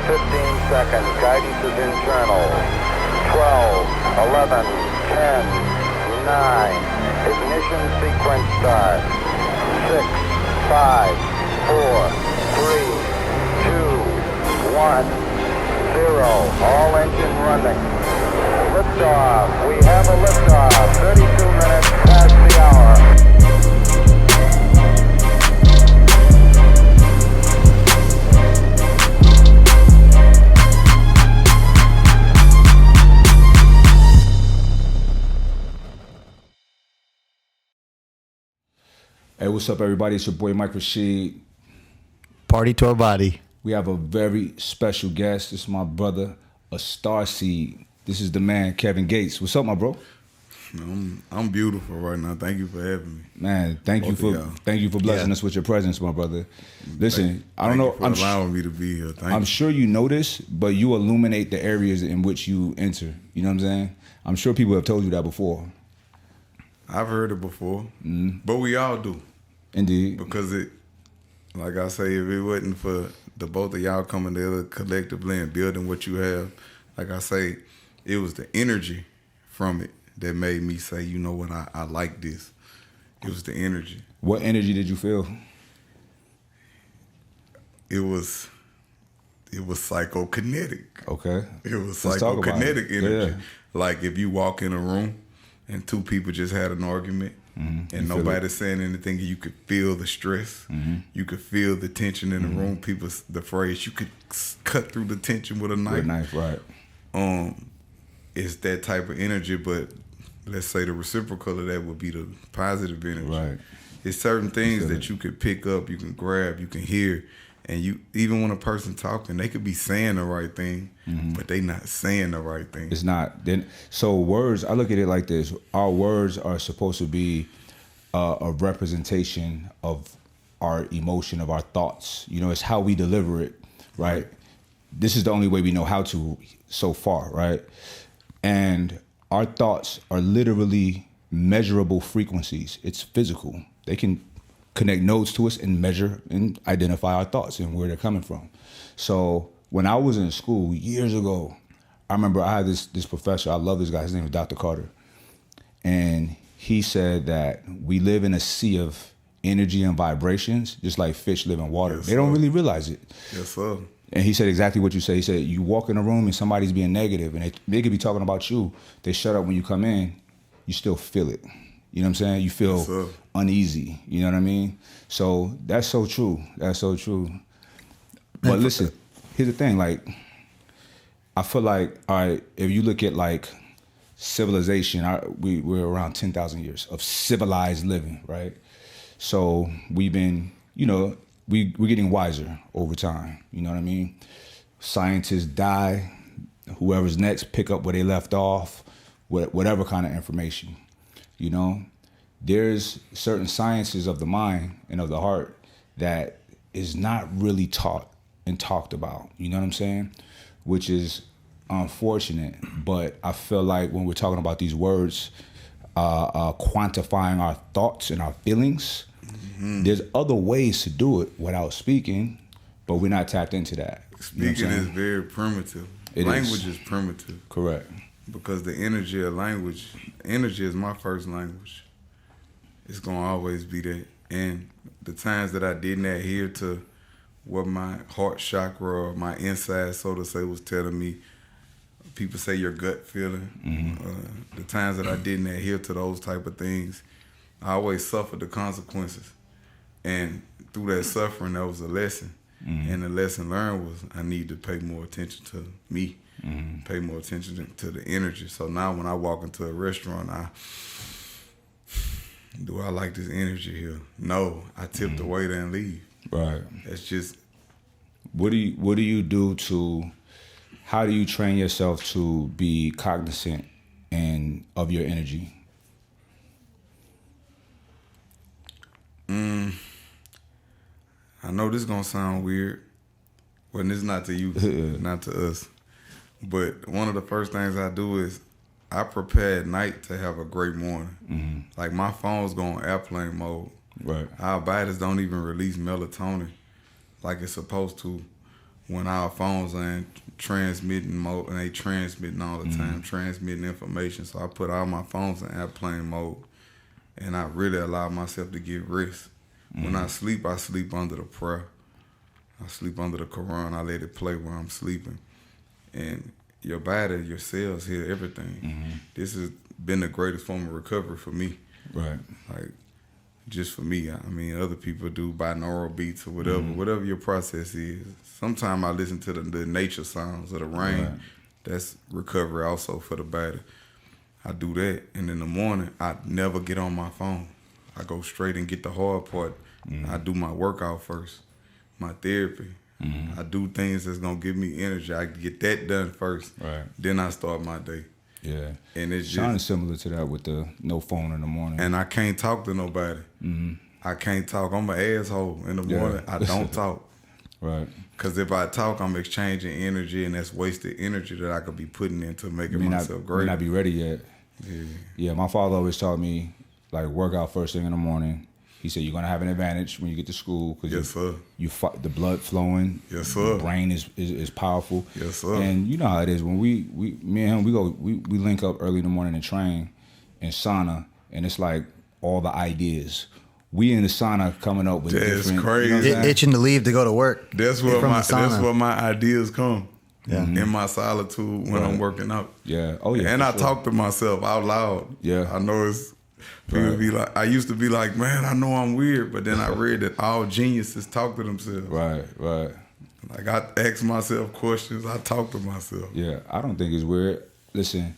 15 seconds. Guidance is internal. 12, 11, 10, 9. Ignition sequence start. 6, 5, 4, 3, 2, 1, 0. All engine running. Liftoff. We have a liftoff. 32 minutes past the hour. Hey, what's up, everybody? It's your boy, Mike Rashid. Party to our body. We have a very special guest. This is my brother, a star seed. This is the man, Kevin Gates. What's up, my bro? I'm beautiful right now. Thank you for having me. Man, thank you for blessing us with your presence, my brother. Listen, I don't know. Thank you for allowing me to be here. I'm sure you know this, but you illuminate the areas in which you enter. You know what I'm saying? I'm sure people have told you that before. I've heard it before, but we all do. Indeed. Because like I say, if it wasn't for the both of y'all coming together collectively and building what you have, like I say, it was the energy from it that made me say, you know what, I like this. It was the energy. What energy did you feel? It was psychokinetic. Okay. It was psychokinetic energy. Yeah. Like if you walk in a room and two people just had an argument, and nobody's saying anything, you could feel the stress. You could feel the tension in the room. The phrase, you could cut through the tension with a knife. With a knife, right. It's that type of energy, but let's say the reciprocal of that would be the positive energy. Right. It's certain things that you could pick up, you can grab, you can hear, and you even when a person talking, they could be saying the right thing, but they not saying the right thing. It's not. So words, I look at it like this. Our words are supposed to be a representation of our emotion, of our thoughts. You know, it's how we deliver it, right? This is the only way we know how to so far, right? And our thoughts are literally measurable frequencies. It's physical. They can connect nodes to us and measure and identify our thoughts and where they're coming from. So when I was in school years ago, I remember I had this professor. I love this guy. His name is Dr. Carter. And he said that we live in a sea of energy and vibrations, just like fish live in water. Yes, they don't really realize it. Yes, sir. And he said exactly what you say. He said, you walk in a room and somebody's being negative and they could be talking about you. They shut up when you come in, you still feel it. You know what I'm saying? You feel uneasy. You know what I mean? So that's so true. That's so true. But listen, here's the thing. Like, I feel like, all right, if you look at like civilization, we're around 10,000 years of civilized living, right? So we've been, you know, we're getting wiser over time. You know what I mean? Scientists die. Whoever's next pick up where they left off, whatever kind of information. You know, there's certain sciences of the mind and of the heart that is not really taught and talked about. You know what I'm saying? Which is unfortunate. But I feel like when we're talking about these words, quantifying our thoughts and our feelings, there's other ways to do it without speaking, but we're not tapped into that. Speaking is very primitive. Language is primitive. Correct. Because the energy of language, energy is my first language. It's going to always be that. And the times that I didn't adhere to what my heart chakra or my inside, so to say, was telling me, people say your gut feeling. The times that I didn't adhere to those type of things, I always suffered the consequences. And through that suffering, that was a lesson. And the lesson learned was I need to pay more attention to me. Pay more attention to the energy. So now when I walk into a restaurant, do I like this energy here? No, I tip the waiter and leave. Right. That's just. What do you do to? How do you train yourself to be cognizant and of your energy? I know this is gonna sound weird, but it's not to you, not to us. But one of the first things I do is I prepare at night to have a great morning. Like my phone's going airplane mode. Right. Our bodies don't even release melatonin like it's supposed to when our phones ain't transmitting mode, and they transmitting all the time, transmitting information. So I put all my phones in airplane mode, and I really allow myself to get rest. When I sleep under the prayer. I sleep under the Quran. I let it play while I'm sleeping. And your body, your cells hear everything. This has been the greatest form of recovery for me. Right. Like, just for me. I mean, other people do binaural beats or whatever your process is. Sometimes I listen to the nature sounds of the rain. Right. That's recovery also for the body. I do that. And in the morning, I never get on my phone. I go straight and get the hard part. I do my workout first, my therapy. I do things that's going to give me energy. I get that done first. Right. Then I start my day. Yeah. And it's Sean just is similar to that with the no phone in the morning. And I can't talk to nobody. I can't talk. I'm an asshole in the morning. I don't talk. Right. Because if I talk, I'm exchanging energy, and that's wasted energy that I could be putting into making myself great. May not be ready yet. Yeah, my father always taught me, like, work out first thing in the morning. He said you're gonna have an advantage when you get to school because the blood flowing. Yes, sir. The brain is powerful. Yes, sir. And you know how it is when me and him we link up early in the morning and train in sauna, and it's like all the ideas. We in the sauna coming up with different. Crazy. You know itching to leave to go to work. That's where my ideas come. Yeah. In my solitude when I'm working out. Yeah. Oh yeah. And I talk to myself out loud. Yeah. I know it's. People be like, I used to be like, man, I know I'm weird, but then I read that all geniuses talk to themselves. Right. Like I ask myself questions, I talk to myself. Yeah, I don't think it's weird. Listen,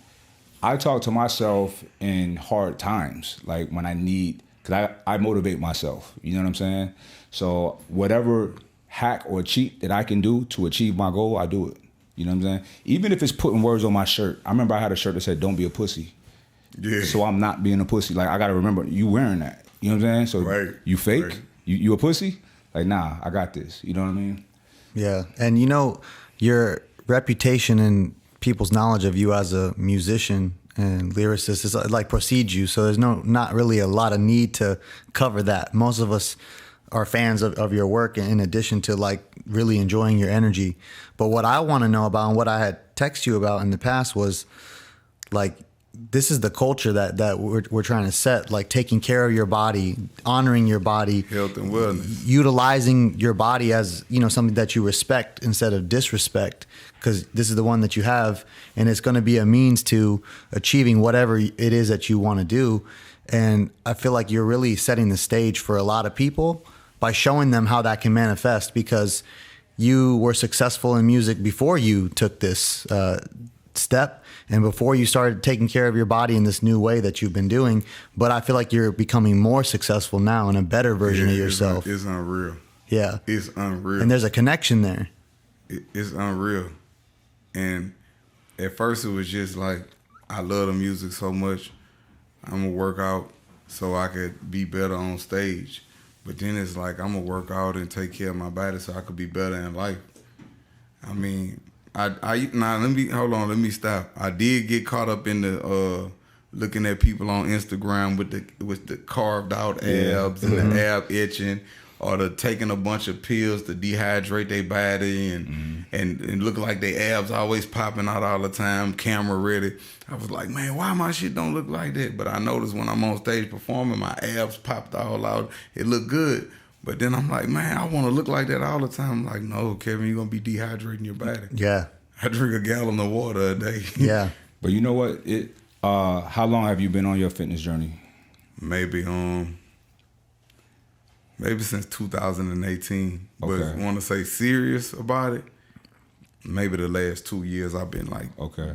I talk to myself in hard times, like when I need, because I motivate myself, you know what I'm saying? So whatever hack or cheat that I can do to achieve my goal, I do it. You know what I'm saying? Even if it's putting words on my shirt. I remember I had a shirt that said, "Don't be a pussy." Yeah. So I'm not being a pussy. Like, I got to remember, you wearing that. You know what I'm saying? So you fake? Right. You a pussy? Like, nah, I got this. You know what I mean? Yeah. And, you know, your reputation and people's knowledge of you as a musician and lyricist is like precedes you. So there's not really a lot of need to cover that. Most of us are fans of your work in addition to, like, really enjoying your energy. But what I want to know about and what I had texted you about in the past was, like, this is the culture that we're trying to set, like taking care of your body, honoring your body, health and wellness, utilizing your body as, you know, something that you respect instead of disrespect, because this is the one that you have, and it's going to be a means to achieving whatever it is that you want to do. And I feel like you're really setting the stage for a lot of people by showing them how that can manifest, because you were successful in music before you took this step and before you started taking care of your body in this new way that you've been doing. But I feel like you're becoming more successful now and a better version of yourself. It's unreal. Yeah. It's unreal. And there's a connection there. It's unreal. And at first it was just like, I love the music so much, I'm going to work out so I could be better on stage. But then it's like, I'm going to work out and take care of my body so I could be better in life. I mean, let me stop. I did get caught up in the looking at people on Instagram with the carved out abs and the ab itching, or the taking a bunch of pills to dehydrate their body and look like their abs always popping out all the time, camera ready. I was like, man, why my shit don't look like that? But I noticed when I'm on stage performing, my abs popped all out. It looked good. But then I'm like, man, I want to look like that all the time. I'm like, no, Kevin, you're going to be dehydrating your body. Yeah. I drink a gallon of water a day. Yeah. But you know what? How long have you been on your fitness journey? Maybe since 2018. Okay. But want to say serious about it, maybe the last 2 years I've been like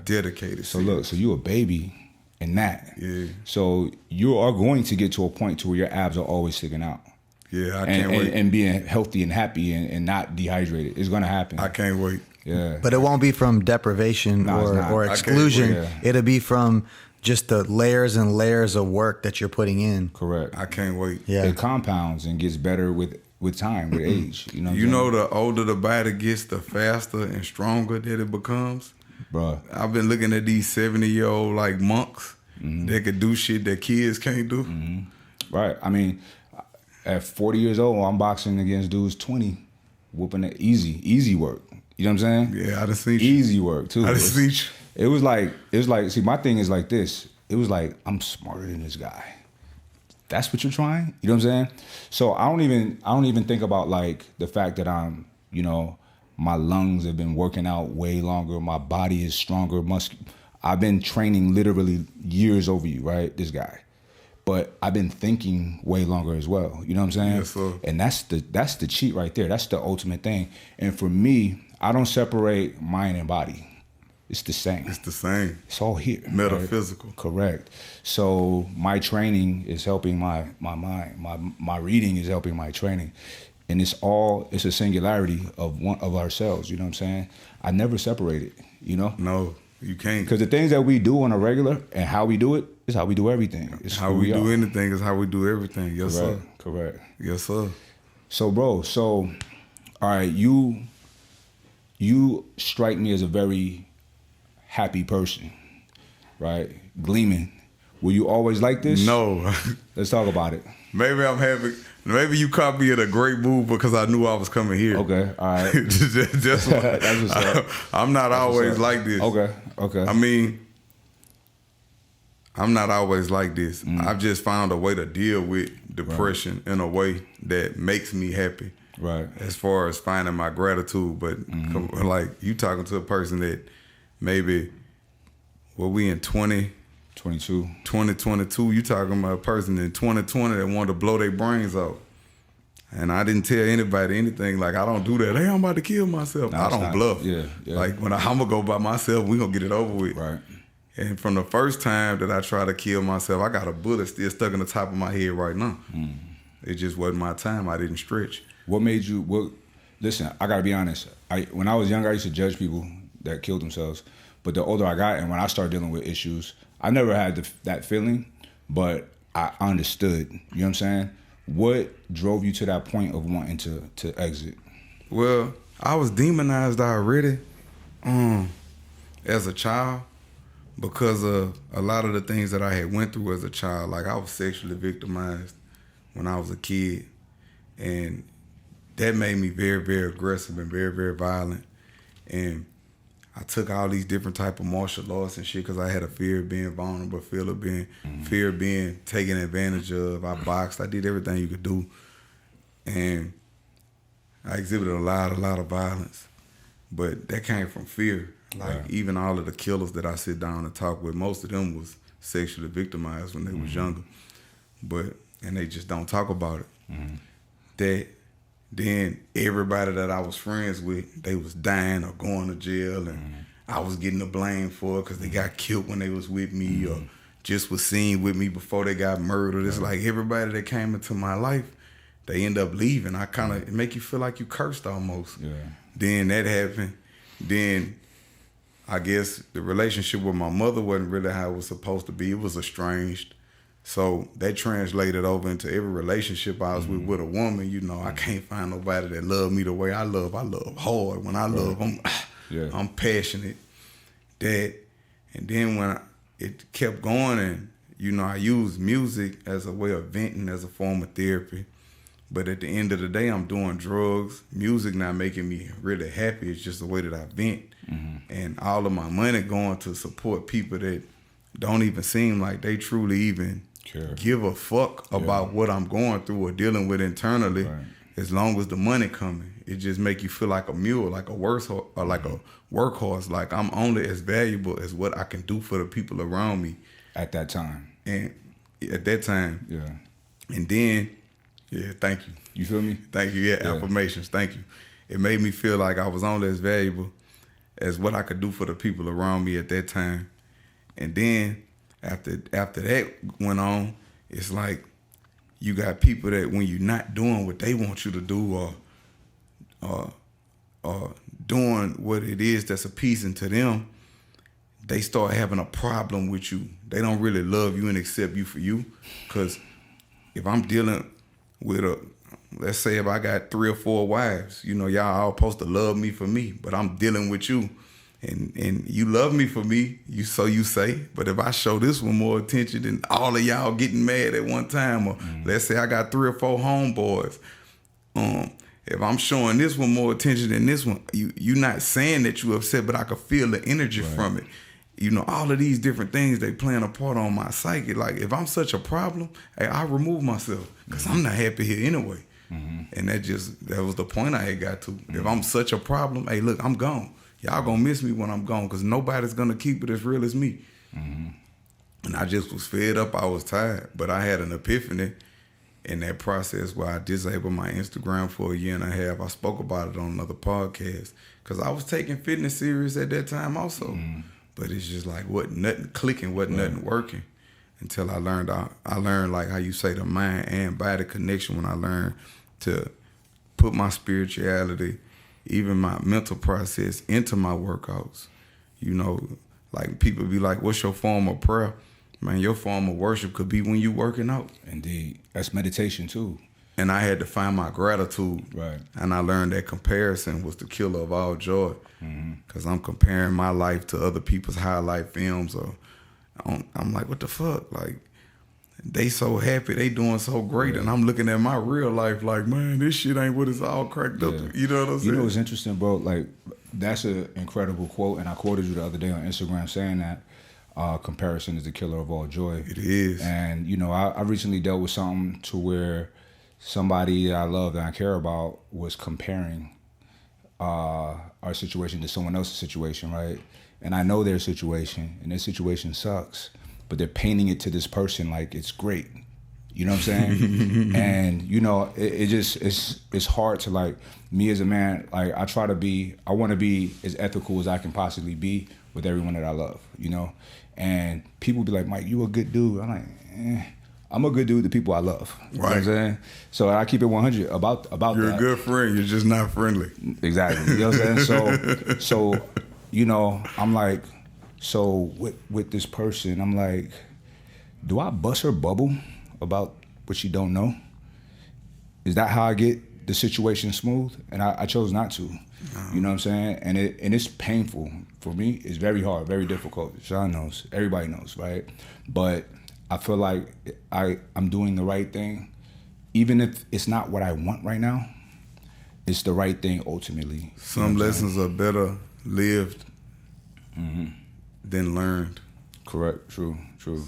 dedicated. So look, so you a baby in that. Yeah. So you are going to get to a point to where your abs are always sticking out. Yeah, I can't wait. And being healthy and happy and not dehydrated. It's going to happen. I can't wait. Yeah. But it won't be from deprivation or exclusion. It'll be from just the layers and layers of work that you're putting in. Correct. I can't wait. Yeah. It compounds and gets better with time, with age. You know the older the body gets, the faster and stronger that it becomes. Bruh. I've been looking at these 70-year-old like monks that could do shit that kids can't do. Mm-hmm. Right. I mean, at 40 years old, I'm boxing against dudes 20, whooping it easy work. You know what I'm saying? Yeah, I done seen you. Easy work too. I done seen you. It was like, see, my thing is like this. It was like, I'm smarter than this guy. That's what you're trying? You know what I'm saying? So I don't even think about like the fact that I'm, you know, my lungs have been working out way longer. My body is stronger. I've been training literally years over you, right? This guy. But I've been thinking way longer as well. You know what I'm saying? Yes, sir. And that's the cheat right there. That's the ultimate thing. And for me, I don't separate mind and body. It's the same. It's the same. It's all here. Metaphysical. Right? Correct. So my training is helping my mind. My reading is helping my training. And it's a singularity of one of ourselves. You know what I'm saying? I never separate it, you know? No, you can't. Because the things that we do on a regular and how we do it is how we do everything. It's how we do anything is how we do everything. Yes, sir. Correct. Yes, sir. So, bro, all right, you strike me as a very happy person, right? Gleaming. Were you always like this? No. Let's talk about it. Maybe I'm happy. Maybe you caught me in a great mood because I knew I was coming here. Okay, all right. That's what's up. I'm not always like this. Okay. I mean, I'm not always like this. I've just found a way to deal with depression in a way that makes me happy. Right. As far as finding my gratitude. But like you talking to a person that maybe, we in 2022, you talking about a person in 2020 that wanted to blow their brains out. And I didn't tell anybody anything. Like, I don't do that. Hey, I'm about to kill myself. I don't bluff. Yeah. Like, when I'm going to go by myself, we going to get it over with. Right. And from the first time that I tried to kill myself, I got a bullet still stuck in the top of my head right now. It just wasn't my time. I didn't stretch. What made you, listen, I got to be honest. When I was younger, I used to judge people that killed themselves. But the older I got and when I started dealing with issues, I never had that feeling, but I understood. You know what I'm saying? What drove you to that point of wanting to exit? Well, I was demonized already as a child because of a lot of the things that I had went through as a child. Like, I was sexually victimized when I was a kid, and that made me very, very aggressive and very, very violent. And I took all these different type of martial arts and shit because I had a fear of being vulnerable, fear of being taken advantage of. I boxed. I did everything you could do. And I exhibited a lot of violence. But that came from fear. Like, even all of the killers that I sit down and talk with, most of them was sexually victimized when they was younger. And they just don't talk about it. Then everybody that I was friends with, they was dying or going to jail, and I was getting the blame for it because they got killed when they was with me or just was seen with me before they got murdered. It's like everybody that came into my life, they end up leaving. It make you feel like you cursed almost. Yeah. Then that happened. Then I guess the relationship with my mother wasn't really how it was supposed to be. It was estranged. So that translated over into every relationship I was with a woman. You know, I can't find nobody that love me the way I love. I love hard. When I love, I'm passionate. And then when it kept going, and you know, I used music as a way of venting, as a form of therapy. But at the end of the day, I'm doing drugs. Music not making me really happy. It's just the way that I vent. And all of my money going to support people that don't even seem like they truly even give a fuck about what I'm going through or dealing with internally. As long as the money coming, it just make you feel like a mule, like a like a workhorse. Like, I'm only as valuable as what I can do for the people around me at that time. And at that time, and then, thank you. You feel me? Thank you. Affirmations. Thank you. It made me feel like I was only as valuable as what I could do for the people around me at that time. And then after that went on, it's like you got people that when you're not doing what they want you to do or doing what it is that's appeasing to them, they start having a problem with you. They don't really love you and accept you for you. Because if I'm dealing with let's say if I got 3 or 4 wives, you know, y'all all supposed to love me for me, but I'm dealing with you. And you love me for me, so you say. But if I show this one more attention than all of y'all getting mad at one time, or let's say I got 3 or 4 homeboys, if I'm showing this one more attention than this one, you not saying that you upset, but I can feel the energy from it. You know, all of these different things, they playing a part on my psyche. Like, if I'm such a problem, hey, I remove myself because I'm not happy here anyway. And that was the point I had got to. If I'm such a problem, hey, look, I'm gone. Y'all gonna miss me when I'm gone because nobody's gonna keep it as real as me. And I just was fed up. I was tired. But I had an epiphany in that process where I disabled my Instagram for a year and a half. I spoke about it on another podcast because I was taking fitness serious at that time also. But it's just like nothing clicking, nothing working until I learned like how you say the mind and body connection when I learned to put my spirituality, even my mental process into my workouts. You know, like people be like, what's your form of prayer? Man, your form of worship could be when you working out. Indeed. That's meditation too. And I had to find my gratitude. Right. And I learned that comparison was the killer of all joy. Because I'm comparing my life to other people's highlight films. Or I'm like, what the fuck? Like, they so happy, they doing so great. And I'm looking at my real life like, man, this shit ain't what it's all cracked up. You know what I'm saying? You know what's interesting, bro? Like, that's an incredible quote. And I quoted you the other day on Instagram saying that comparison is the killer of all joy. It is. And, you know, I recently dealt with something to where somebody that I love and I care about was comparing our situation to someone else's situation, right? And I know their situation, and their situation sucks, but they're painting it to this person like it's great. You know what I'm saying? And, you know, it's hard to, like, me as a man, like, I want to be as ethical as I can possibly be with everyone that I love, you know? And people be like, Mike, you a good dude. I'm like, I'm a good dude to people I love. You know what I'm saying? So I keep it 100 about You're that. a good friend. You're just not friendly. Exactly. You know what I'm saying? So, you know, I'm like, so with this person, I'm like, do I bust her bubble about what she don't know? Is that how I get the situation smooth? And I chose not to. You know what I'm saying? And it's painful. For me, it's very hard, very difficult. Sean knows. Everybody knows, right? But I feel like I'm doing the right thing. Even if it's not what I want right now, it's the right thing ultimately. Some lessons are better lived than learned. Correct. True.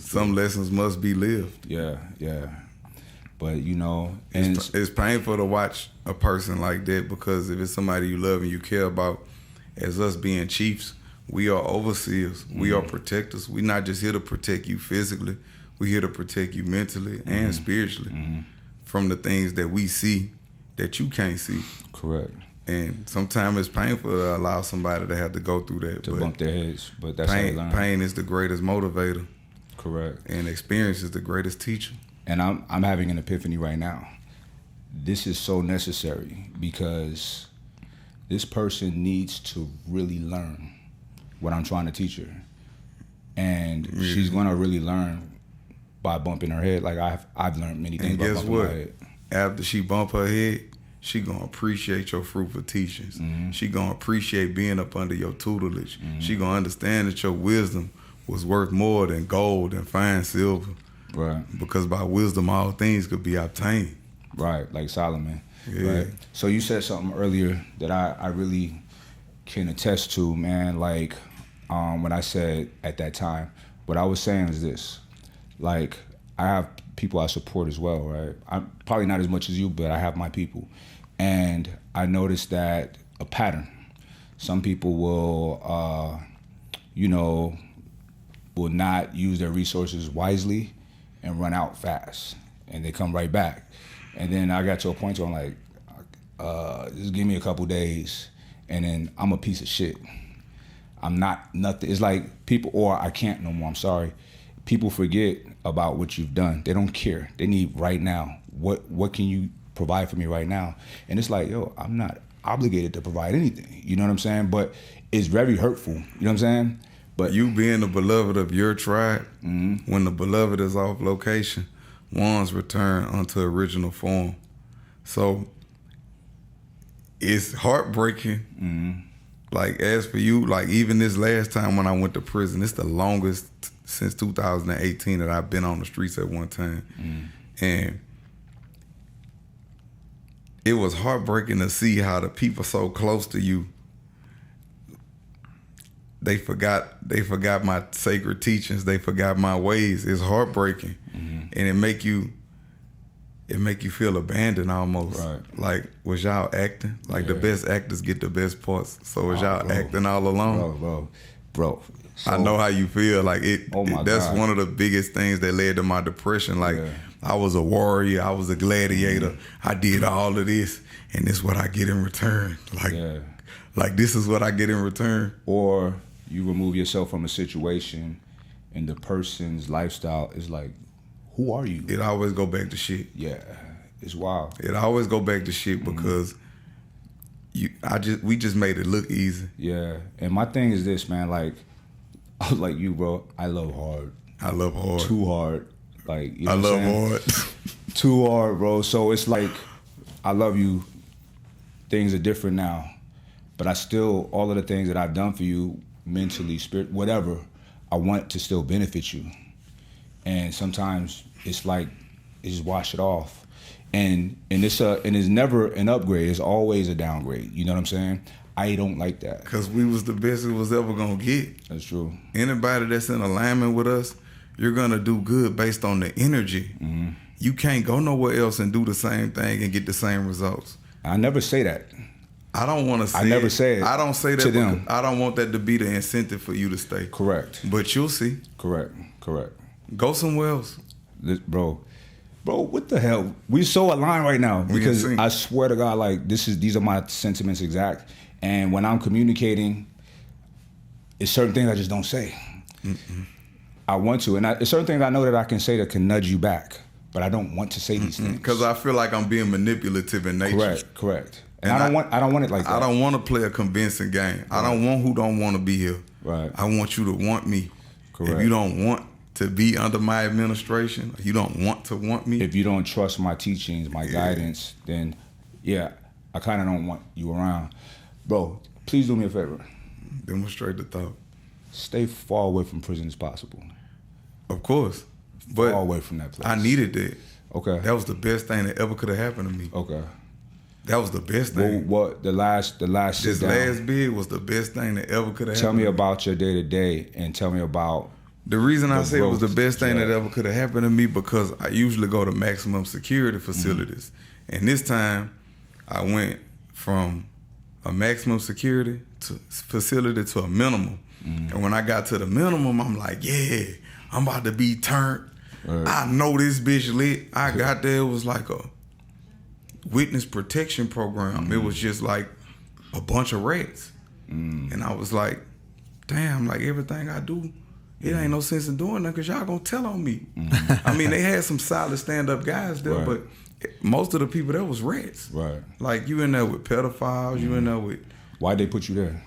Some lessons must be lived. Yeah. But, you know, and it's painful to watch a person like that because if it's somebody you love and you care about, as us being chiefs, we are overseers. We are protectors. We're not just here to protect you physically. We're here to protect you mentally and spiritually from the things that we see that you can't see. Correct. And sometimes it's painful to allow somebody to have to go through that. To bump their heads, but that's how they learn. Pain is the greatest motivator. Correct. And experience is the greatest teacher. And I'm having an epiphany right now. This is so necessary because this person needs to really learn what I'm trying to teach her. And she's gonna really learn by bumping her head. Like I've learned many things by bumping my head. After she bump her head, she gonna appreciate your fruitful teachings. She gonna appreciate being up under your tutelage. She gonna understand that your wisdom was worth more than gold and fine silver. Right. Because by wisdom, all things could be obtained. Right, like Solomon. Yeah. Right. So you said something earlier that I really can attest to, man. Like when I said at that time, what I was saying is this. Like, I have people I support as well, right? I'm probably not as much as you, but I have my people. And I noticed that a pattern. Some people will, will not use their resources wisely and run out fast. And they come right back. And then I got to a point where I'm like, just give me a couple days, and then I'm a piece of shit. I'm not nothing. It's like people, or I can't no more, I'm sorry. People forget about what you've done. They don't care. They need right now. What can you provide for me right now? And it's like, yo, I'm not obligated to provide anything. You know what I'm saying? But it's very hurtful. You know what I'm saying? But you being the beloved of your tribe, when the beloved is off location, one's return unto original form. So it's heartbreaking. Like, as for you, like, even this last time when I went to prison, it's the longest since 2018 that I've been on the streets at one time. And it was heartbreaking to see how the people so close to you, they forgot my sacred teachings. They forgot my ways. It's heartbreaking, and it make you feel abandoned almost. Right. Like, was y'all acting? Like the best actors get the best parts. So was y'all acting all along? Bro. So, I know how you feel. Like that's God. one of the biggest things that led to my depression. Like I was a warrior, I was a gladiator. I did all of this, and this is what I get in return. Like this is what I get in return. Or you remove yourself from a situation, and the person's lifestyle is like, who are you? It always go back to shit. Yeah, it's wild. It always go back to shit because we just made it look easy. Yeah, and my thing is this, man. Like you, bro. I love hard. I love hard. Too hard. Like, you know I what I'm love saying? hard. Too hard, bro. So it's like, I love you. Things are different now, but I still, all of the things that I've done for you, mentally, spirit, whatever, I want to still benefit you. And sometimes it's like, it's just wash it off. And it's never an upgrade. It's always a downgrade. You know what I'm saying? I don't like that. Because we was the best it was ever going to get. That's true. Anybody that's in alignment with us, you're going to do good based on the energy. You can't go nowhere else and do the same thing and get the same results. I never say that. I don't want to say I never say it. I don't say that to them. I don't want that to be the incentive for you to stay. Correct. But you'll see. Correct. Go somewhere else. Bro, what the hell? We so aligned right now because I swear to God, like these are my sentiments exact. And when I'm communicating, it's certain things I just don't say. I want to, and it's certain things I know that I can say that can nudge you back, but I don't want to say these things because I feel like I'm being manipulative in nature. Correct. And I don't want it like that. I don't want to play a convincing game. Right. I don't want who don't want to be here. Right. I want you to want me. Correct. If you don't want to be under my administration, you don't want to want me. If you don't trust my teachings, my guidance, then I kind of don't want you around. Bro, please do me a favor. Demonstrate the thought. Stay far away from prison as possible. Of course. But far away from that place. I needed that. Okay. That was the best thing that ever could have happened to me. Okay. That was the best thing. What the last this last bid was the best thing that ever could have happened. Tell me about your day to day, and tell me about the reason I say it was the best thing that ever could have happened to me because I usually go to maximum security facilities, and this time I went from a maximum security facility to a minimum. And when I got to the minimum, I'm like, yeah, I'm about to be turned. Right. I know this bitch lit. I got there, it was like a witness protection program. It was just like a bunch of rats. And I was like, damn, like everything I do, it ain't no sense in doing that because y'all gonna tell on me. I mean, they had some solid stand-up guys there, but most of the people there was rats. Right. Like you in there with pedophiles, you in there with... Why'd they put you there?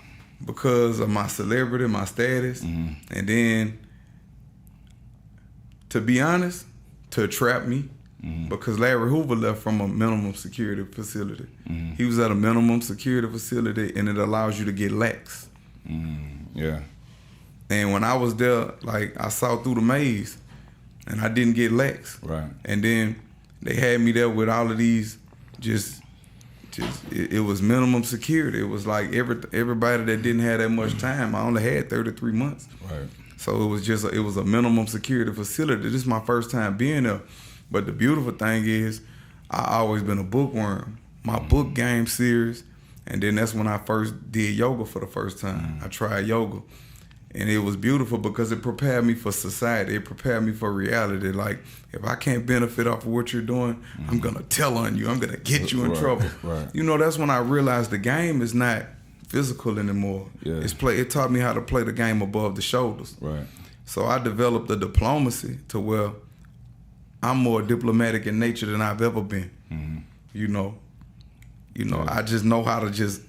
Because of my celebrity, my status, and then, to be honest, to trap me, because Larry Hoover left from a minimum security facility. He was at a minimum security facility, and it allows you to get lax. Yeah. And when I was there, like, I saw through the maze, and I didn't get lax. Right. And then they had me there with all of these it was minimum security. It was like everybody that didn't have that much time. I only had 33 months. Right. So it was a minimum security facility. This is my first time being there. But the beautiful thing is, I always been a bookworm. My book game serious, and then that's when I first did yoga for the first time. I tried yoga. And it was beautiful because it prepared me for society. It prepared me for reality. Like, if I can't benefit off of what you're doing, I'm going to tell on you. I'm going to get you in trouble. Right. You know, that's when I realized the game is not physical anymore. Yeah. It taught me how to play the game above the shoulders. Right. So I developed a diplomacy to where I'm more diplomatic in nature than I've ever been. You know, I just know how to just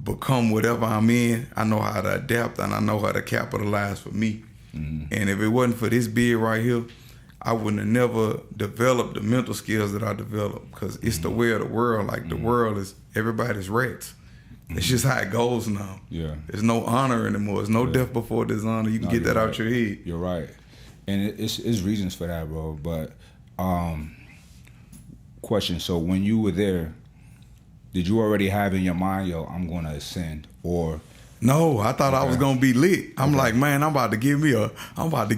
become whatever I'm in. I know how to adapt, and I know how to capitalize for me. And if it wasn't for this bid right here, I wouldn't have never developed the mental skills that I developed, because it's the way of the world. Like, the world is, everybody's rats. It's just how it goes now. Yeah. There's no honor anymore. There's no death before dishonor. You can get that out your head. You're right. And it's reasons for that, bro. But Question. So when you were there, did you already have in your mind, yo, I'm going to ascend, or? No, I thought I was gonna be lit. I'm like, man, I'm about to give me a hip. I'm about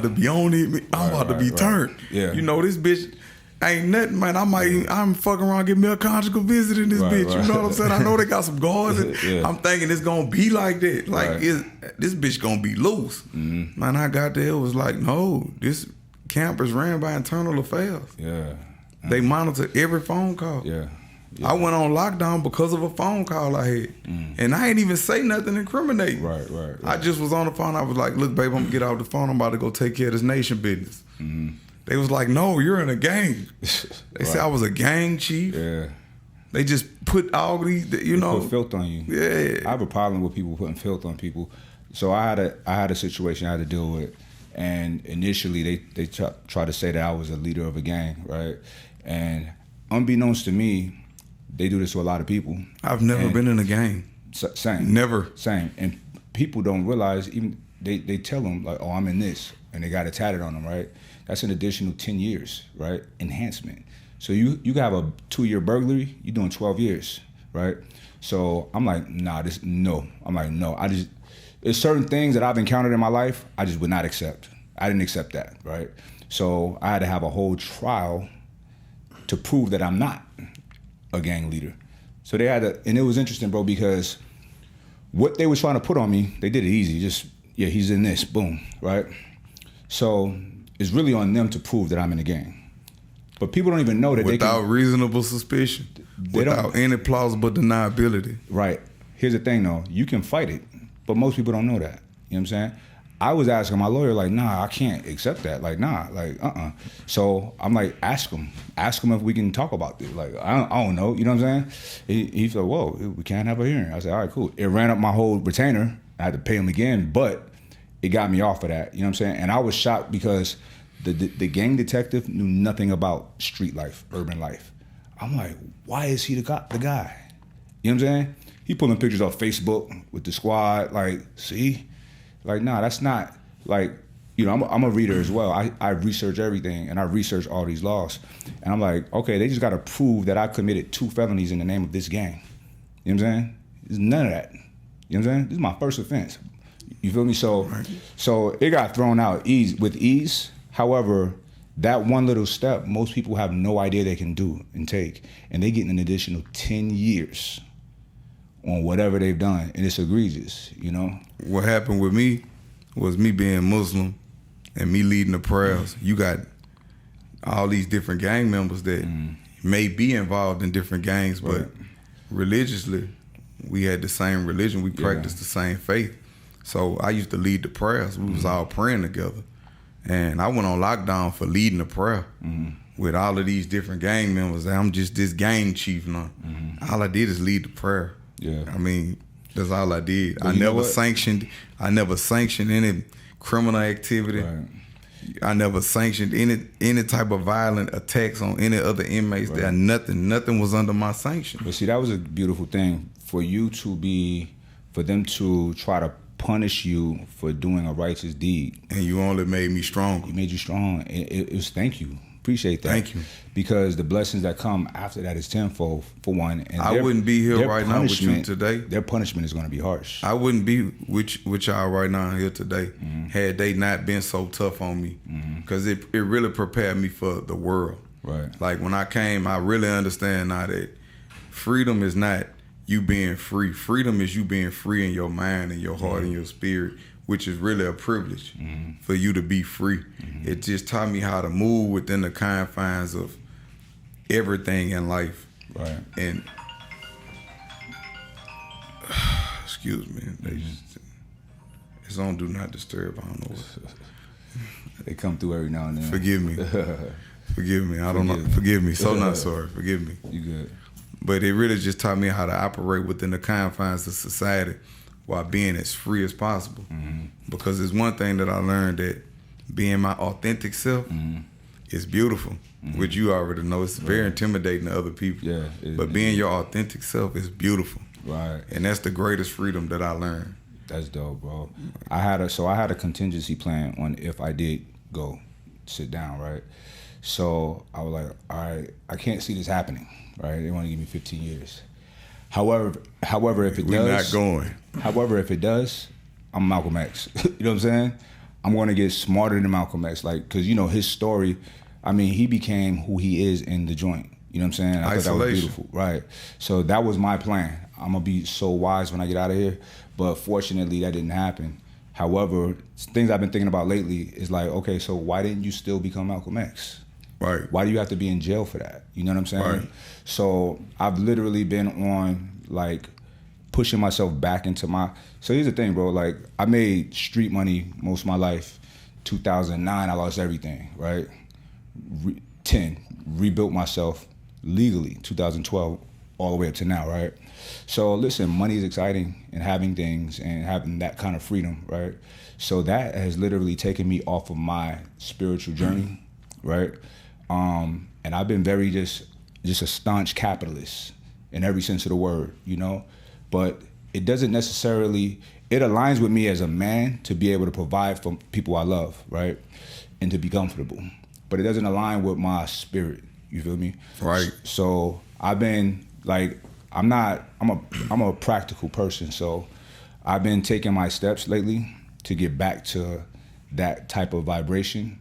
to be on it. I'm about to be turned. Yeah. You know, this bitch ain't nothing, man. I'm fucking around, give me a conjugal visit in this bitch. You know what I'm saying? I know they got some guards. And I'm thinking it's gonna be like that. Like this bitch gonna be loose. Mm-hmm. Man, I got there. It was like, no, this campus ran by internal affairs. Yeah. They monitor every phone call. Yeah. I went on lockdown because of a phone call I had. And I ain't even say nothing incriminating. Right. I just was on the phone. I was like, look, babe, I'm going to get off the phone. I'm about to go take care of this nation business. Mm-hmm. They was like, no, you're in a gang. They said I was a gang chief. Yeah. They just put all these, you know. Put filth on you. Yeah. I have a problem with people putting filth on people. So I had a situation I had to deal with. And initially, they tried to say that I was a leader of a gang, right? And unbeknownst to me, they do this to a lot of people. I've never been in a gang. Same. Never. Same. And people don't realize, even they tell them, like, oh, I'm in this, and they got it tatted on them, right? That's an additional 10 years, right? Enhancement. So you can have a 2-year burglary, you're doing 12 years, right? So I'm like, no. I'm like, no. There's certain things that I've encountered in my life I just would not accept. I didn't accept that, right? So I had to have a whole trial to prove that I'm not a gang leader. So they had to, and it was interesting, bro, because what they were trying to put on me, they did it easy. Just, yeah, he's in this, boom, right? So it's really on them to prove that I'm in the gang. But people don't even know that without reasonable suspicion, without any plausible deniability. Right. Here's the thing, though. You can fight it, but most people don't know that. You know what I'm saying? I was asking my lawyer, like, nah, I can't accept that. Like, nah, like, So I'm like, ask him if we can talk about this. Like, I don't know, you know what I'm saying? He said, whoa, we can't have a hearing. I said, all right, cool. It ran up my whole retainer. I had to pay him again, but it got me off of that, you know what I'm saying? And I was shocked because the gang detective knew nothing about street life, urban life. I'm like, why is he the guy? You know what I'm saying? He pulling pictures off Facebook with the squad, like, see? Like, nah, that's not, like, you know, I'm a reader as well. I research everything, and I research all these laws. And I'm like, okay, they just got to prove that I committed 2 felonies in the name of this gang. You know what I'm saying? There's none of that. You know what I'm saying? This is my first offense. You feel me? So it got thrown out with ease. However, that one little step, most people have no idea they can do and take. And they get an additional 10 years on whatever they've done, and it's egregious, you know? What happened with me was me being Muslim and me leading the prayers. You got all these different gang members that may be involved in different gangs, but religiously, we had the same religion. We practiced the same faith. So I used to lead the prayers. We was all praying together. And I went on lockdown for leading the prayer with all of these different gang members. I'm just this gang chief now. All I did is lead the prayer. Yeah. I mean, that's all I did. But I never sanctioned any criminal activity. Right. I never sanctioned any type of violent attacks on any other inmates. Right. Nothing was under my sanction. But see, that was a beautiful thing for them to try to punish you for doing a righteous deed. And you only made me stronger. It made you strong. It was thank you. Appreciate that. Thank you. Because the blessings that come after that is tenfold, for one. And I wouldn't be here right now with you today. Their punishment is going to be harsh. I wouldn't be with y'all right now here today had they not been so tough on me. Because it really prepared me for the world. Right. Like when I came, I really understand now that freedom is not you being free. Freedom is you being free in your mind and your heart and your spirit, which is really a privilege for you to be free. It just taught me how to move within the confines of everything in life. Right. And excuse me, it's on Do Not Disturb. I don't know what. They come through every now and then. Forgive me. Forgive me. I don't know. Forgive me. So not sorry. Forgive me. You good. But it really just taught me how to operate within the confines of society while being as free as possible. Because it's one thing that I learned, that being my authentic self is beautiful, which you already know. It's very intimidating to other people. Yeah, but being your authentic self is beautiful. Right. And that's the greatest freedom that I learned. That's dope, bro. I had a contingency plan on if I did go sit down, right? So I was like, all right, I can't see this happening, right? They want to give me 15 years. However, if it We're does, not going. However, if it does, I'm Malcolm X. You know what I'm saying? I'm going to get smarter than Malcolm X, like, because you know his story. I mean, he became who he is in the joint. You know what I'm saying? I thought that was beautiful, right? So that was my plan. I'm gonna be so wise when I get out of here, but fortunately that didn't happen. However, things I've been thinking about lately is like, okay, so why didn't you still become Malcolm X? Right. Why do you have to be in jail for that? You know what I'm saying? Right. So I've literally been on like pushing myself back into my. So here's the thing, bro. Like I made street money most of my life. 2009, I lost everything. Right. 10 rebuilt myself legally. 2012, all the way up to now. Right. So listen, money is exciting and having things and having that kind of freedom. Right. So that has literally taken me off of my spiritual journey. Right. And I've been very just a staunch capitalist in every sense of the word, you know? But it doesn't necessarily, it aligns with me as a man to be able to provide for people I love, right? And to be comfortable. But it doesn't align with my spirit, you feel me? Right. So I've been like, I'm a practical person, so I've been taking my steps lately to get back to that type of vibration.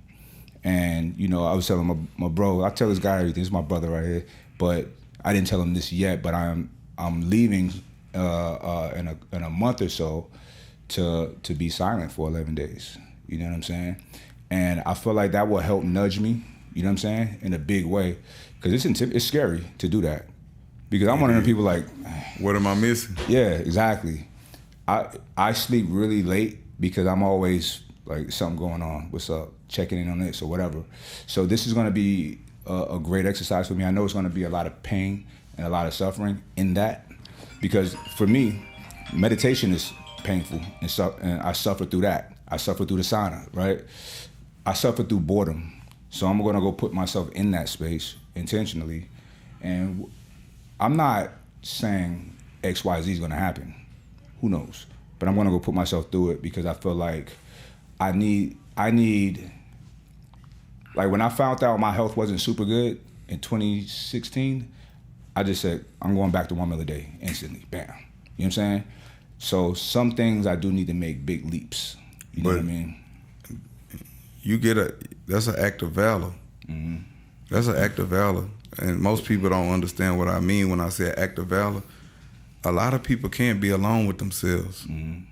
And, you know, I was telling my bro, I tell this guy everything, this is my brother right here, but I didn't tell him this yet, but I'm leaving in a month or so to be silent for 11 days. You know what I'm saying? And I feel like that will help nudge me, you know what I'm saying, in a big way. Because it's scary to do that. Because I'm one of them people like, what am I missing? Yeah, exactly. I sleep really late because I'm always like, something going on, what's up? Checking in on this or whatever. So this is gonna be a great exercise for me. I know it's gonna be a lot of pain and a lot of suffering in that, because for me, meditation is painful and I suffer through that. I suffer through the sauna, right? I suffer through boredom. So I'm gonna go put myself in that space intentionally. And I'm not saying XYZ is gonna happen. Who knows? But I'm gonna go put myself through it because I feel like I need, like when I found out my health wasn't super good in 2016, I just said, I'm going back to 1 meal a day instantly, bam. You know what I'm saying? So some things I do need to make big leaps. You know what I mean? That's an act of valor. Mm-hmm. That's an act of valor. And most people don't understand what I mean when I say act of valor. A lot of people can't be alone with themselves. Mm-hmm.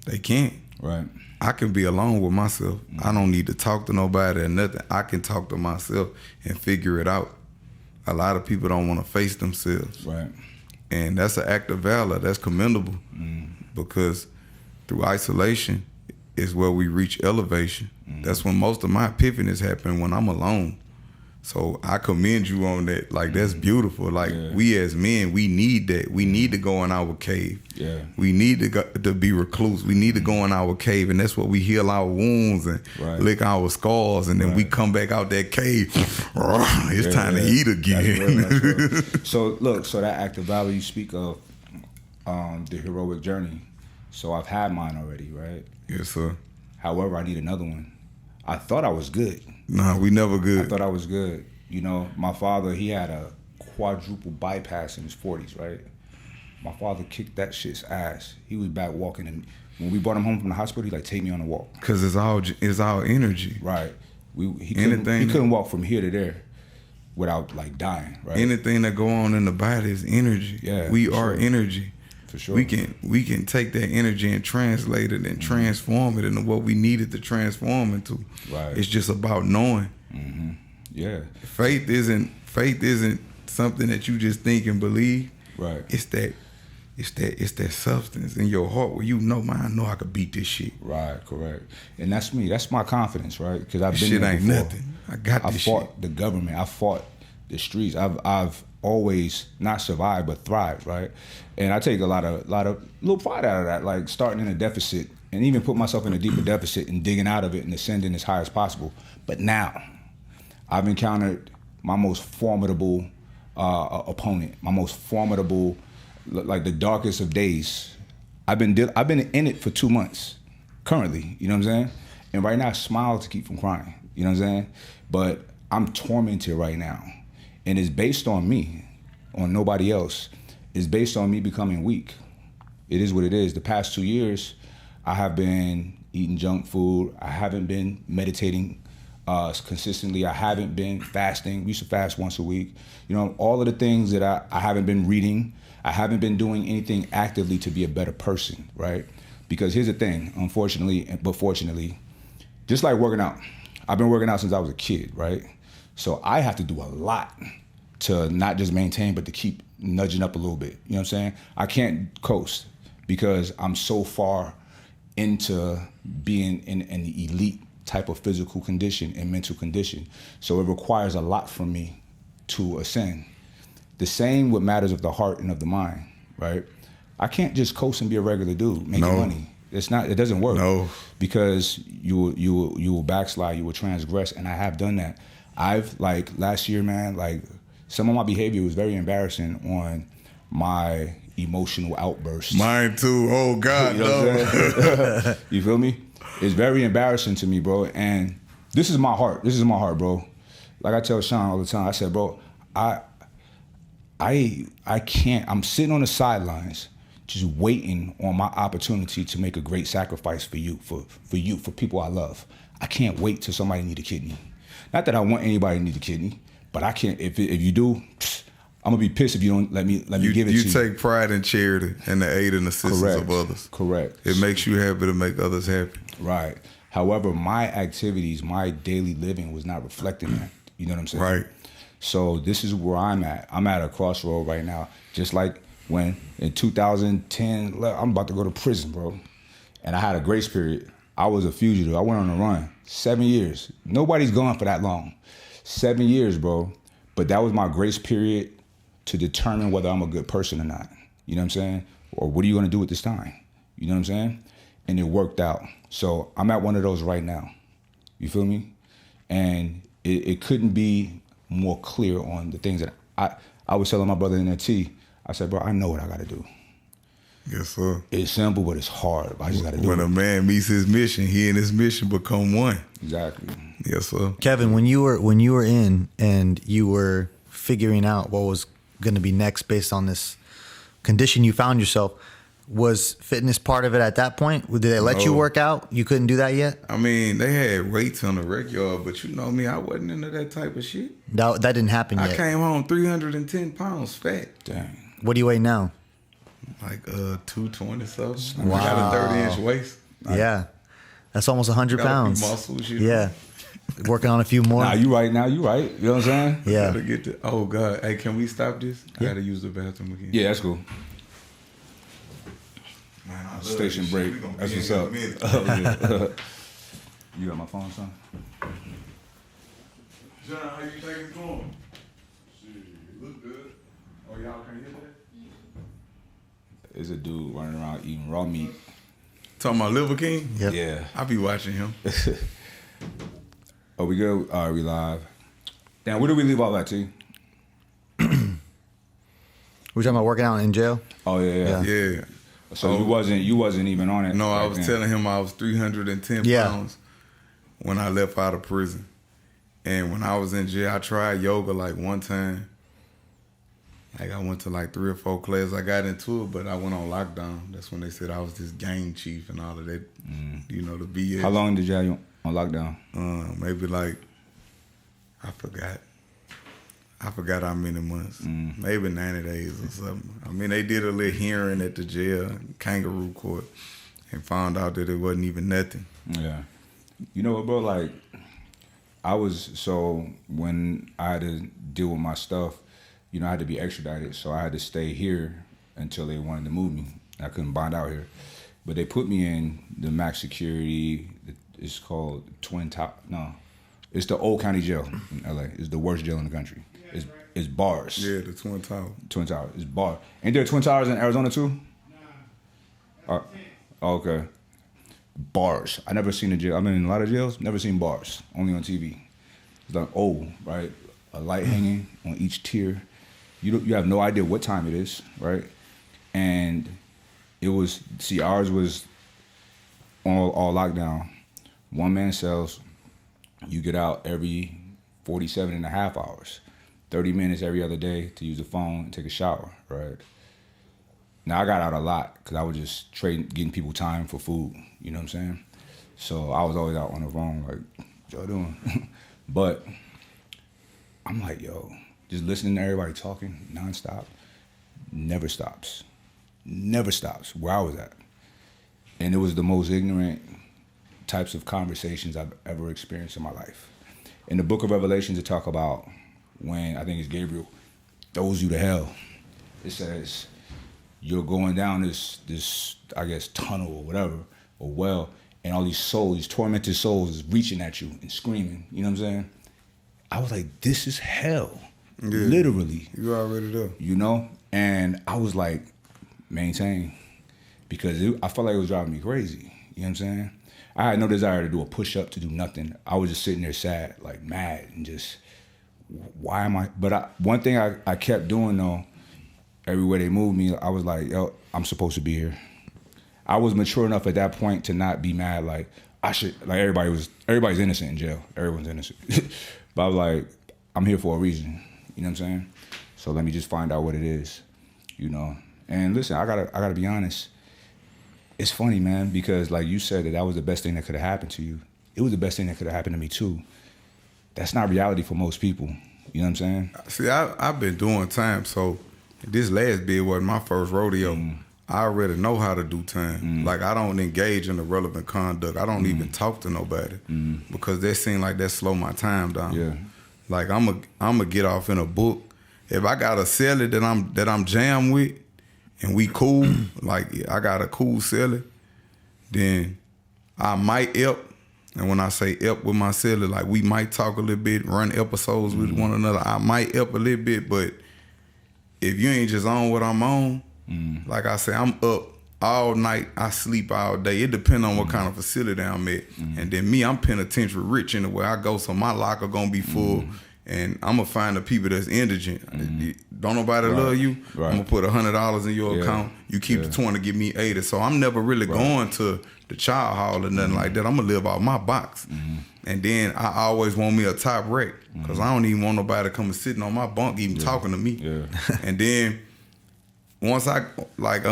They can't. Right. I can be alone with myself. Mm-hmm. I don't need to talk to nobody or nothing. I can talk to myself and figure it out. A lot of people don't want to face themselves. Right. And that's an act of valor. That's commendable. Because through isolation is where we reach elevation. That's when most of my epiphanies happen, when I'm alone. So I commend you on that. Like, that's beautiful. Like, we as men, we need that. We need to go in our cave. Yeah. We need to be recluse. We need to go in our cave, and that's what we heal our wounds and lick our scars, and then we come back out that cave. It's time to eat again. That's real. So look, that act of valor you speak of, the heroic journey. So I've had mine already, right? Yes, sir. However, I need another one. I thought I was good. Nah, we never good. I thought I was good. You know, my father, he had a quadruple bypass in his 40s, right? My father kicked that shit's ass. He was back walking, and when we brought him home from the hospital, he like, take me on a walk. Cause it's our energy. Right. He couldn't walk from here to there without like dying, right? Anything that go on in the body is energy. Yeah. We are energy. For sure. We can take that energy and translate it and transform it into what we needed to transform into. Right. It's just about knowing. Mm-hmm. Yeah. Faith isn't something that you just think and believe. Right. It's that substance in your heart where you know, man, I know I could beat this shit. Right, correct. And that's me. That's my confidence, right? Because I've been shit there ain't before. Nothing. I fought the government. I fought the streets. I've always not survived but thrived, right? And I take a lot of little pride out of that, like starting in a deficit and even put myself in a deeper deficit and digging out of it and ascending as high as possible. But now I've encountered my most formidable opponent, my most formidable, like the darkest of days. I've been in it for 2 months currently, you know what I'm saying? And right now I smile to keep from crying You know what I'm saying? But I'm tormented right now. And it's based on me, on nobody else. It's based on me becoming weak. It is what it is. The past 2 years, I have been eating junk food. I haven't been meditating consistently. I haven't been fasting. We used to fast once a week. You know, all of the things that I haven't been reading. I haven't been doing anything actively to be a better person, right? Because here's the thing, unfortunately, but fortunately, just like working out, I've been working out since I was a kid, right? So I have to do a lot to not just maintain, but to keep nudging up a little bit. You know what I'm saying? I can't coast because I'm so far into being in an elite type of physical condition and mental condition. So it requires a lot from me to ascend. The same with matters of the heart and of the mind, right? I can't just coast and be a regular dude making money. It doesn't work. No. Because you will backslide, you will transgress, and I have done that. I've, like, last year, man, like, some of my behavior was very embarrassing on my emotional outbursts. Mine too. Oh God, You know what I'm no. saying? You feel me? It's very embarrassing to me, bro. And this is my heart. This is my heart, bro. Like I tell Sean all the time, I said, bro, I can't. I'm sitting on the sidelines just waiting on my opportunity to make a great sacrifice for you, for people I love. I can't wait till somebody need a kidney. Not that I want anybody to need a kidney, but I can't. If you do, I'm gonna be pissed if you don't let me give it to you. You take pride in charity and the aid and assistance of others. Correct. It makes you happy to make others happy. Right. However, my activities, my daily living was not reflecting that. You know what I'm saying? Right. So this is where I'm at. I'm at a crossroad right now. Just like when in 2010, I'm about to go to prison, bro. And I had a grace period. I was a fugitive. I went on a run. 7 years. Nobody's gone for that long. 7 years, bro. But that was my grace period to determine whether I'm a good person or not. You know what I'm saying? Or what are you going to do at this time? You know what I'm saying? And it worked out. So I'm at one of those right now. You feel me? And it couldn't be more clear on the things that I was telling my brother in that tea. I said, bro, I know what I got to do. Yes, sir. It's simple, but it's hard. I just got to do it. When a man meets his mission, he and his mission become one. Exactly. Yes, sir. Kevin, when you were in and you were figuring out what was going to be next based on this condition you found yourself, was fitness part of it at that point? Did they let you work out? You couldn't do that yet? I mean, they had weights on the rec yard, but you know me, I wasn't into that type of shit. That didn't happen yet. I came home 310 pounds fat. Dang. What do you weigh now? Like 220 something. Wow. I got a 30-inch waist. Yeah. That's almost 100 Got a few pounds. muscles, you know. Yeah. Working on a few more. Now you right. You know what I'm saying? Yeah. Gotta get to, oh God. Hey, can we stop this? I gotta use the bathroom again. Yeah, that's cool. Man, I love Station this break. shit. We gonna That's be what's in up. here in a minute. You got my phone, son? John, how you think it's going? Shit, look good. Oh, y'all can't hear that? There's a dude running around eating raw meat. Talking about Liver King? Yep. Yeah. I be watching him. Oh, we good? All right, we live. Damn, where did we leave off at, T? We're talking about working out in jail? Oh, yeah. Yeah. So you wasn't even on it. No, I back was then. telling him I was 310 Yeah. pounds when I left out of prison. And when I was in jail, I tried yoga like one time. Like I went to like 3 or 4 classes. I got into it, but I went on lockdown. That's when they said I was this gang chief and all of that. You know, the BS. How long did you have you on lockdown? Maybe like, I forgot how many months. Maybe 90 days or something. I mean, they did a little hearing at the jail, kangaroo court, and found out that it wasn't even nothing. Yeah. You know what, bro? Like, when I had to deal with my stuff, you know, I had to be extradited, so I had to stay here until they wanted to move me. I couldn't bond out here. But they put me in the max security. It's called Twin Tower. No, it's the Old County Jail in LA. It's the worst jail in the country. It's bars. Yeah, the Twin Tower. Twin Towers. It's bar. Ain't there Twin Towers in Arizona too? Oh, okay. Bars. I never seen a jail. I've been in a lot of jails. Never seen bars. Only on TV. It's like right? A light hanging on each tier. You have no idea what time it is, right? And it was, ours was all lockdown. 1-man cells, you get out every 47 and a half hours, 30 minutes every other day to use the phone and take a shower, right? Now, I got out a lot because I was just getting people time for food, you know what I'm saying? So I was always out on the phone, like, what y'all doing? But I'm like, yo, just listening to everybody talking nonstop, never stops. Never stops where I was at. And it was the most ignorant types of conversations I've ever experienced in my life. In the book of Revelations, it talk about when, I think it's Gabriel, throws you to hell. It says, you're going down this I guess, tunnel or whatever, or well, and all these souls, these tormented souls is reaching at you and screaming, you know what I'm saying? I was like, this is hell, literally. You already there. You know? And I was like, maintain, because I felt like it was driving me crazy, you know what I'm saying? I had no desire to do a push-up, to do nothing. I was just sitting there sad, like mad, and just, why am I? But one thing I kept doing, though, everywhere they moved me, I was like, yo, I'm supposed to be here. I was mature enough at that point to not be mad, like, I should, like everybody's innocent in jail. Everyone's innocent. But I was like, I'm here for a reason, you know what I'm saying? So let me just find out what it is, you know? And listen, I gotta be honest. It's funny, man, because like you said, that was the best thing that could have happened to you. It was the best thing that could have happened to me too. That's not reality for most people. You know what I'm saying? See, I've been doing time, so this last bid wasn't my first rodeo. I already know how to do time. Like, I don't engage in irrelevant conduct. I don't even talk to nobody because that seems like that slow my time down. Yeah. Like, I'm a get off in a book. If I got a celly that I'm jammed with and we cool, like I got a cool celly, then I might help. And when I say help with my celly, like we might talk a little bit, run episodes with one another. I might help a little bit, but if you ain't just on what I'm on, like I say, I'm up all night, I sleep all day. It depends on what kind of facility I'm at. And then me, I'm penitentiary rich in the way I go, so my locker gonna be full. And I'm gonna find the people that's indigent. Don't nobody love you. I'm gonna put $100 in your account. You keep the 20, give me 80. So I'm never really going to the child hall or nothing like that. I'm gonna live out my box. And then I always want me a top rack because I don't even want nobody coming sitting on my bunk even talking to me. And then once I like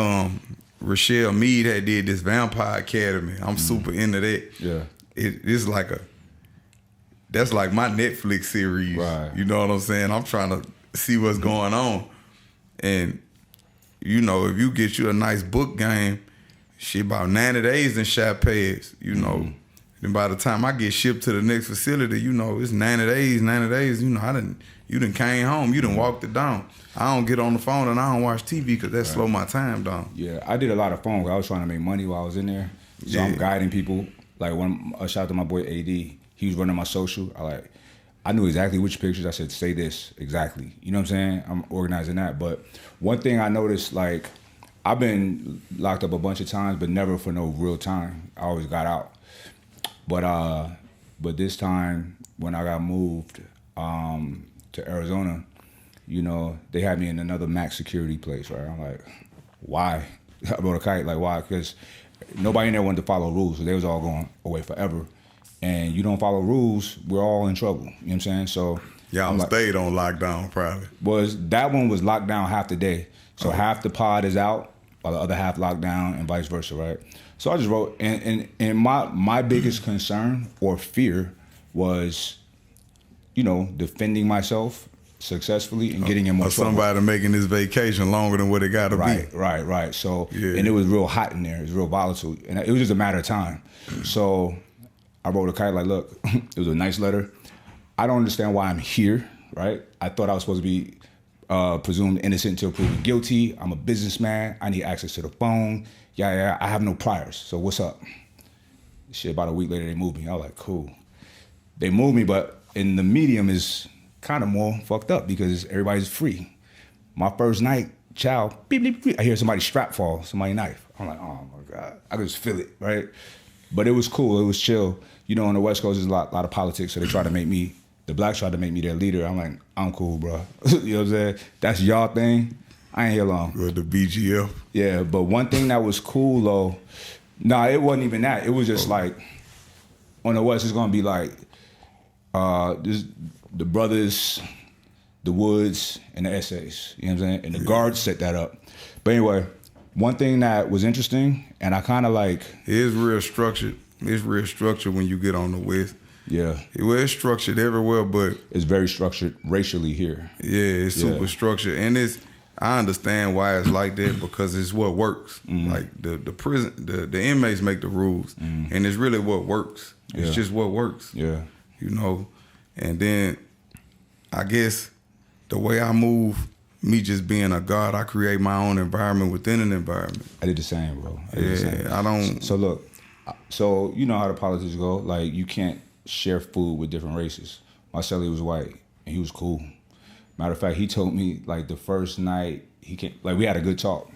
Rashid Mead had did this Vampire Academy. I'm super into that. It's like that's like my Netflix series. Right. You know what I'm saying? I'm trying to see what's going on. And, you know, if you get you a nice book game, shit, about 90 days in shot pads, you know. Then by the time I get shipped to the next facility, you know, it's 90 days, you know, you done came home, you done walked it down. I don't get on the phone and I don't watch TV because that slow my time down. Yeah, I did a lot of phone. I was trying to make money while I was in there. So I'm guiding people. Like, when I shout out to my boy AD, he was running my social. I knew exactly which pictures. I said, say this exactly. You know what I'm saying? I'm organizing that. But one thing I noticed, like, I've been locked up a bunch of times, but never for no real time. I always got out. But this time when I got moved to Arizona, you know, they had me in another max security place, right? I'm like, why? I rode a kite, like, why? Because nobody in there wanted to follow rules, so they was all going away forever. And you don't follow rules, we're all in trouble. You know what I'm saying? So y'all stayed on lockdown probably. That one was locked down half the day. So half the pod is out, while the other half locked down, and vice versa, right? So I just wrote, and my biggest concern or fear was, you know, defending myself successfully and getting in more trouble. Somebody making this vacation longer than what it got to be. Right. So, and it was real hot in there. It was real volatile. And it was just a matter of time. So I wrote a kite like, look, it was a nice letter. I don't understand why I'm here, right? I thought I was supposed to be presumed innocent until proven guilty. I'm a businessman. I need access to the phone. Yeah, I have no priors. So what's up? Shit, about a week later, they moved me. I was like, cool. They moved me, but in the medium is kind of more fucked up because everybody's free. My first night, chow, beep, beep, beep. I hear somebody's strap fall, somebody's knife. I'm like, oh my God. I could just feel it, right? But it was cool. It was chill. You know, on the West Coast, there's a lot of politics, so they try to make me, the blacks tried to make me their leader. I'm like, I'm cool, bro. You know what I'm saying? That's y'all thing. I ain't here long. With the BGF. Yeah, but one thing that was cool, though, it wasn't even that. It was just like, on the West, it's going to be like, This the brothers, the Woods, and the Essays. You know what I'm saying? And the guards set that up. But anyway, one thing that was interesting, and I kind of like... It is real structured. It's real structured when you get on the West. Yeah. Well, it's structured everywhere, but... It's very structured racially here. Yeah, it's super structured. And I understand why it's like that because it's what works. Mm-hmm. Like the prison, the inmates make the rules, and it's really what works. It's just what works. Yeah. You know? And then I guess the way I move, me just being a God, I create my own environment within an environment. I did the same, bro. I don't... So look, so you know how the politics go. Like, you can't share food with different races. My cellie was white, and he was cool. Matter of fact, he told me, like, the first night, we had a good talk.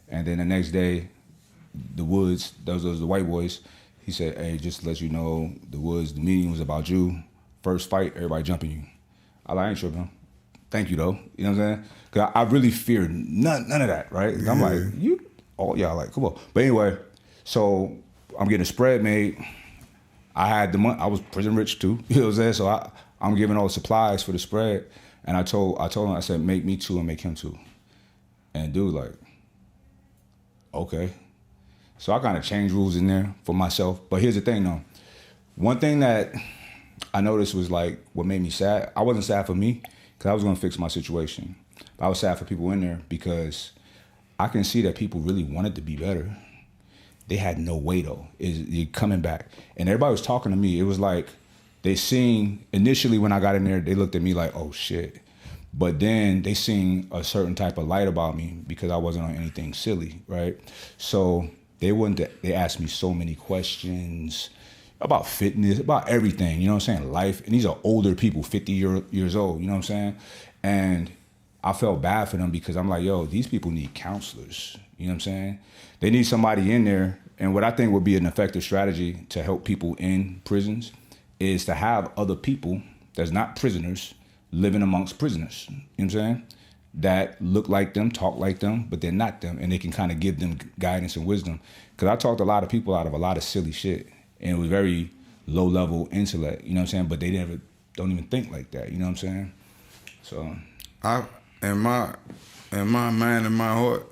And then the next day, the Woods, those the white boys, he said, hey, just to let you know, the Woods, the meeting was about you. First fight, everybody jumping you. I ain't tripping. Thank you, though. You know what I'm saying? Because I really feared none of that, right? I'm like, all y'all like, come on. But anyway, so I'm getting a spread made. I had the money. I was prison rich, too. You know what I'm saying? So I'm giving all the supplies for the spread. And I told him, I said, make me 2 and make him 2. And dude, like, okay. So I kind of changed rules in there for myself. But here's the thing, though. One thing that I noticed was, like, what made me sad. I wasn't sad for me because I was going to fix my situation. But I was sad for people in there because I can see that people really wanted to be better. They had no way, though. You're coming back. And everybody was talking to me. It was like, they seen, initially when I got in there, they looked at me like, oh shit. But then they seen a certain type of light about me because I wasn't on anything silly, right? So they asked me so many questions about fitness, about everything, you know what I'm saying? Life. And these are older people, 50 years old, you know what I'm saying? And I felt bad for them because I'm like, yo, these people need counselors, you know what I'm saying? They need somebody in there. And what I think would be an effective strategy to help people in prisons is to have other people that's not prisoners living amongst prisoners, you know what I'm saying? That look like them, talk like them, but they're not them, and they can kind of give them guidance and wisdom. Because I talked to a lot of people out of a lot of silly shit, and it was very low-level intellect, you know what I'm saying? But they don't even think like that, you know what I'm saying? So... in my mind and my heart,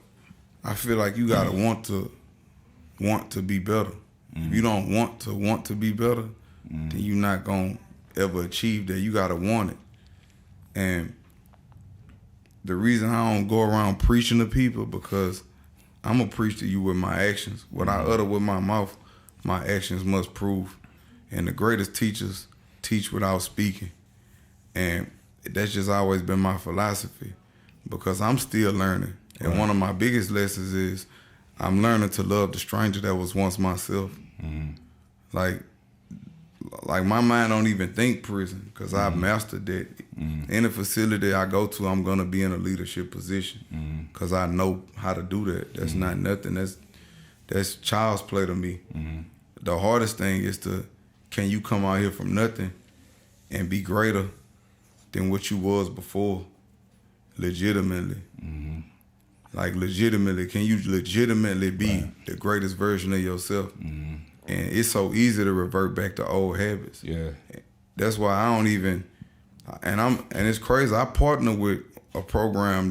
I feel like you gotta want to be better. If you don't want to be better, then you're not gonna ever achieve that. You gotta want it. And the reason I don't go around preaching to people because I'm gonna preach to you with my actions. What I utter with my mouth, my actions must prove. And the greatest teachers teach without speaking. And that's just always been my philosophy because I'm still learning. And one of my biggest lessons is I'm learning to love the stranger that was once myself. Like my mind don't even think prison because I've mastered that. Any facility I go to, I'm gonna be in a leadership position because I know how to do that. That's not nothing. That's child's play to me. The hardest thing is can you come out here from nothing and be greater than what you was before, legitimately. Like legitimately, can you legitimately be the greatest version of yourself? And it's so easy to revert back to old habits. Yeah. That's why I don't even, and it's crazy. I partner with a program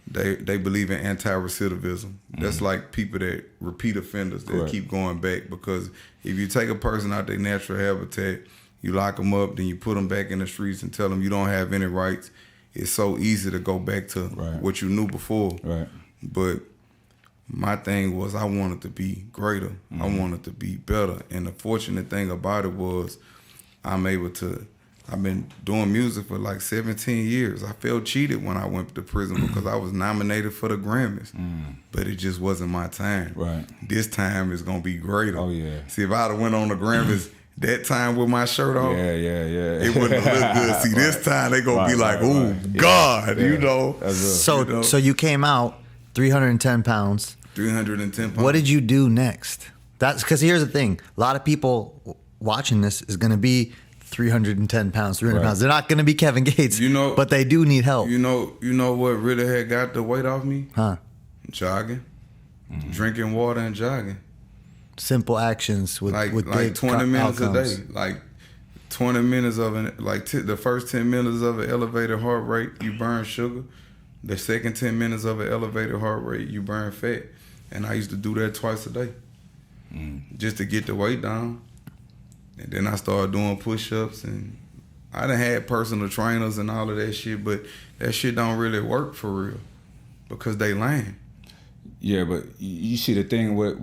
they believe in anti-recidivism. That's like people that repeat offenders that keep going back because if you take a person out their natural habitat, you lock them up, then you put them back in the streets and tell them you don't have any rights. It's so easy to go back to what you knew before. Right. But my thing was I wanted to be greater. I wanted to be better. And the fortunate thing about it was I've been doing music for like 17 years. I felt cheated when I went to prison because I was nominated for the Grammys. But it just wasn't my time. Right. This time is going to be greater. Oh, yeah. See, if I'd have went on the Grammys that time with my shirt off, it wouldn't have looked good. See, this time they going to be like, oh, God, you know. So you came out 310 pounds. 310 pounds. What did you do next? That's because here's the thing. A lot of people watching this is going to be 310 pounds, 300 pounds. They're not going to be Kevin Gates, but they do need help. You know what really had got the weight off me? Huh? Jogging. Drinking water and jogging. Simple actions with like big 20 minutes outcomes. a day. Like 20 minutes of the first 10 minutes of an elevated heart rate, you burn sugar. The second 10 minutes of an elevated heart rate, you burn fat. And I used to do that twice a day just to get the weight down. And then I started doing push-ups, and I done had personal trainers and all of that shit, but that shit don't really work for real because they lying. Yeah, but you see the thing with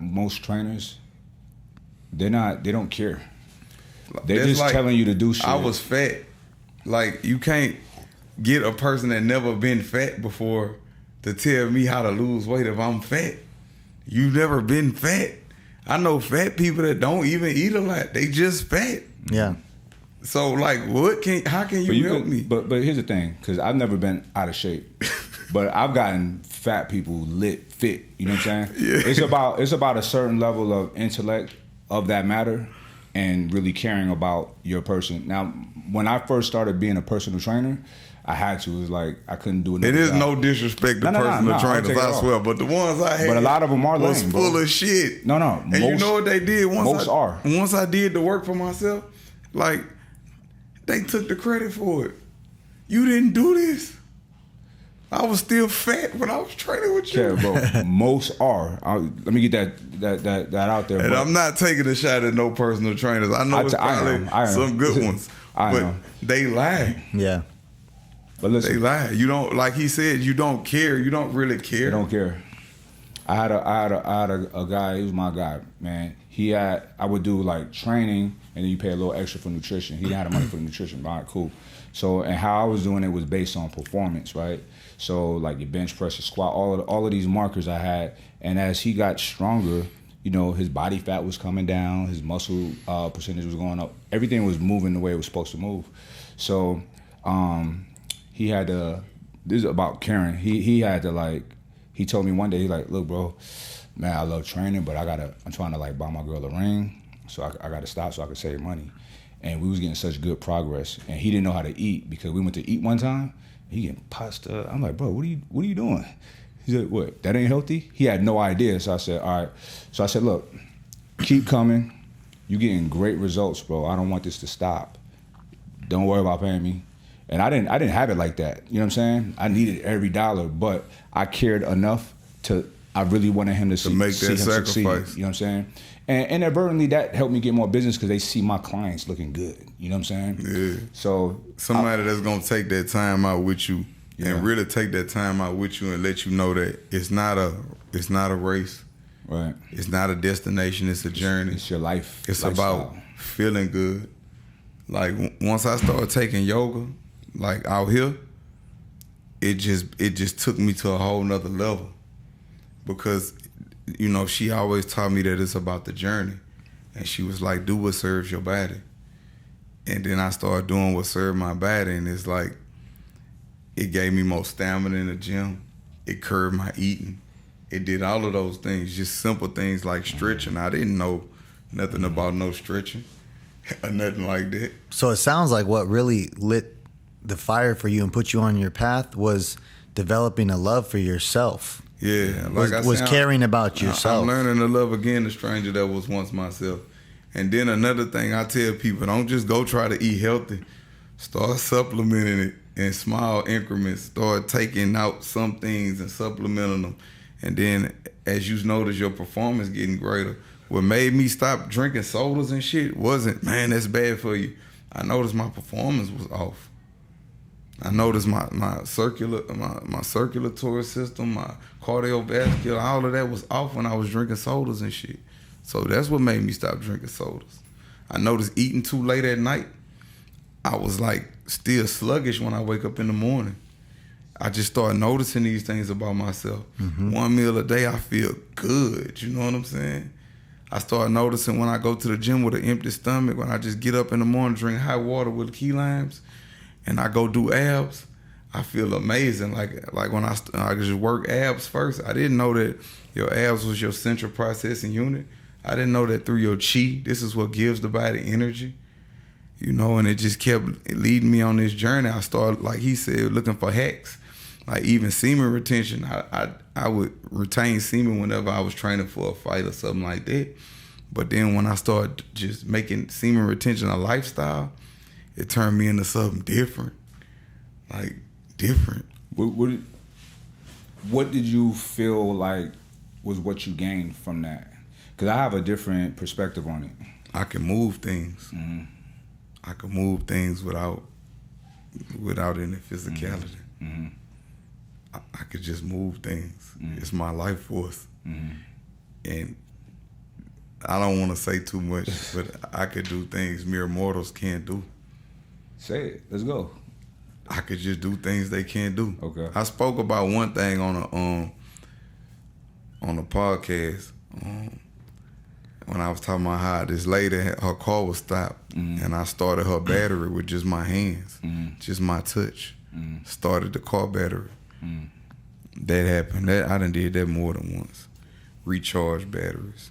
most trainers, they don't care. They're just like, telling you to do shit. I was fat. Like, you can't get a person that never been fat before to tell me how to lose weight if I'm fat. You've never been fat. I know fat people that don't even eat a lot. They just fat. Yeah. So, like, how can you help me? But here's the thing, because I've never been out of shape. But I've gotten fat people fit. You know what I'm saying? Yeah. It's about a certain level of intellect of that matter and really caring about your person. Now, when I first started being a personal trainer, I had to. It was like I couldn't do it. It is no disrespect to personal trainers, I swear. But the ones I had, but a lot of them are was lame, full bro. of shit. No. And you know what they did? Most are. Once I did the work for myself, like, they took the credit for it. You didn't do this. I was still fat when I was training with you. Yeah, bro. Most are. Let me get that out there. And I'm not taking a shot at no personal trainers. I know it's probably some good ones. But they lie. Yeah. But listen, they lie. You don't, like he said, you don't care. You don't really care. I don't care. I had a guy. He was my guy, man. I would do like training, and then you pay a little extra for nutrition. He didn't have the money for the nutrition. All right, cool. So, and how I was doing it was based on performance, right? So, like your bench press, your squat, all of these markers I had. And as he got stronger, you know, his body fat was coming down, his muscle percentage was going up. Everything was moving the way it was supposed to move. So, he had to. This is about Karen. He had to, like. He told me one day, he's like, look, bro, man, I love training, but I'm trying to, like, buy my girl a ring, so I got to stop so I could save money. And we was getting such good progress, and he didn't know how to eat because we went to eat one time. He getting pasta. I'm like, bro, what are you doing? He said, what? That ain't healthy? He had no idea. So I said, all right. So I said, look, keep coming. You getting great results, bro. I don't want this to stop. Don't worry about paying me. And I didn't have it like that. You know what I'm saying? I needed every dollar, but I cared enough I really wanted him to make that sacrifice. Succeed, you know what I'm saying? And inadvertently, that helped me get more business because they see my clients looking good. You know what I'm saying? Yeah. So somebody that's gonna take that time out with you and really take that time out with you and let you know that it's not a race. Right. It's not a destination. It's a journey. It's your life. It's lifestyle. about feeling good. Like once I started taking yoga, like out here, it just took me to a whole nother level. Because, you know, she always taught me that it's about the journey. And she was like, do what serves your body. And then I started doing what served my body, and it's like, it gave me more stamina in the gym. It curbed my eating. It did all of those things, just simple things like stretching. I didn't know nothing about no stretching or nothing like that. So it sounds like what really lit the fire for you and put you on your path was developing a love for yourself. Yeah, like was caring about yourself. I'm learning to love again the stranger that was once myself. And then another thing I tell people, don't just go try to eat healthy. Start supplementing it in small increments. Start taking out some things and supplementing them. And then as you notice your performance getting greater, what made me stop drinking sodas and shit wasn't, man, that's bad for you. I noticed my performance was off. I noticed my circulatory system, my cardiovascular, all of that was off when I was drinking sodas and shit. So that's what made me stop drinking sodas. I noticed eating too late at night. I was like still sluggish when I wake up in the morning. I just started noticing these things about myself. Mm-hmm. One meal a day, I feel good. You know what I'm saying? I started noticing when I go to the gym with an empty stomach, when I just get up in the morning, drink hot water with key limes, and I go do abs, I feel amazing. Like when I just work abs first, I didn't know that your abs was your central processing unit. I didn't know that through your chi, this is what gives the body energy. You know, and it just kept leading me on this journey. I started, like he said, looking for hacks. Like even semen retention, I would retain semen whenever I was training for a fight or something like that. But then when I started just making semen retention a lifestyle, it turned me into something different. Like, different. What did you feel like was what you gained from that? Because I have a different perspective on it. I can move things. Mm-hmm. I can move things without any physicality. Mm-hmm. I could just move things. Mm-hmm. It's my life force. Mm-hmm. And I don't want to say too much, but I could do things mere mortals can't do. Say it. Let's go. I could just do things they can't do. Okay. I spoke about one thing on a podcast when I was talking about how this lady, her car was stopped, and I started her battery with just my hands, just my touch. Started the car battery. That happened. I done did that more than once. Recharge batteries.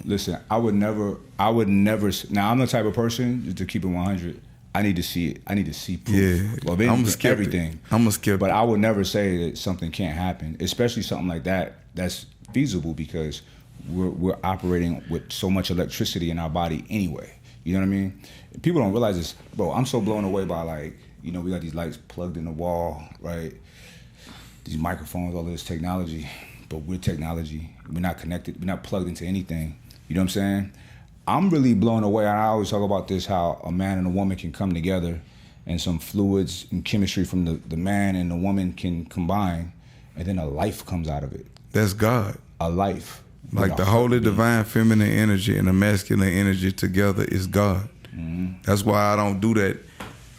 Listen, I would never. Now, I'm the type of person, just to keep it 100. I need to see it. I need to see proof. Yeah, of I'm a skeptic. Everything. I'm a skeptic. But I would never say that something can't happen, especially something like that that's feasible, because we're operating with so much electricity in our body anyway. You know what I mean? People don't realize this, bro. I'm so blown away by, like, we got these lights plugged in the wall, right? These microphones, all this technology, but we're technology. We're not connected. We're not plugged into anything. You know what I'm saying? I'm really blown away. I always talk about this, how a man and a woman can come together and some fluids and chemistry from the man and the woman can combine, and then a life comes out of it. That's God. A life. Like the holy divine feminine energy and the masculine energy together is God. That's why I don't do that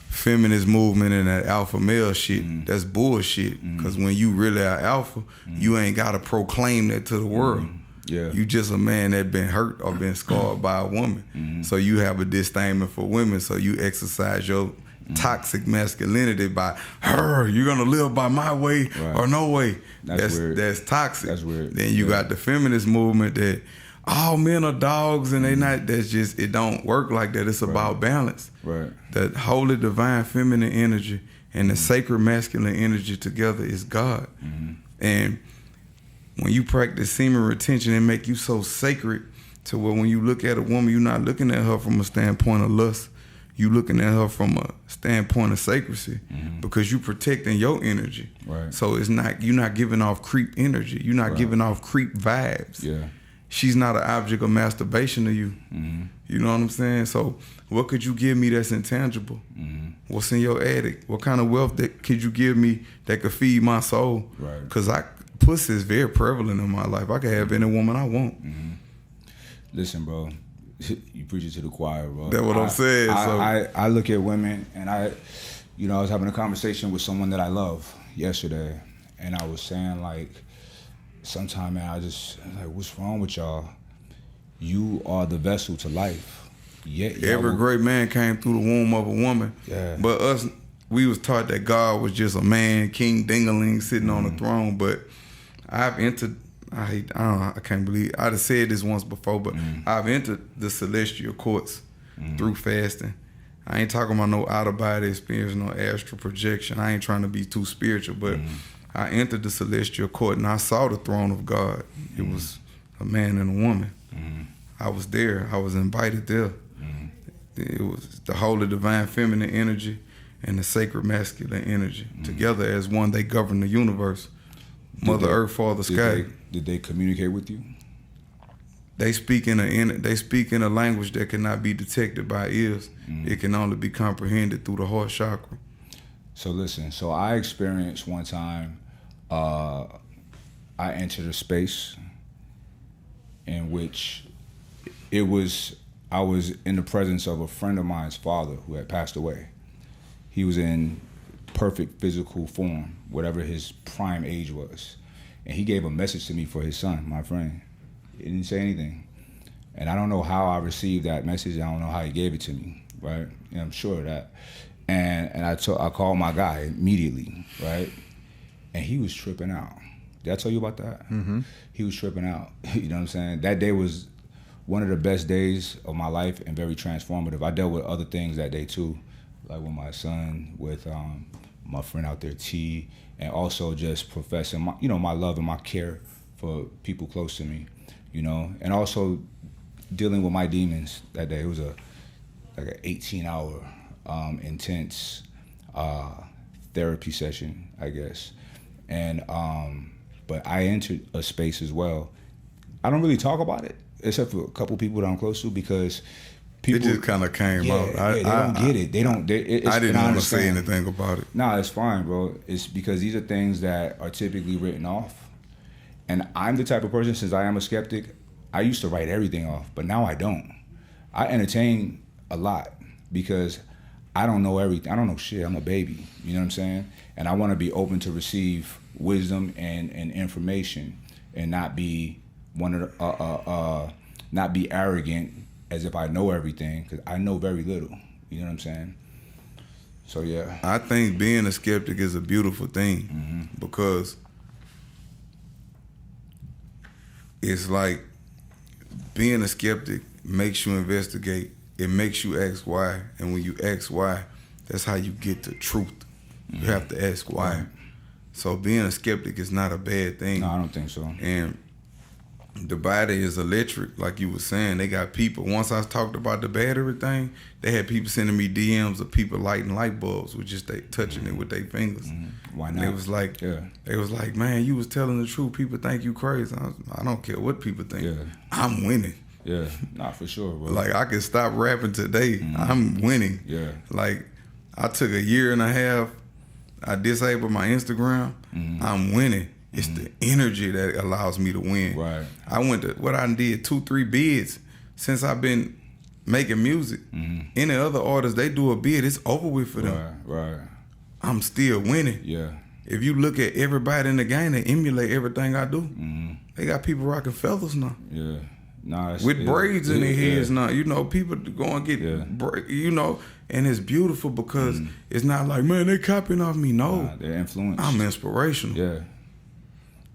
feminist movement and that alpha male shit. That's bullshit. Because when you really are alpha, you ain't got to proclaim that to the world. Yeah. You just a man that been hurt or been scarred by a woman. So you have a disdain for women. So you exercise your toxic masculinity by her. You're gonna live by my way or no way. That's weird. That's toxic. That's weird. Then you got the feminist movement that all men are dogs and they not. That's just, it don't work like that. It's about balance. Right. That holy divine feminine energy and the sacred masculine energy together is God. And when you practice semen retention, it make you so sacred to where when you look at a woman, you're not looking at her from a standpoint of lust. You looking at her from a standpoint of sacrecy, because you protecting your energy. Right. So it's not, you're not giving off creep energy. You're not giving off creep vibes. Yeah. She's not an object of masturbation to you. You know what I'm saying? So what could you give me that's intangible? What's in your attic? What kind of wealth that could you give me that could feed my soul? Right. Because pussy is very prevalent in my life. I can have any woman I want. Listen, bro. You preach it to the choir, bro. That's what I'm saying. I look at women, and I was having a conversation with someone that I love yesterday, and I was saying, like, sometime, man, I was like, what's wrong with y'all? You are the vessel to life. Yeah. Every great man came through the womb of a woman. Yeah. But us, we was taught that God was just a man, King Dingaling, sitting on the throne. But I've entered. I can't believe I'd have said this once before, but I've entered the celestial courts through fasting. I ain't talking about no out of body experience, no astral projection. I ain't trying to be too spiritual, but I entered the celestial court and I saw the throne of God. It was a man and a woman. I was there. I was invited there. It was the holy divine feminine energy and the sacred masculine energy together as one. They govern the universe. Mother Earth, Father Sky. Did they communicate with you? They speak in a language that cannot be detected by ears. It can only be comprehended through the heart chakra. So listen. So I experienced one time. I entered a space in which I was in the presence of a friend of mine's father who had passed away. He was in perfect physical form, whatever his prime age was. And he gave a message to me for his son, my friend. He didn't say anything. And I don't know how I received that message. I don't know how he gave it to me, right? And I'm sure of that. And I called my guy immediately, right? And he was tripping out. Did I tell you about that? He was tripping out. You know what I'm saying? That day was one of the best days of my life and very transformative. I dealt with other things that day too, like with my son, with my friend out there, T, and also just professing my love and my care for people close to me. you know, and also dealing with my demons that day. It was like an 18-hour intense therapy session, I guess. And but I entered a space as well. I don't really talk about it except for a couple people that I'm close to, because people, it just kind of came out. They don't get it. They don't. I didn't want to say anything about it. Nah, it's fine, bro. It's because these are things that are typically written off. And I'm the type of person, since I am a skeptic, I used to write everything off, but now I don't. I entertain a lot because I don't know everything. I don't know shit. I'm a baby. You know what I'm saying? And I want to be open to receive wisdom and information, and not be not be arrogant as if I know everything, because I know very little. You know what I'm saying? So yeah. I think being a skeptic is a beautiful thing, because it's like being a skeptic makes you investigate. It makes you ask why. And when you ask why, that's how you get to truth. You have to ask why. Right. So being a skeptic is not a bad thing. No, I don't think so. And the body is electric, like you were saying. They got people, once I talked about the battery thing, they had people sending me DMs of people lighting light bulbs with just touching it with their fingers. Why not? And it was like, they was like, man, you was telling the truth. People think you crazy. I don't care what people think. Yeah. I'm winning. Yeah, not for sure, bro. Like, I can stop rapping today. I'm winning. Yeah. Like, I took a year and a half. I disabled my Instagram. I'm winning. It's the energy that allows me to win. Right. I went to, what I did, 2-3 bids since I've been making music. Any other artists, they do a bid, it's over with for them. Right. I'm still winning. Yeah. If you look at everybody in the game, they emulate everything I do. They got people rocking feathers now. Yeah. Nah, with braids in their heads now. You know, people go and get, you know, and it's beautiful because it's not like, man, they copying off me. No. Nah, they're influenced. I'm inspirational. Yeah.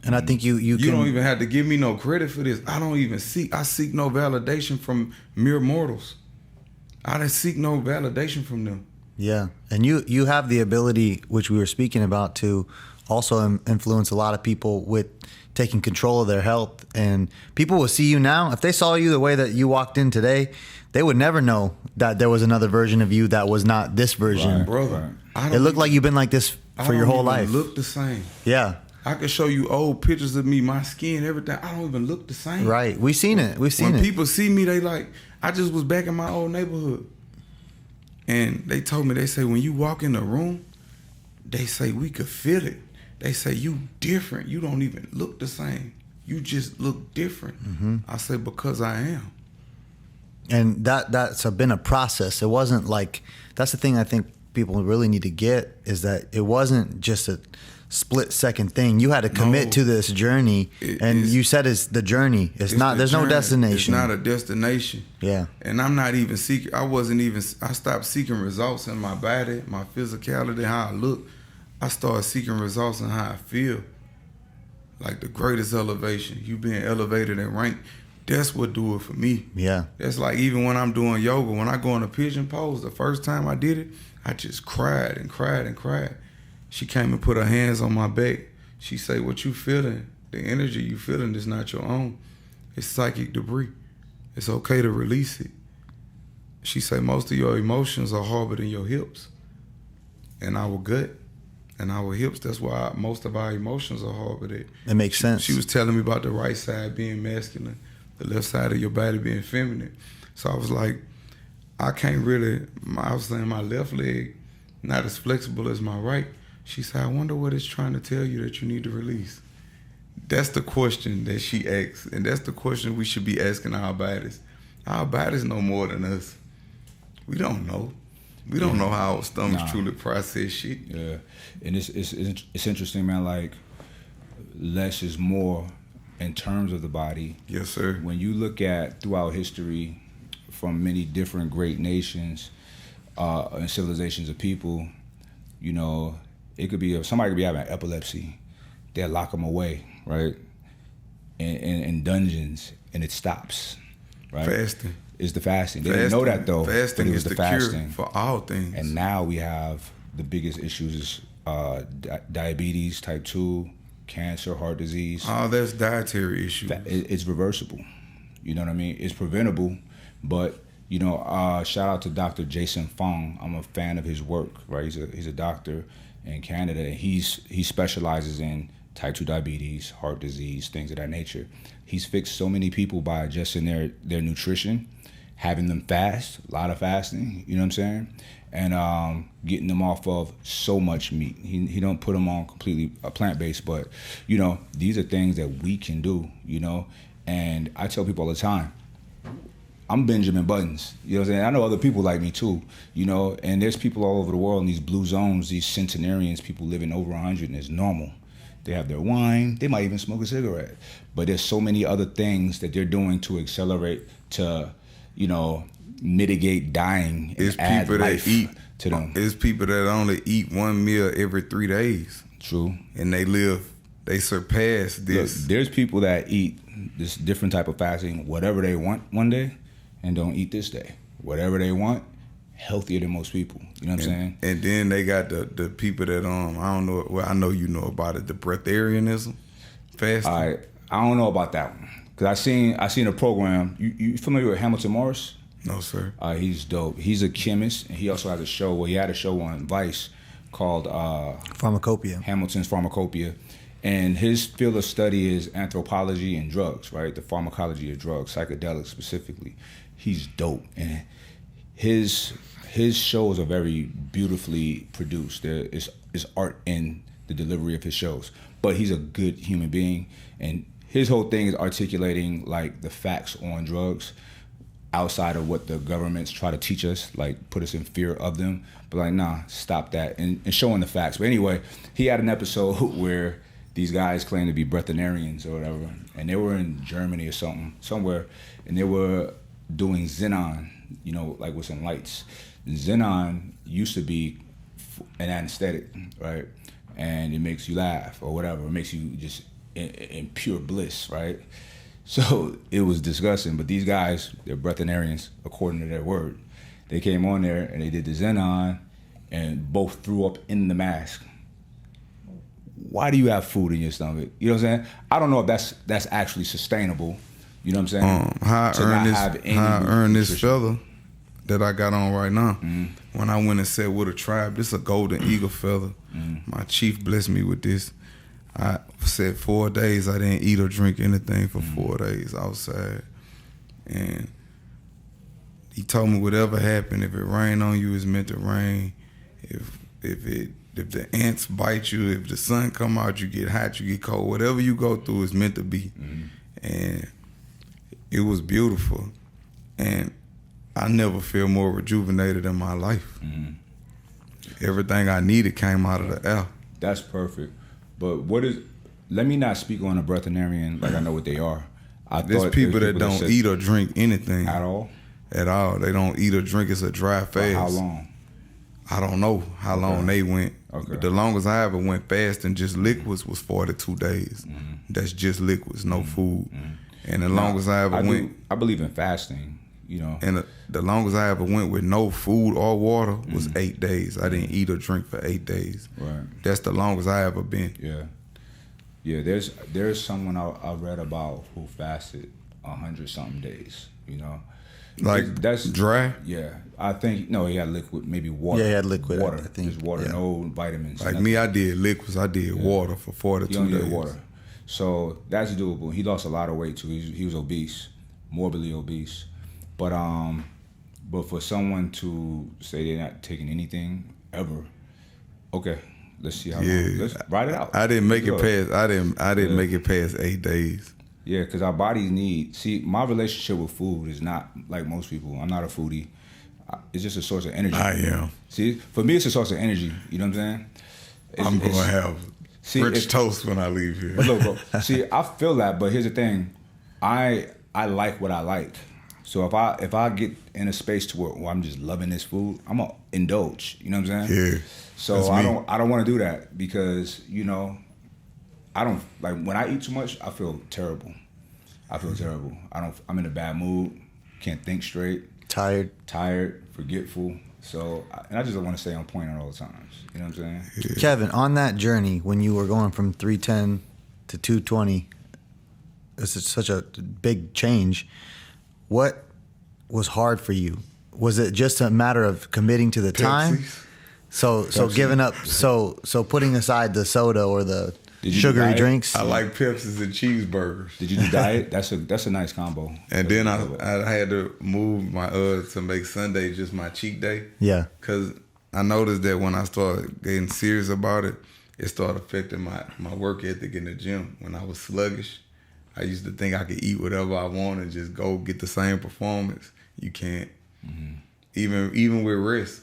And I think you don't even have to give me no credit for this. I seek no validation from mere mortals. I don't seek no validation from them. Yeah. And you have the ability, which we were speaking about, to also influence a lot of people with taking control of their health. And people will see you now. If they saw you the way that you walked in today, they would never know that there was another version of you that was not this version. Right, brother. It looked like you've been like this for your whole life. Look the same. Yeah. I could show you old pictures of me, my skin, everything. I don't even look the same. Right. We've seen it. When people see me, they like, I just was back in my old neighborhood. And they told me, they say, when you walk in the room, they say, we could feel it. They say, you different. You don't even look the same. You just look different. I say, because I am. And that's been a process. It wasn't like, that's the thing I think people really need to get, is that it wasn't just a split-second thing. You had to commit to this journey, and you said it's the journey. It's not. There's no destination. It's not a destination. Yeah. And I'm not even seeking. I stopped seeking results in my body, my physicality, how I look. I started seeking results in how I feel. Like the greatest elevation. You being elevated and ranked. That's what do it for me. Yeah. That's like even when I'm doing yoga, when I go in a pigeon pose, the first time I did it, I just cried and cried and cried. She came and put her hands on my back. She say, what you feeling, the energy you feeling is not your own. It's psychic debris. It's okay to release it. She say, most of your emotions are harbored in your hips and our gut and our hips. That's why most of our emotions are harbored at. It makes sense. She was telling me about the right side being masculine, the left side of your body being feminine. So I was like, I can't really, I was saying my left leg not as flexible as my right. She said, I wonder what it's trying to tell you that you need to release. That's the question that she asks, and that's the question we should be asking our bodies. Our bodies know more than us. We don't know. We don't know how our stomachs truly process shit. Yeah, and it's interesting, man. Like, less is more in terms of the body. Yes, sir. When you look at throughout history, from many different great nations and civilizations of people, you know, it could be somebody could be having epilepsy. They'll lock them away, right? In dungeons, and it stops, right? Fasting. It's the fasting. They didn't know that though. Fasting is the cure for all things. And now we have the biggest issues is diabetes, type 2, cancer, heart disease. Oh, that's dietary issues. It's reversible. You know what I mean? It's preventable, but shout out to Dr. Jason Fong. I'm a fan of his work. Right, he's a doctor in Canada. And he specializes in type 2 diabetes, heart disease, things of that nature. He's fixed so many people by adjusting their nutrition, having them fast, a lot of fasting. You know what I'm saying? And getting them off of so much meat. He don't put them on completely plant-based, but these are things that we can do. And I tell people all the time, I'm Benjamin Buttons. You know what I'm saying? I know other people like me too, and there's people all over the world in these blue zones, these centenarians, people living over 100, and it's normal. They have their wine, they might even smoke a cigarette. But there's so many other things that they're doing to accelerate, to, mitigate dying and add life to them. There's people that only eat one meal every 3 days. True. And they surpass this. Look, there's people that eat this different type of fasting, whatever they want one day, and don't eat this day. Whatever they want, healthier than most people. You know what I'm saying? And then they got the people that I don't know. Well, I know you know about it. The breatharianism fasting. I don't know about that one because I seen a program. You familiar with Hamilton Morris? No, sir. He's dope. He's a chemist, and he also has a show. Well, he had a show on Vice called Pharmacopoeia. Hamilton's Pharmacopoeia. And his field of study is anthropology and drugs, right? The pharmacology of drugs, psychedelics specifically. He's dope. And his shows are very beautifully produced. There is art in the delivery of his shows. But he's a good human being. And his whole thing is articulating like the facts on drugs outside of what the governments try to teach us, like put us in fear of them. But like, nah, stop that. And showing the facts. But anyway, he had an episode where these guys claim to be breatharians or whatever, and they were in Germany or somewhere, and they were doing Xenon, like with some lights. Xenon used to be an anesthetic, right? And it makes you laugh or whatever. It makes you just in pure bliss, right? So it was disgusting, but these guys, they're breatharians according to their word. They came on there and they did the Xenon and both threw up in the mask. Why do you have food in your stomach? You know what I'm saying? I don't know if that's actually sustainable. You know what I'm saying? How I earned this feather that I got on right now. Mm-hmm. When I went and sat with a tribe, this is a golden eagle feather. Mm-hmm. My chief blessed me with this. I said 4 days I didn't eat or drink anything for 4 days outside. And he told me whatever happened, if it rained on you, it's meant to rain. If the ants bite you, if the sun come out, you get hot, you get cold. Whatever you go through is meant to be. Mm-hmm. And it was beautiful. And I never feel more rejuvenated in my life. Mm-hmm. Everything I needed came out of the air. That's perfect. But let me not speak on a breatharian like I know what they are. There's people that don't eat or drink anything. At all? At all. They don't eat or drink. It's a dry fast. For how long? I don't know how long they went. Okay. But the longest I ever went fast and just liquids was 42 days. Mm-hmm. That's just liquids, no food. Mm-hmm. And the longest I ever went... I believe in fasting, And the longest I ever went with no food or water was 8 days. I didn't eat or drink for 8 days. Right. That's the longest I ever been. Yeah. Yeah, there's someone I read about who fasted 100-something days, Like that's dry? Yeah. I think, no, he had liquid, maybe water. Yeah, he had liquid. Water. I think. Just water, no vitamins. Like nothing. me, I did liquids. I did water for 42 days. Did water. So that's doable. He lost a lot of weight too. He was obese, morbidly obese. But for someone to say they're not taking anything ever, okay, let's see how long. Let's ride it out. I didn't make it past. I didn't make it past 8 days. Yeah, because our bodies need. See, my relationship with food is not like most people. I'm not a foodie. It's just a source of energy. I am. See, for me, it's a source of energy. You know what I'm saying? I'm gonna have rich toast when I leave here. But look, bro. See, I feel that, but here's the thing. I like what I like. So if I get in a space to where I'm just loving this food, I'm gonna indulge. You know what I'm saying? Yeah. So I don't want to do that because I don't like when I eat too much. I feel terrible. I'm in a bad mood. Can't think straight. Tired, forgetful. So I just don't want to stay on point at all times. You know what I'm saying? Yeah. Kevin, on that journey when you were going from 310 to 220. It's such a big change. What was hard for you? Was it just a matter of committing to the time? Pepsis. So giving up, so putting aside the soda or the sugary drinks. I like Pepsis and cheeseburgers. Did you do diet? That's a nice combo. And then I had to move my to make Sunday just my cheat day. Yeah. Because I noticed that when I started getting serious about it, it started affecting my work ethic in the gym. When I was sluggish, I used to think I could eat whatever I want and just go get the same performance. You can't. Mm-hmm. Even with rest.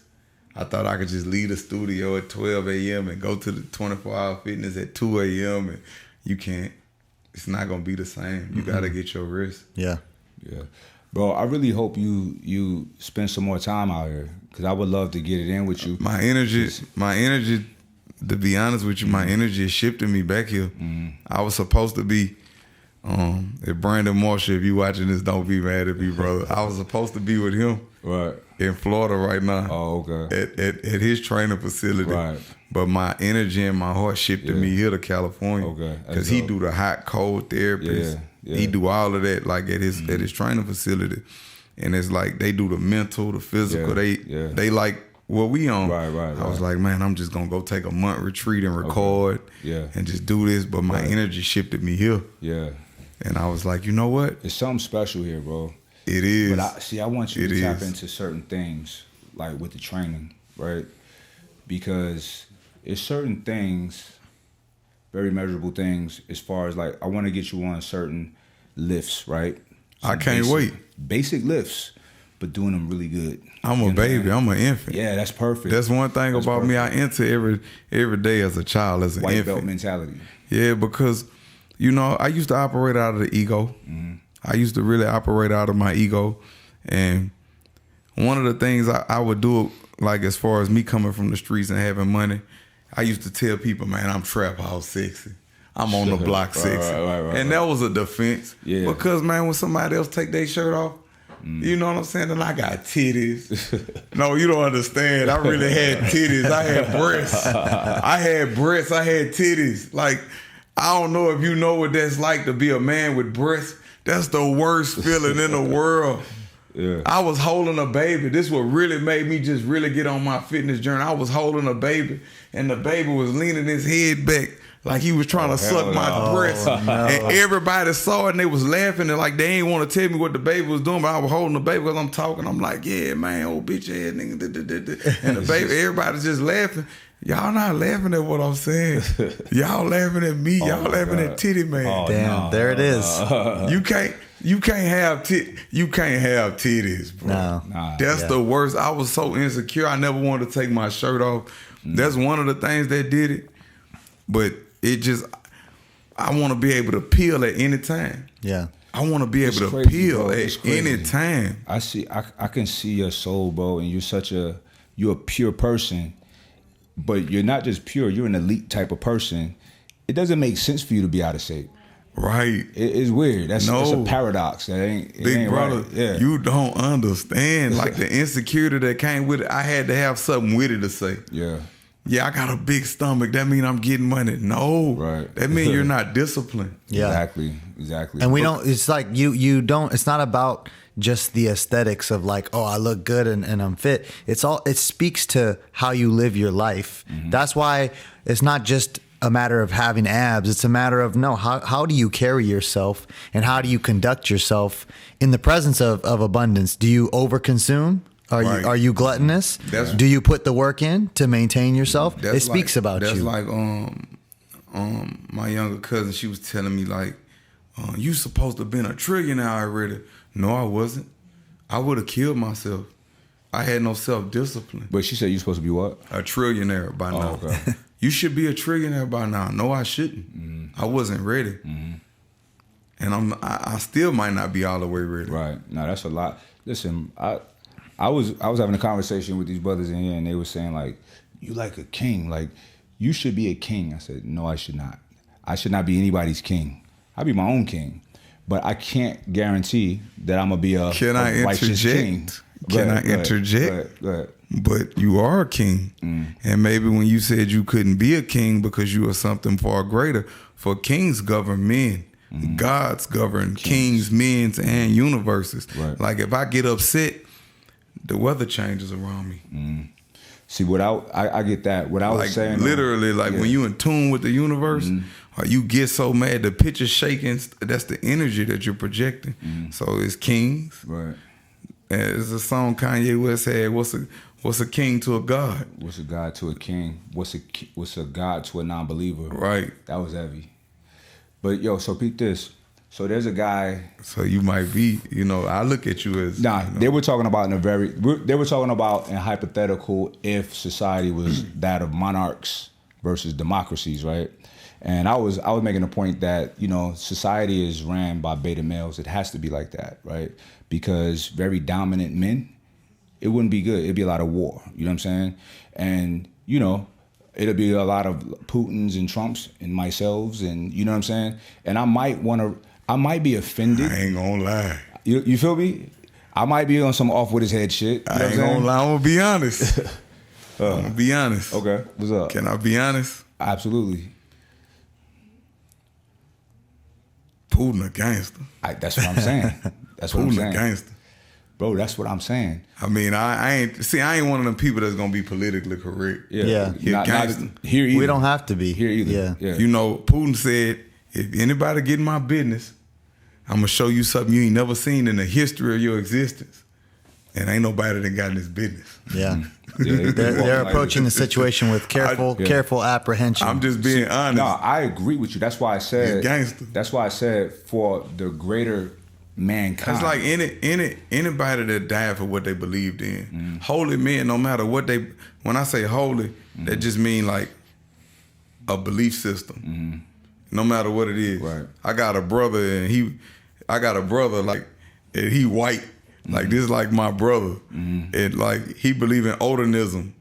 I thought I could just leave the studio at 12 a.m. and go to the 24-hour fitness at 2 a.m. and you can't. It's not going to be the same. You got to get your rest. Yeah. Yeah. Bro, I really hope you spend some more time out here because I would love to get it in with you. My energy, to be honest with you, my energy is shifting me back here. Mm-hmm. I was supposed to be, if Brandon Marshall, if you watching this, don't be mad at me, brother. I was supposed to be with him. Right. In Florida right now. Oh, okay. At his training facility. Right. But my energy and my heart shifted me here to California. Okay. Because he do the hot, cold therapies. Yeah. He do all of that like at his training facility. And it's like they do the mental, the physical. They like what we on. Right. I was like, man, I'm just going to go take a month retreat and record and just do this. But my energy shifted me here. Yeah. And I was like, you know what? It's something special here, bro. It is. But I want you to tap into certain things, like with the training, right? Because it's certain things, very measurable things, as far as like, I want to get you on certain lifts, right? I can't wait. Basic lifts, but doing them really good. I'm a baby. I'm an infant. Yeah, that's perfect. That's one thing about me. I enter every day as a child, as an white infant. Belt mentality. Yeah, because, I used to operate out of the ego. Mm-hmm. I used to really operate out of my ego. And one of the things I would do, like as far as me coming from the streets and having money, I used to tell people, man, I'm trap house sexy. I'm on the block sexy. Right. That was a defense. Yeah. Because, man, when somebody else take their shirt off, you know what I'm saying? And I got titties. No, you don't understand. I really had titties. I had breasts. I had titties. Like, I don't know if you know what that's like to be a man with breasts. That's the worst feeling in the world. Yeah. I was holding a baby. This what really made me just really get on my fitness journey. I was holding a baby, and the baby was leaning his head back like he was trying to suck my breast. No. And everybody saw it, and they was laughing, and like they ain't want to tell me what the baby was doing, but I was holding the baby because I'm talking. I'm like, yeah, man, old bitch ass nigga. And the baby, everybody's just laughing. Y'all not laughing at what I'm saying. Y'all laughing at me. Y'all laughing at Titty Man. Oh, damn, there it is. You can't have titties, bro. No. That's the worst. I was so insecure. I never wanted to take my shirt off. That's one of the things that did it. But it just, I want to be able to peel at any time. Yeah. I want to be able to peel at any time. I can see your soul, bro, and you're a pure person. But you're not just pure, you're an elite type of person. It doesn't make sense for you to be out of shape. Right. It's weird. That's a paradox. That ain't Big brother, right. Yeah. You don't understand. Like the insecurity that came with it, I had to have something with it to say. Yeah. Yeah, I got a big stomach. That mean I'm getting money. No. Right. That mean you're not disciplined. Yeah. Exactly. And it's like you don't, it's not about just the aesthetics of like, oh, I look good and I'm fit. It speaks to how you live your life. Mm-hmm. That's why it's not just a matter of having abs. It's a matter of how do you carry yourself and how do you conduct yourself in the presence of abundance? Do you overconsume? Are you gluttonous? Do you put the work in to maintain yourself? It speaks about you. That's like my younger cousin, she was telling me like, you supposed to have been a trillionaire already. No, I wasn't. I would have killed myself. I had no self-discipline. But she said you're supposed to be what? A trillionaire by now. Okay. You should be a trillionaire by now. No, I shouldn't. Mm-hmm. I wasn't ready. Mm-hmm. And I still might not be all the way ready. Right. No, that's a lot. Listen, I was having a conversation with these brothers in here, and they were saying like, you like a king. Like, you should be a king. I said, no, I should not. I should not be anybody's king. I'll be my own king. But I can't guarantee that I'm going to be a righteous king. Can I interject? Go ahead. but you are a king. And maybe when you said you couldn't be a king because you are something far greater, for kings govern men. Gods govern kings, men's, and universes. Right. Like if I get upset, the weather changes around me. See, I get that. What I was Like saying, literally, like when you in tune with the universe, or you get so mad, the picture's shaking. That's the energy that you're projecting. So it's kings. right? And it's a song Kanye West had. What's a king to a god? What's a god to a king? What's a god to a non-believer? Right. That was heavy. But yo, so peep this. So there's a guy. So you might be, I look at you as They were talking about they were talking about in hypothetical if society was that of monarchs versus democracies, right? And I was making a point that, society is ran by beta males. It has to be like that, right? Because very dominant men, it wouldn't be good. It'd be a lot of war. You know what I'm saying? And, it'll be a lot of Putins and Trumps and myself, and you know what I'm saying? And I might be offended. I ain't gonna lie. You feel me? I might be on some off with his head shit. You know I ain't gonna lie. I'm gonna be honest. I'm gonna be honest. Okay, what's up? Can I be honest? Absolutely. Putin a gangster. That's what I'm saying. That's what I'm Putin saying. a gangster. Bro, that's what I'm saying. I mean, I ain't one of them people that's gonna be politically correct. Yeah. He a gangster. Here either. We don't have to be. Here either. Yeah. Putin said, if anybody get in my business, I'm gonna show you something you ain't never seen in the history of your existence. And ain't nobody that got in his business. Yeah. Yeah, They're approaching the situation with careful apprehension. I'm just being honest. No, I agree with you. That's why I said He's a gangster. That's why I said for the greater mankind. It's like anybody that died for what they believed in. Holy men, no matter what when I say holy, that just mean like a belief system. No matter what it is. Right. I got a brother and he white. Like this is like my brother. And like he believe in Odinism.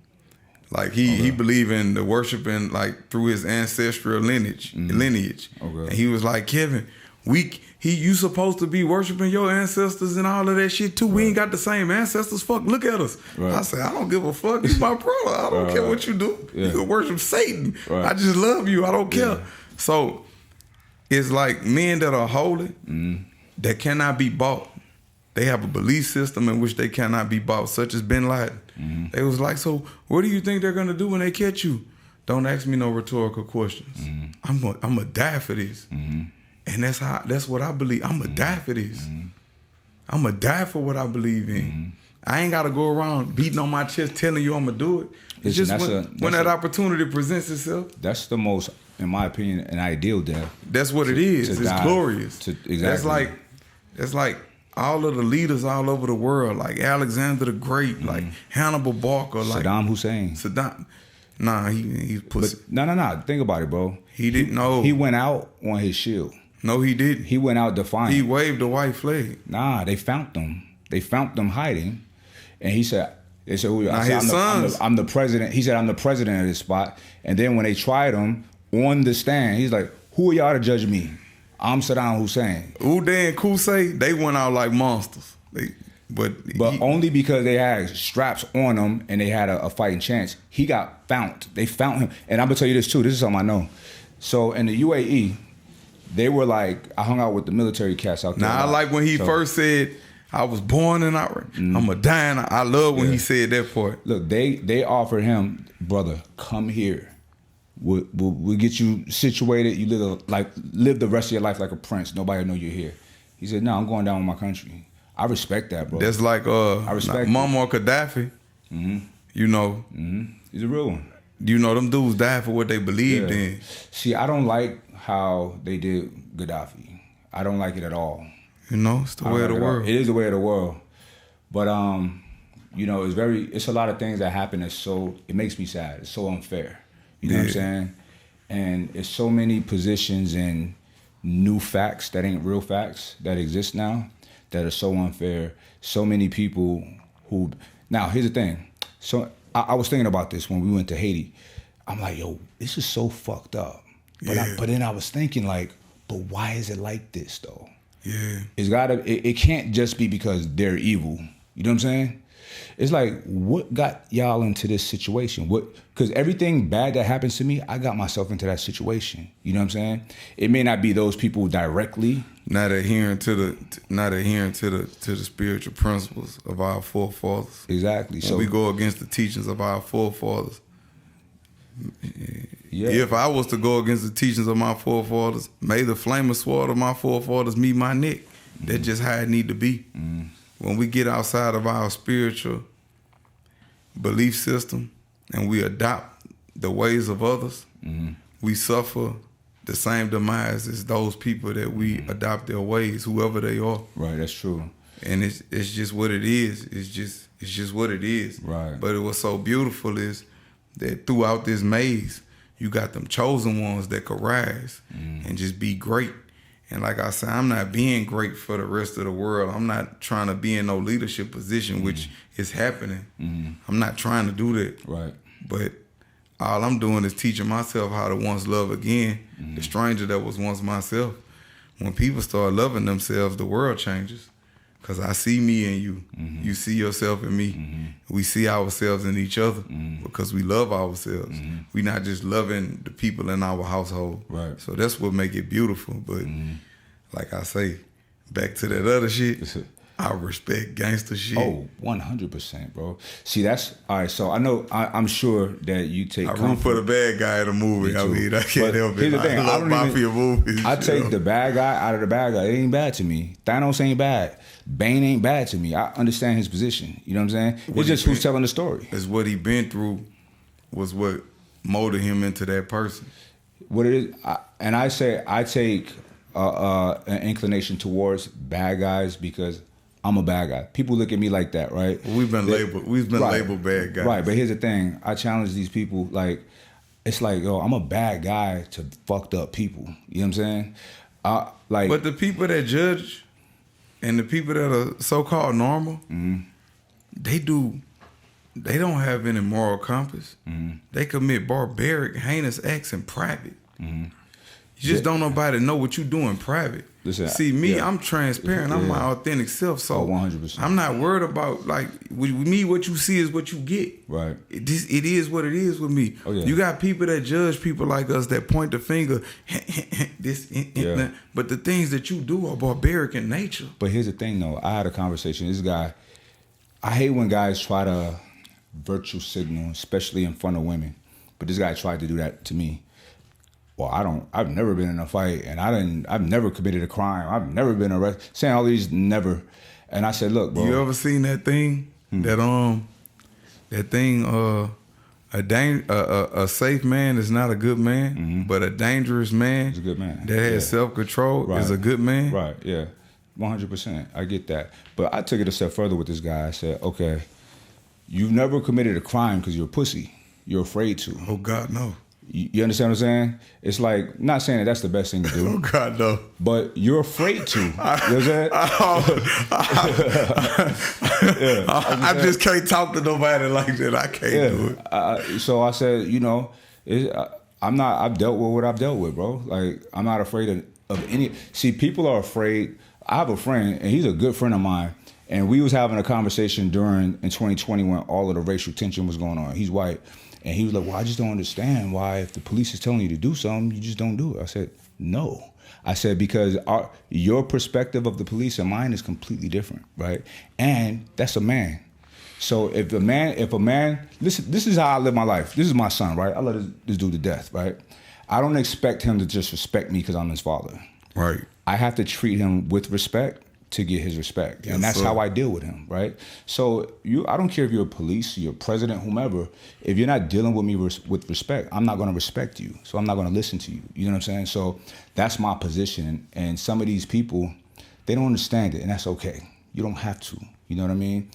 Like he believe in the worshiping like through his ancestral lineage. Okay. And he was like, Kevin, you supposed to be worshiping your ancestors and all of that shit too. We ain't got the same ancestors. Fuck, look at us. Right. I said, I don't give a fuck. You my brother. I don't care what you do. Yeah. You can worship Satan. Right. I just love you. I don't care. So it's like men that are holy that cannot be bought. They have a belief system in which they cannot be bought, such as Bin Laden. They was like, so what do you think they're gonna do when they catch you? Don't ask me no rhetorical questions. I'm gonna die for this. And that's what I believe. I'm gonna die for this. I'm gonna die for what I believe in. I ain't gotta go around beating on my chest telling you I'm gonna do it. It's Listen, just when that opportunity presents itself. That's the most, in my opinion, an ideal death. That's what it is. It's die glorious. exactly. That's like all of the leaders all over the world, like Alexander the Great, like Hannibal Barker, like Saddam Hussein. Nah, he's pussy. But no. Think about it, bro. He didn't know. He went out on his shield. No, he didn't. He went out defiant. He waved the white flag. Nah, they found them. They found them hiding, and he said, "They said, I'm the president." He said, "I'm the president of this spot." And then when they tried him on the stand, he's like, "Who are y'all to judge me? I'm Saddam Hussein." Uday and Qusay, they went out like monsters. But only because they had straps on them and they had a fighting chance. He got found. They found him, and I'm gonna tell you this too. This is something I know. So in the UAE, they were like, I hung out with the military cats out there. Now I like when he first said, "I was born in Iraq. I'm a dying." I love when he said that part. Look, they offered him, brother, come here. We'll get you situated. You live the rest of your life like a prince. Nobody will know you're here. He said, "No, I'm going down with my country." I respect that, bro. That's like I respect Muammar Gaddafi. You know, he's a real one. You know, them dudes died for what they believed in. See, I don't like how they did Gaddafi. I don't like it at all. You know, it's the way of the world. It is the way of the world. But it's a lot of things that happen it makes me sad. It's so unfair. You know what I'm saying? And it's so many positions and new facts that ain't real facts that exist now that are so unfair. So many people who... Now, here's the thing. So I was thinking about this when we went to Haiti. I'm like, yo, this is so fucked up. But then I was thinking like, but why is it like this though? Yeah. It can't just be because they're evil. You know what I'm saying? It's like, what got y'all into this situation? Because everything bad that happens to me, I got myself into that situation. You know what I'm saying? It may not be those people directly. Not adhering to the spiritual principles of our forefathers. Exactly. So we go against the teachings of our forefathers. Yeah. If I was to go against the teachings of my forefathers, may the flame of sword of my forefathers meet my neck. That's just how it need to be. When we get outside of our spiritual belief system and we adopt the ways of others, we suffer the same demise as those people that we adopt their ways, whoever they are. Right, that's true. And it's just what it is. It's just what it is. Right. But what's so beautiful is that throughout this maze, you got them chosen ones that could rise and just be great. And like I said, I'm not being great for the rest of the world. I'm not trying to be in no leadership position, which is happening. I'm not trying to do that. Right. But all I'm doing is teaching myself how to once love again, the stranger that was once myself. When people start loving themselves, the world changes. Because I see me in you. You see yourself in me. We see ourselves in each other because we love ourselves. We not just loving the people in our household. Right. So that's what make it beautiful. But like I say, back to that other shit, I respect gangster shit. Oh, 100%, bro. See, that's all right. So I know, I'm sure that you take. I root for the bad guy in the movie. I mean, I can't help it. Here's the thing: I love mafia movies. I take the bad guy out of the bad guy. It ain't bad to me. Thanos ain't bad. Bane ain't bad to me. I understand his position. You know what I'm saying? It's just who's telling the story. It's what he been through was what molded him into that person. What it is, I say I take an inclination towards bad guys because I'm a bad guy. People look at me like that, right? We've been labeled bad guys. Right, but here's the thing. I challenge these people, like, it's like, yo, I'm a bad guy to fucked up people. You know what I'm saying? But the people that judge and the people that are so-called normal, they don't have any moral compass. They commit barbaric, heinous acts in private. You just don't nobody know what you do in private. Listen, see, me, I'm transparent. I'm my authentic self. So 100%. I'm not worried about, like, with me, what you see is what you get. Right. It is what it is with me. Oh, yeah. You got people that judge people like us that point the finger, but the things that you do are barbaric in nature. But here's the thing, though. I had a conversation. This guy, I hate when guys try to virtue signal, especially in front of women. But this guy tried to do that to me. Well, I've never been in a fight, and I've never committed a crime. I've never been arrested. Saying all these never. And I said, look, bro. You ever seen that thing? A safe man is not a good man, but a dangerous man is a good man. That has self-control is a good man. Right, yeah. 100%. I get that. But I took it a step further with this guy. I said, okay, you've never committed a crime because you're a pussy. You're afraid to. Oh, God, no. You understand what I'm saying? It's like, not saying that that's the best thing to do. Oh, God, no. But you're afraid to. You know what I'm saying? I just can't talk to nobody like that. I can't do it. So I said, you know, I've dealt with what I've dealt with, bro. Like, I'm not afraid of any. See, people are afraid. I have a friend, and he's a good friend of mine. And we was having a conversation in 2020 when all of the racial tension was going on. He's white. And he was like, well, I just don't understand why if the police is telling you to do something, you just don't do it. I said, no. I said, because your perspective of the police and mine is completely different, right? And that's a man. So if a man, listen, this is how I live my life. This is my son, right? I let this dude to death, right? I don't expect him to just respect me because I'm his father. Right. I have to treat him with respect to get his respect. Yes, and that's sir. how I deal with him, right? So I don't care if you're a police, you're a president, whomever, if you're not dealing with me with respect, I'm not going to respect you. So I'm not going to listen to you. You know what I'm saying? So that's my position. And some of these people, they don't understand it, and that's okay. You don't have to. You know what I mean?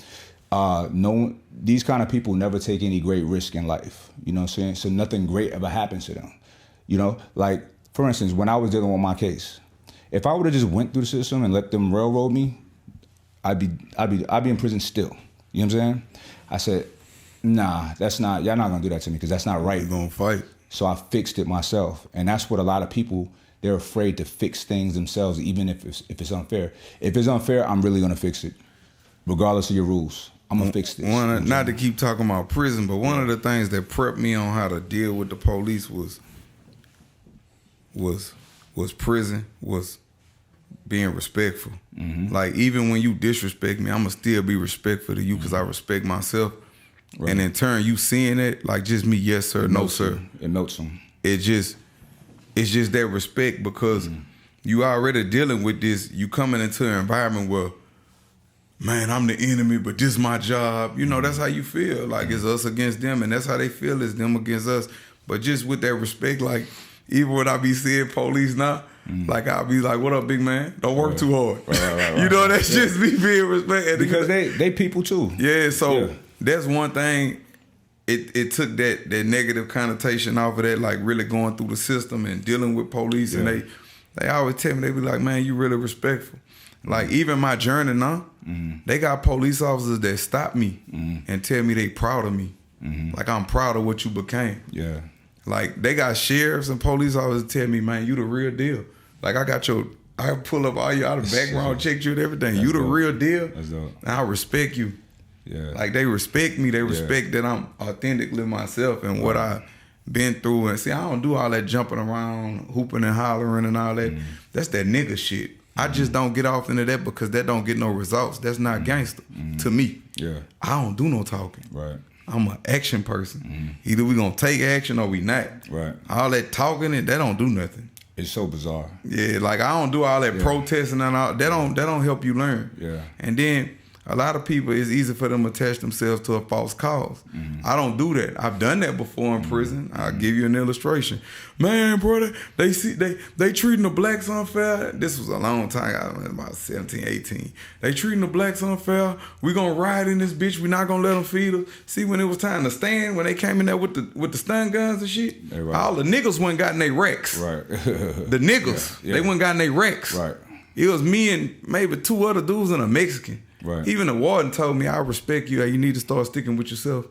These kind of people never take any great risk in life. You know what I'm saying? So nothing great ever happens to them. You know, like, for instance, when I was dealing with my case, if I would have just went through the system and let them railroad me, I'd be in prison still. You know what I'm saying? I said, nah, y'all not gonna do that to me because that's not right. You're gonna fight. So I fixed it myself. And that's what a lot of people, they're afraid to fix things themselves, even if it's unfair. If it's unfair, I'm really gonna fix it, regardless of your rules. I'm gonna fix this. Not to keep talking about prison, but one of the things that prepped me on how to deal with the police was prison, was being respectful. Mm-hmm. Like, even when you disrespect me, I'm gonna still be respectful to you because I respect myself. Right. And in turn, you seeing it, like, just me, yes sir, no sir. It melts them. It's just that respect, because you already dealing with this. You coming into an environment where, man, I'm the enemy, but this is my job. You know, that's how you feel. Like, it's us against them, and that's how they feel, is them against us. But just with that respect, like, even when I be seeing police now, like, I'll be like, what up, big man? Don't work too hard. Right. You know, that's just me being respected. Because they people too. Yeah, so that's one thing. It took that negative connotation off of that, like, really going through the system and dealing with police. And they always tell me, they be like, man, you really respectful. Like, even my journey now, they got police officers that stop me and tell me they proud of me. Like, I'm proud of what you became. Yeah. Like, they got sheriffs and police officers tell me, man, you the real deal. Like, I pull up all you out of background, check you and everything. You the real deal. That's dope. And I respect you. Yeah. Like, they respect me. They respect that I'm authentically myself and what I've been through. And see, I don't do all that jumping around, hooping and hollering and all that. That's that nigga shit. I just don't get off into that because that don't get no results. That's not gangster to me. Yeah. I don't do no talking. Right. I'm an action person. Either we gonna take action or we not. Right. All that talking, that don't do nothing. It's so bizarre. Yeah, like, I don't do all that protesting and all that. Don't help you learn. Yeah. And then a lot of people, it's easy for them to attach themselves to a false cause. I don't do that. I've done that before in prison. I'll give you an illustration. Man, brother, they treating the blacks unfair. This was a long time ago, about 17, 18. They treating the blacks unfair. We gonna ride in this bitch. We not gonna let them feed us. See, when it was time to stand, when they came in there with the stun guns and shit, all the niggas went and got in their wrecks. Right. The niggas, they went and got in their wrecks. Right. It was me and maybe two other dudes and a Mexican. Right. Even the warden told me, I respect you. You need to start sticking with yourself.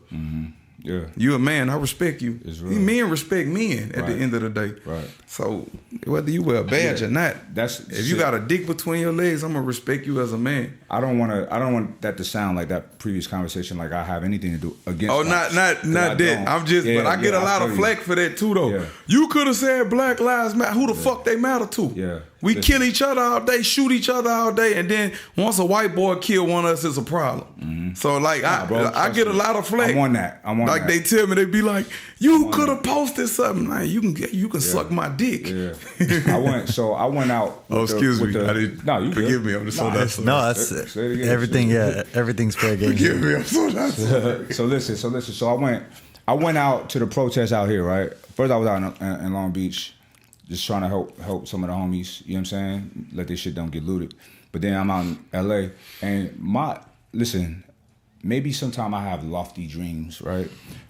Yeah. You a man, I respect you. It's real. Men respect men at the end of the day. Right. So whether you wear a badge or not, if you got a dick between your legs, I'm gonna respect you as a man. I don't want that to sound like that previous conversation, like I have anything to do against. Oh, not that. I'm just, but I get a lot of flack for that too, though. Yeah. You could have said Black Lives Matter. Who the fuck they matter to? Yeah. We kill each other all day, shoot each other all day, and then once a white boy kill one of us, it's a problem. So, like, I get a lot of flack. I'm on that. Like, they tell me, they be like, you could have posted something. Like, you can suck my dick. Yeah. I went out. Excuse me. No, you forgive me. I'm just so that's that's everything. Yeah, everything's fair game. Forgive me. I'm so that's So listen. So I went out to the protest out here. Right. First, I was out in Long Beach, just trying to help some of the homies. You know what I'm saying? Let this shit don't get looted. But then I'm out in LA, and listen. Maybe sometime I have lofty dreams, right?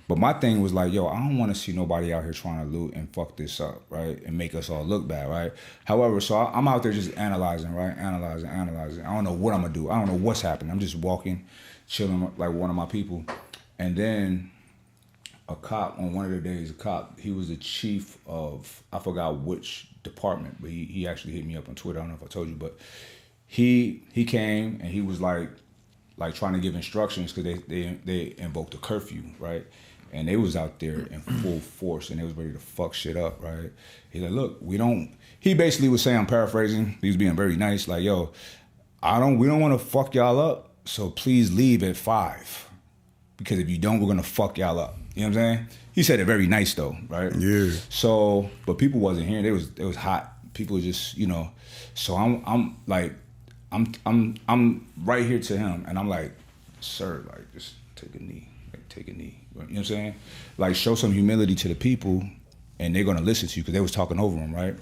But my thing was like, yo, I don't want to see nobody out here trying to loot and fuck this up, right? And make us all look bad, right? However, so I'm out there just analyzing, right? Analyzing. I don't know what I'm going to do. I don't know what's happening. I'm just walking, chilling like one of my people. And then a cop, on one of the days, he was the chief of, I forgot which department, but he actually hit me up on Twitter. I don't know if I told you, but he came and he was like trying to give instructions because they invoked a curfew, right? And they was out there in full force and they was ready to fuck shit up, right? He's like, look, he basically was saying, I'm paraphrasing, he was being very nice, like, yo, we don't want to fuck y'all up, so please leave at 5. Because if you don't, we're gonna fuck y'all up. You know what I'm saying? He said it very nice though, right? Yeah. So, but people wasn't hearing, it was hot. People were just, so I'm like, I'm right here to him, and I'm like, sir, like, just take a knee. Take a knee. You know what I'm saying? Like, show some humility to the people, and they're gonna listen to you because they was talking over him, right?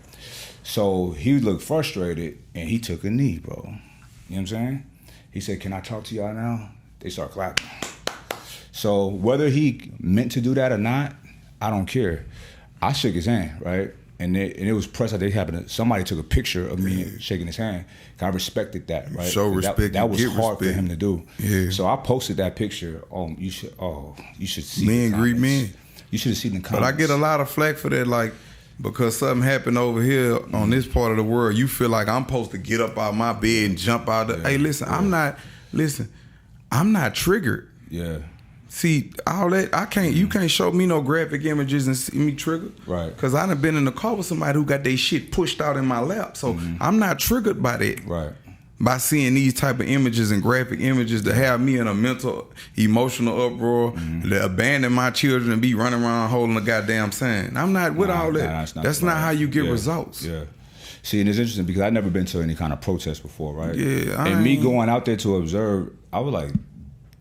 So he looked frustrated, and he took a knee, bro. You know what I'm saying? He said, can I talk to y'all now? They start clapping. So whether he meant to do that or not, I don't care. I shook his hand, right? And it was press that they happened. Somebody took a picture of me shaking his hand. I respected that, right? Show respect. That was hard for him to do. Yeah. So I posted that picture. You should see. Men greet men. You should have seen the comments. But I get a lot of flack for that, like, because something happened over here on this part of the world. You feel like I'm supposed to get up out my bed and jump out. Hey, listen, I'm not. Listen, I'm not triggered. Yeah. See, all that, you can't show me no graphic images and see me triggered. Right. Because I done been in the car with somebody who got their shit pushed out in my lap. So I'm not triggered by that. Right. By seeing these type of images and graphic images to have me in a mental, emotional uproar, to abandon my children and be running around holding a goddamn sign. I'm not with all that. That's not how you get results. Yeah. See, and it's interesting because I've never been to any kind of protest before, right? Yeah. And me going out there to observe, I was like,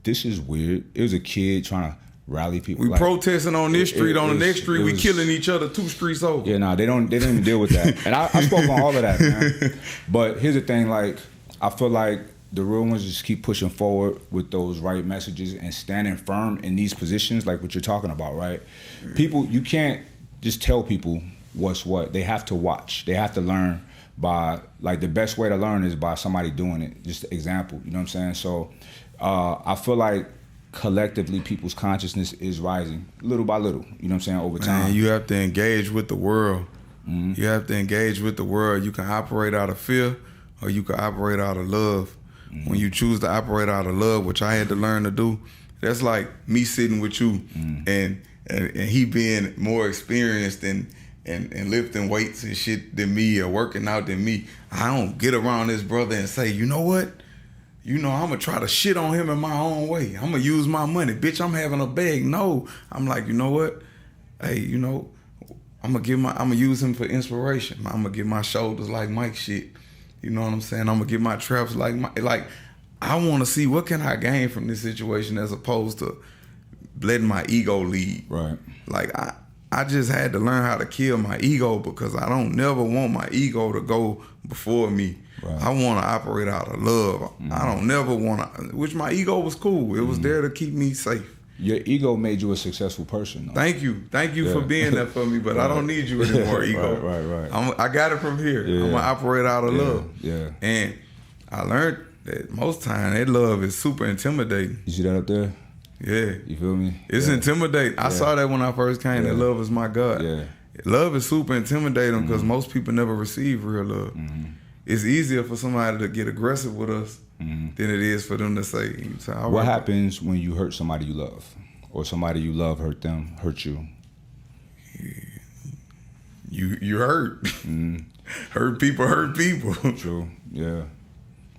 this is weird. It was a kid trying to rally people. We like, protesting on this street, on the next street, we killing each other 2 streets over. Yeah, they don't even deal with that. And I spoke on all of that, man. But here's the thing, like, I feel like the real ones just keep pushing forward with those right messages and standing firm in these positions, like what you're talking about, right? People, you can't just tell people what's what. They have to watch. They have to learn by, like, the best way to learn is by somebody doing it. Just example, you know what I'm saying? So I feel like collectively people's consciousness is rising little by little, you know what I'm saying, over time. Man, you have to engage with the world. You have to engage with the world. You can operate out of fear or you can operate out of love. When you choose to operate out of love, which I had to learn to do, that's like me sitting with you and he being more experienced and lifting weights and shit than me or working out than me. I don't get around this brother and say, you know what? I'm going to try to shit on him in my own way. I'm going to use my money. Bitch, I'm having a bag. No. I'm like, you know what? Hey, I'm going to use him for inspiration. I'm going to get my shoulders like Mike shit. You know what I'm saying? I'm going to get my traps like Mike. Like, I want to see what can I gain from this situation as opposed to letting my ego lead. Right. Like, I just had to learn how to kill my ego because I don't never want my ego to go before me. Right. I want to operate out of love. I don't never want to, which my ego was cool. It was there to keep me safe. Your ego made you a successful person, though. Thank you for being there for me, but right. I don't need you anymore, ego. Right. I got it from here. I'm going to operate out of love. Yeah. And I learned that most time that love is super intimidating. You see that up there? Yeah. You feel me? It's intimidating. I saw that when I first came, that love is my God. Yeah. Love is super intimidating because most people never receive real love. It's easier for somebody to get aggressive with us than it is for them to say, what happens when you hurt somebody you love? Or somebody you love hurt you? You hurt. Hurt people. True. Yeah.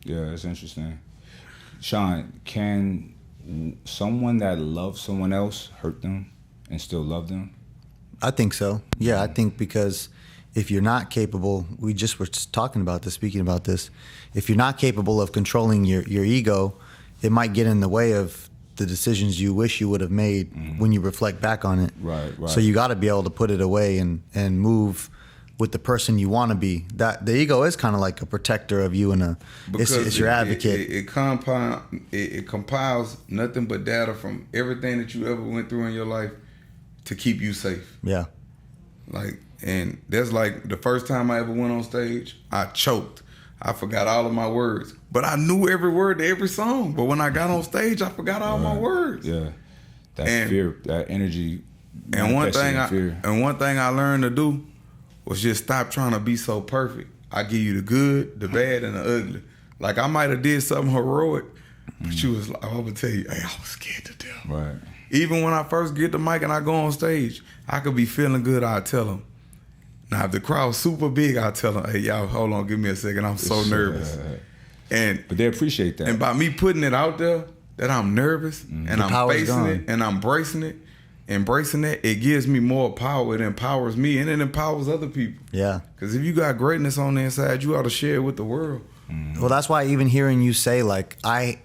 Yeah, it's interesting. Sean, can someone that loves someone else hurt them and still love them? I think so. Yeah, I think because if you're not capable, we just were speaking about this, if you're not capable of controlling your ego, it might get in the way of the decisions you wish you would have made when you reflect back on it. Right. So you got to be able to put it away and move with the person you want to be. That the ego is kind of like a protector of you and it's your advocate. It compiles nothing but data from everything that you ever went through in your life to keep you safe. Yeah. And that's like the first time I ever went on stage, I choked. I forgot all of my words. But I knew every word to every song. But when I got on stage, I forgot all my words. Yeah. That fear, that energy. And one thing I learned to do was just stop trying to be so perfect. I give you the good, the bad, and the ugly. Like I might have did something heroic, but you was like, I would tell you, hey, I was scared to death. Right. Even when I first get the mic and I go on stage, I could be feeling good, I'll tell them. Now, if the crowd's super big, I'll tell them, hey, y'all, hold on, give me a second. I'm so nervous. But they appreciate that. And by me putting it out there, that I'm nervous, and I'm facing it, and I'm embracing it, it gives me more power. It empowers me, and it empowers other people. Yeah. Because if you got greatness on the inside, you ought to share it with the world. Well, that's why even hearing you say, like, I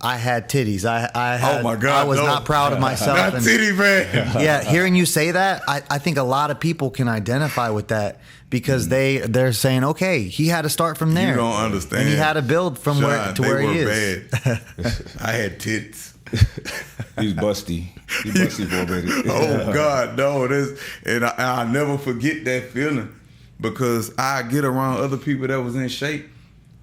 had titties. I had, oh my God, I was not proud of myself. Not titty man. Yeah, hearing you say that, I think a lot of people can identify with that because they're saying, okay, he had to start from there. You don't understand. And he had to build from Sean, where he is. Bad. I had tits. He's busty. He's busty for a minute. Oh God, no. And I'll never forget that feeling because I get around other people that was in shape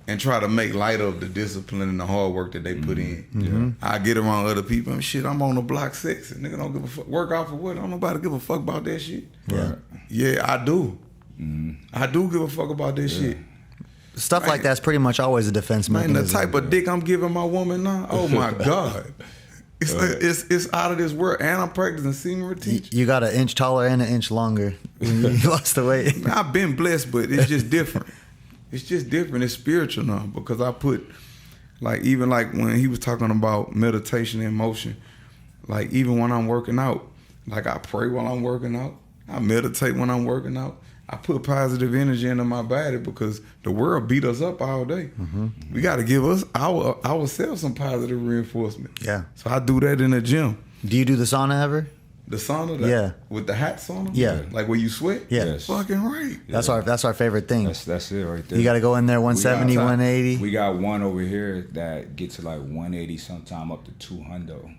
and try to make light of the discipline and the hard work that they put in. I get around other people and shit, I'm on the block 6 and nigga don't give a fuck. Work out for what? I don't nobody give a fuck about that shit. Yeah. Yeah, I do. I do give a fuck about that shit. stuff like that's pretty much always a defense Man, mechanism. the type of dick I'm giving my woman now, oh my God. It's out of this world. And I'm practicing semen retention. You got an inch taller and an inch longer when you lost the weight. Man, I've been blessed, but it's just different. It's just different. It's spiritual now because I put, like, even like when he was talking about meditation and motion, like even when I'm working out, like I pray while I'm working out. I meditate when I'm working out. I put positive energy into my body because the world beat us up all day. Mm-hmm. We got to give us ourselves some positive reinforcement. Yeah. So I do that in the gym. Do you do the sauna ever? The sauna? Yeah. With the hot sauna? Yeah. Like where you sweat? Yeah. Yes. Fucking right. That's our favorite thing. That's it right there. You got to go in there 170, 180. We got one over here that gets to like 180, sometime up to 200.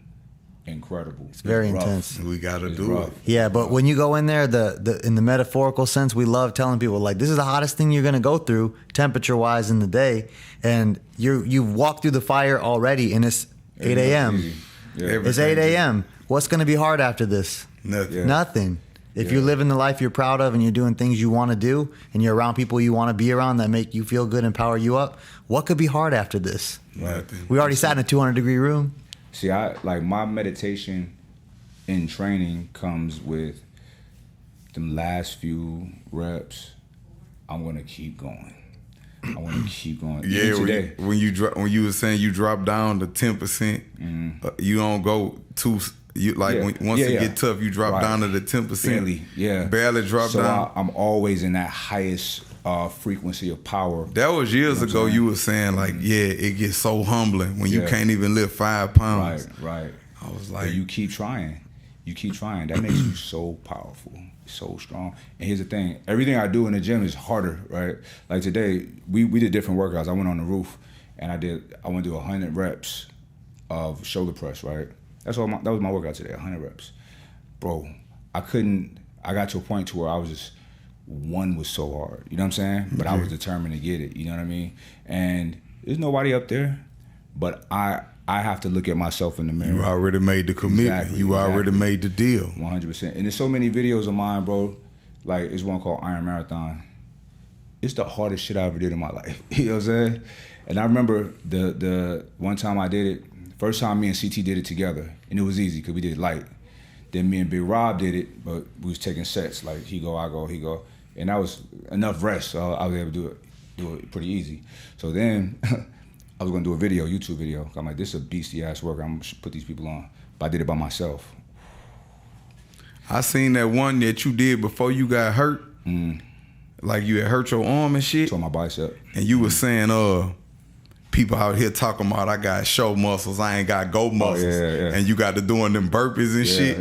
Incredible. It's very rough. intense. We got to It's do rough. it. Yeah, but when you go in there, the in the metaphorical sense, we love telling people like this is the hottest thing you're gonna go through temperature wise in the day, and you've walked through the fire already, and it's 8 a.m. Yeah. It's 8 a.m. What's gonna be hard after this? Nothing. Yeah. Nothing. If Yeah. you're living the life you're proud of and you're doing things you want to do, and you're around people you want to be around that make you feel good and power you up, what could be hard after this? Nothing. We already sat in a 200-degree room. See, I like my meditation in training comes with them last few reps. I'm gonna keep going. I want to keep going. Yeah, Even today. when you were saying you drop down to 10%, you don't go too. You like Yeah. once it Yeah. get tough, you drop Right. down to the 10%. Barely, yeah. barely drop so down. I'm always in that highest frequency of power. That was years ago. saying? You were saying like, yeah, it gets so humbling when you Yeah. can't even lift 5 pounds. Right. I was But like, you keep trying. You keep trying. That makes you so powerful, so strong. And here's the thing: everything I do in the gym is harder, right? Like today, we did different workouts. I went on the roof, and I went to do 100 reps of shoulder press, right? That was my workout today, 100 reps. Bro, I got to a point to where I was just, one was so hard, you know what I'm saying? But I was determined to get it, you know what I mean? And there's nobody up there, but I have to look at myself in the mirror. you already made the commitment. You already made the deal. 100%. And there's so many videos of mine, bro. Like, it's one called Iron Marathon. It's the hardest shit I ever did in my life. You know what I'm saying? And I remember the one time I did it, first time me and CT did it together, and it was easy because we did it light. Then me and Big Rob did it, but we was taking sets, like he go, I go, he go. And that was enough rest, so I was able to do it pretty easy. So then I was gonna do a video, YouTube video. I'm like, this is a beastie ass work. I'm gonna put these people on. But I did it by myself. I seen that one that you did before you got hurt. Like you had hurt your arm and shit. On my bicep. And you was saying, people out here talking about I got show muscles, I ain't got go muscles. yeah. And you got to doing them burpees and shit.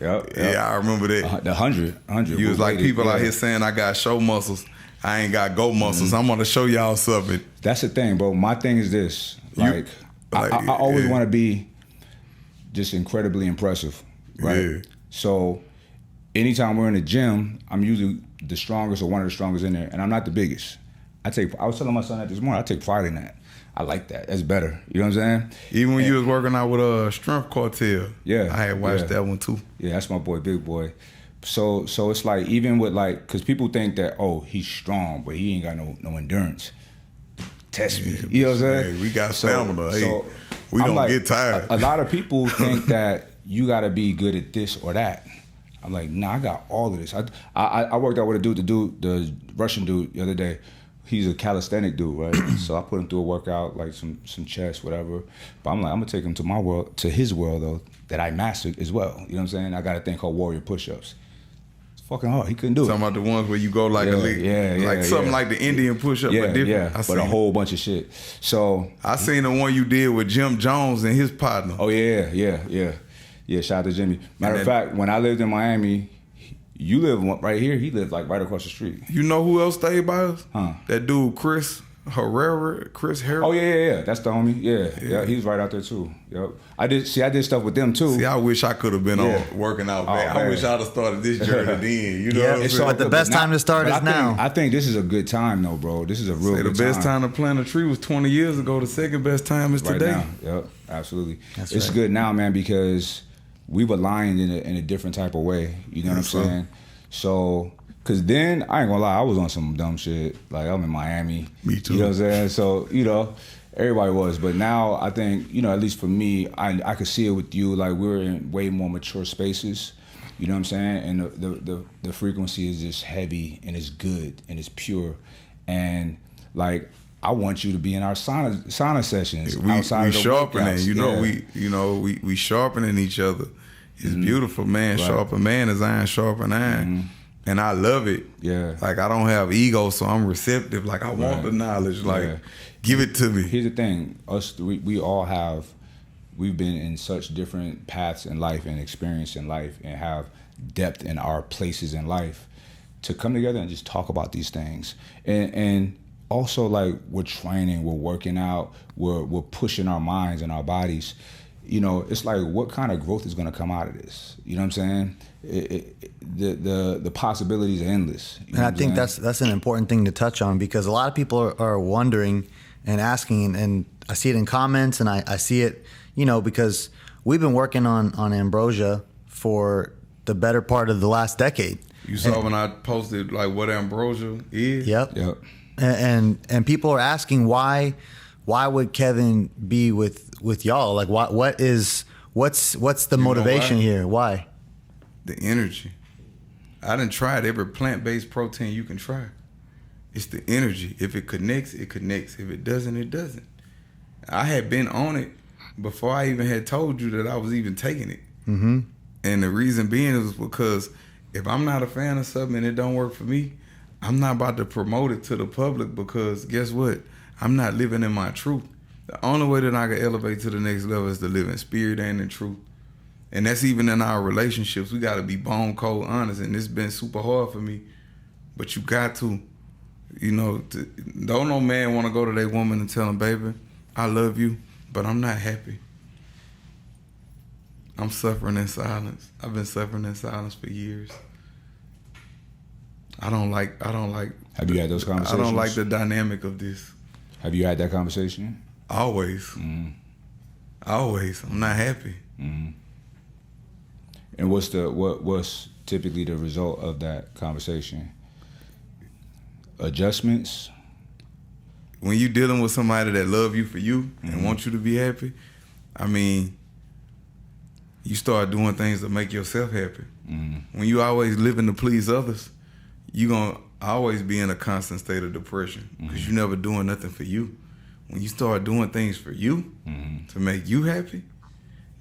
Yep. Yeah, I remember that. The 100. You was like, people out here saying I got show muscles, I ain't got go muscles. I'm gonna show y'all something. That's the thing, bro. My thing is this. Like, I always want to be just incredibly impressive, right? Yeah. So anytime we're in the gym, I'm usually the strongest or one of the strongest in there, and I'm not the biggest. I was telling my son that this morning, I take pride in that. I like that. That's better. You know what I'm saying? Even when you was working out with Strength Cartel. Yeah. I had watched that one too. Yeah, that's my boy, Big Boy. So it's like, even with like, because people think that, oh, he's strong, but he ain't got no endurance. Test me. You know what I'm saying? Hey, we got stamina. Hey, we I'm don't like, get tired. A lot of people think that you got to be good at this or that. I'm like, nah, I got all of this. I worked out with a dude, the Russian dude the other day. He's a calisthenic dude, right? So I put him through a workout, like some chest, whatever. But I'm like, I'm gonna take him to my world, to his world though, that I mastered as well. You know what I'm saying? I got a thing called warrior push-ups. It's fucking hard. He couldn't do it. Talking about the ones where you go like something like the Indian push-up, but different. Yeah, but a whole bunch of shit. So I seen the one you did with Jim Jones and his partner. Oh yeah. Shout out to Jimmy. Matter of fact, when I lived in Miami, you live right here. He lived like right across the street. You know who else stayed by us? Huh? That dude Chris Herrera. Oh yeah. That's the homie. Yeah. He was right out there too. Yep. I did stuff with them too. See, I wish I could have been on working out, man. I wish I'd have started this journey then. You know what I'm saying? But the best time to start is now. I think this is a good time though, bro. This is a real good time. The best time to plant a tree was 20 years ago. The second best time is today. Right now. Yep, absolutely. That's it's right. good now, man, because we've aligned in a different type of way. You know what I'm saying? So, Cause then I ain't gonna lie, I was on some dumb shit. Like I'm in Miami. Me too. You know what I'm saying? So, everybody was. But now I think, at least for me, I could see it with you. Like we're in way more mature spaces. You know what I'm saying? And the frequency is just heavy and it's good and it's pure. And like I want you to be in our sauna sessions. We sharpening, workouts. we sharpening each other. It's beautiful, man. Right. Sharpen man is iron, sharpen iron. Mm-hmm. And I love it. Yeah. Like I don't have ego, so I'm receptive. Like I want the knowledge. Like give it to me. Here's the thing. We all have, we've been in such different paths in life and experience in life and have depth in our places in life to come together and just talk about these things. And also like we're training, we're working out, we're pushing our minds and our bodies. It's like what kind of growth is going to come out of this? You know what I'm saying? The possibilities are endless. And I think that's an important thing to touch on because a lot of people are wondering and asking, and I see it in comments and I see it, because we've been working on Ambrosia for the better part of the last decade. You saw when I posted like what Ambrosia is? Yep. And people are asking why would Kevin be with y'all? Like what's the motivation here? Why? The energy. I done tried every plant-based protein you can try. It's the energy. If it connects, it connects. If it doesn't, it doesn't. I had been on it before I even had told you that I was even taking it. Mm-hmm. And the reason being is because if I'm not a fan of something and it don't work for me, I'm not about to promote it to the public because guess what? I'm not living in my truth. The only way that I can elevate to the next level is to live in spirit and in truth. And that's even in our relationships. We got to be bone cold honest. And it's been super hard for me. But you got to, don't no man want to go to their woman and tell them, baby, I love you, but I'm not happy. I'm suffering in silence. I've been suffering in silence for years. I don't like. Have you had those conversations? I don't like the dynamic of this. Have you had that conversation? Always. Mm-hmm. Always. I'm not happy. Mm-hmm. And what's typically the result of that conversation? Adjustments? When you're dealing with somebody that love you for you and want you to be happy, you start doing things to make yourself happy. When you always living to please others, you're going to always be in a constant state of depression because you're never doing nothing for you. When you start doing things for you to make you happy,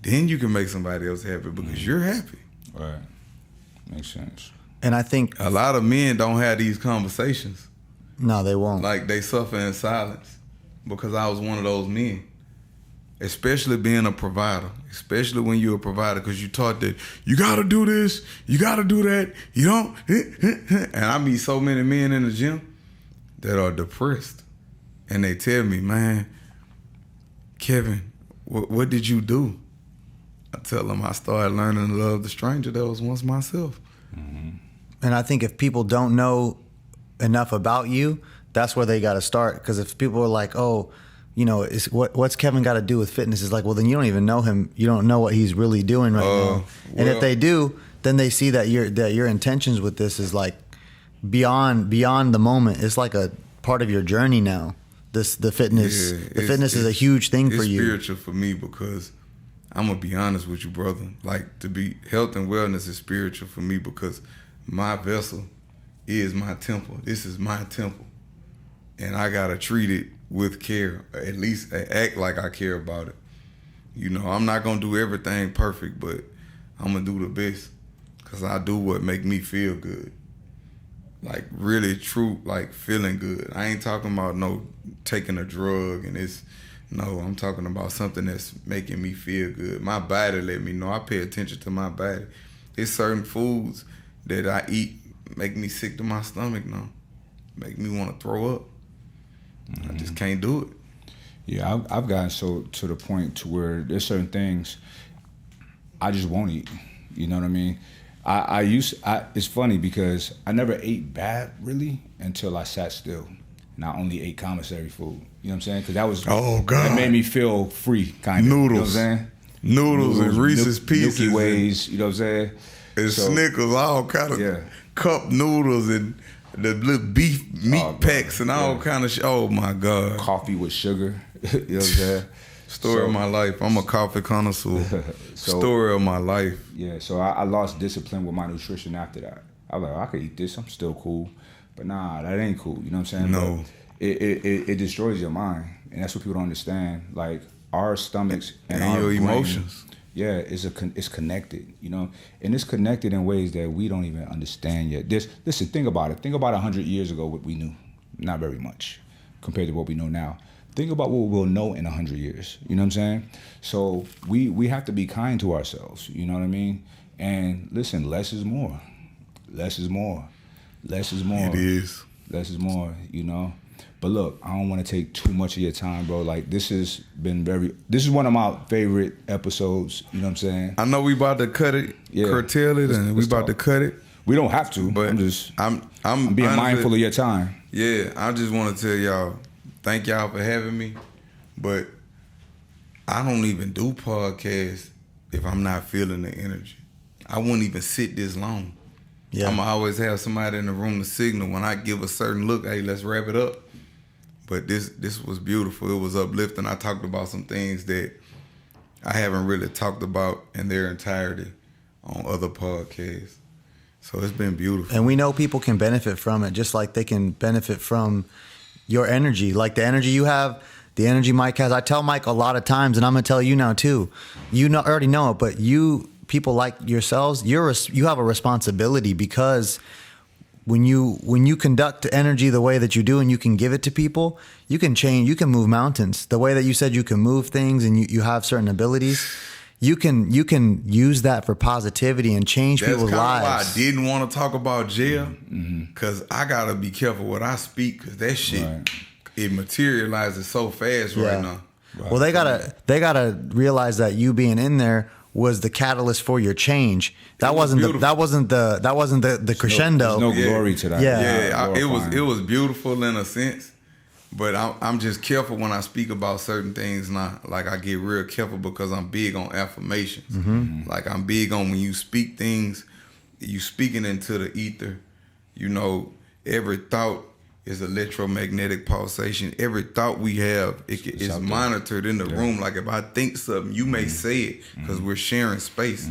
then you can make somebody else happy because you're happy. Right. Makes sense. And I think a lot of men don't have these conversations. No, they won't. Like they suffer in silence because I was one of those men. Especially being a provider, especially when you're a provider, because you taught that you gotta do this, you gotta do that, you don't. And I meet so many men in the gym that are depressed, and they tell me, "Man, Kevin, what did you do?" I tell them I started learning to love the stranger that was once myself. Mm-hmm. And I think if people don't know enough about you, that's where they got to start. Because if people are like, "Oh, what's Kevin got to do with fitness?" Is like, well, then you don't even know him. You don't know what he's really doing right now. And if they do, then they see that your intentions with this is like beyond the moment. It's like a part of your journey now. The fitness, fitness is a huge thing for you. It's spiritual for me because I'm gonna be honest with you, brother. Like to be health and wellness is spiritual for me because my vessel is my temple. This is my temple, and I gotta treat it with care, at least act like I care about it. I'm not gonna do everything perfect, but I'm gonna do the best because I do what make me feel good. Like really true, like feeling good. I ain't talking about no taking a drug I'm talking about something that's making me feel good. My body let me know. I pay attention to my body. There's certain foods that I eat make me sick to my stomach now. Make me want to throw up. I just can't do it. Yeah, I've gotten so to the point to where there's certain things I just won't eat. You know what I mean? It's funny because I never ate bad really until I sat still. And I only ate commissary food. You know what I'm saying? Because that was that made me feel free, kind of. Noodles. You know what I'm saying? Noodles and Reese's Pieces. Milky Ways. You know what I'm saying? And Snickers, all kind of. Yeah. cup noodles and the little beef meat packs and all kind of shit. Oh my God. Coffee with sugar. You know what I'm saying? Story of my life. I'm a coffee connoisseur. Story of my life. Yeah, so I lost discipline with my nutrition after that. I was like, I could eat this. I'm still cool. But nah, that ain't cool. You know what I'm saying? No. But it destroys your mind. And that's what people don't understand. Like, our stomachs and our your brain, emotions. Yeah, it's connected, you know? And it's connected in ways that we don't even understand yet. Listen, think about it. Think about 100 years ago what we knew. Not very much compared to what we know now. Think about what we'll know in 100 years. You know what I'm saying? So we have to be kind to ourselves. You know what I mean? And listen, less is more. Less is more. Less is more. It is. Less is more, you know? But look, I don't want to take too much of your time, bro. Like, this is one of my favorite episodes, you know what I'm saying? I know we about to cut it, curtail it, and we about to cut it. We don't have to, but I'm being mindful of your time. Yeah, I just want to tell y'all, thank y'all for having me. But I don't even do podcasts if I'm not feeling the energy. I wouldn't even sit this long. Yeah. I'm always have somebody in the room to signal when I give a certain look, hey, let's wrap it up. But this was beautiful. It was uplifting. I talked about some things that I haven't really talked about in their entirety on other podcasts. So it's been beautiful. And we know people can benefit from it, just like they can benefit from your energy. Like the energy you have, the energy Mike has. I tell Mike a lot of times, and I'm going to tell you now too. You already know it, but people like yourselves, you have a responsibility, because when you conduct energy the way that you do and you can give it to people, you can move mountains. The way that you said you can move things and you have certain abilities, you can use that for positivity and change people's lives. That's kind of why I didn't want to talk about jail, because I got to be careful what I speak, because that shit, it materializes so fast right now. Right. Well, they gotta realize that you being in there was the catalyst for your change. That wasn't the crescendo. There's no glory to that. Yeah, it was beautiful in a sense, but I'm just careful when I speak about certain things now. Like, I get real careful because I'm big on affirmations. Mm-hmm. Like, I'm big on when you speak things, you speaking into the ether. You know, every thought is electromagnetic pulsation. Every thought we have is monitored in the room. Like, if I think something, you may say it, because we're sharing space.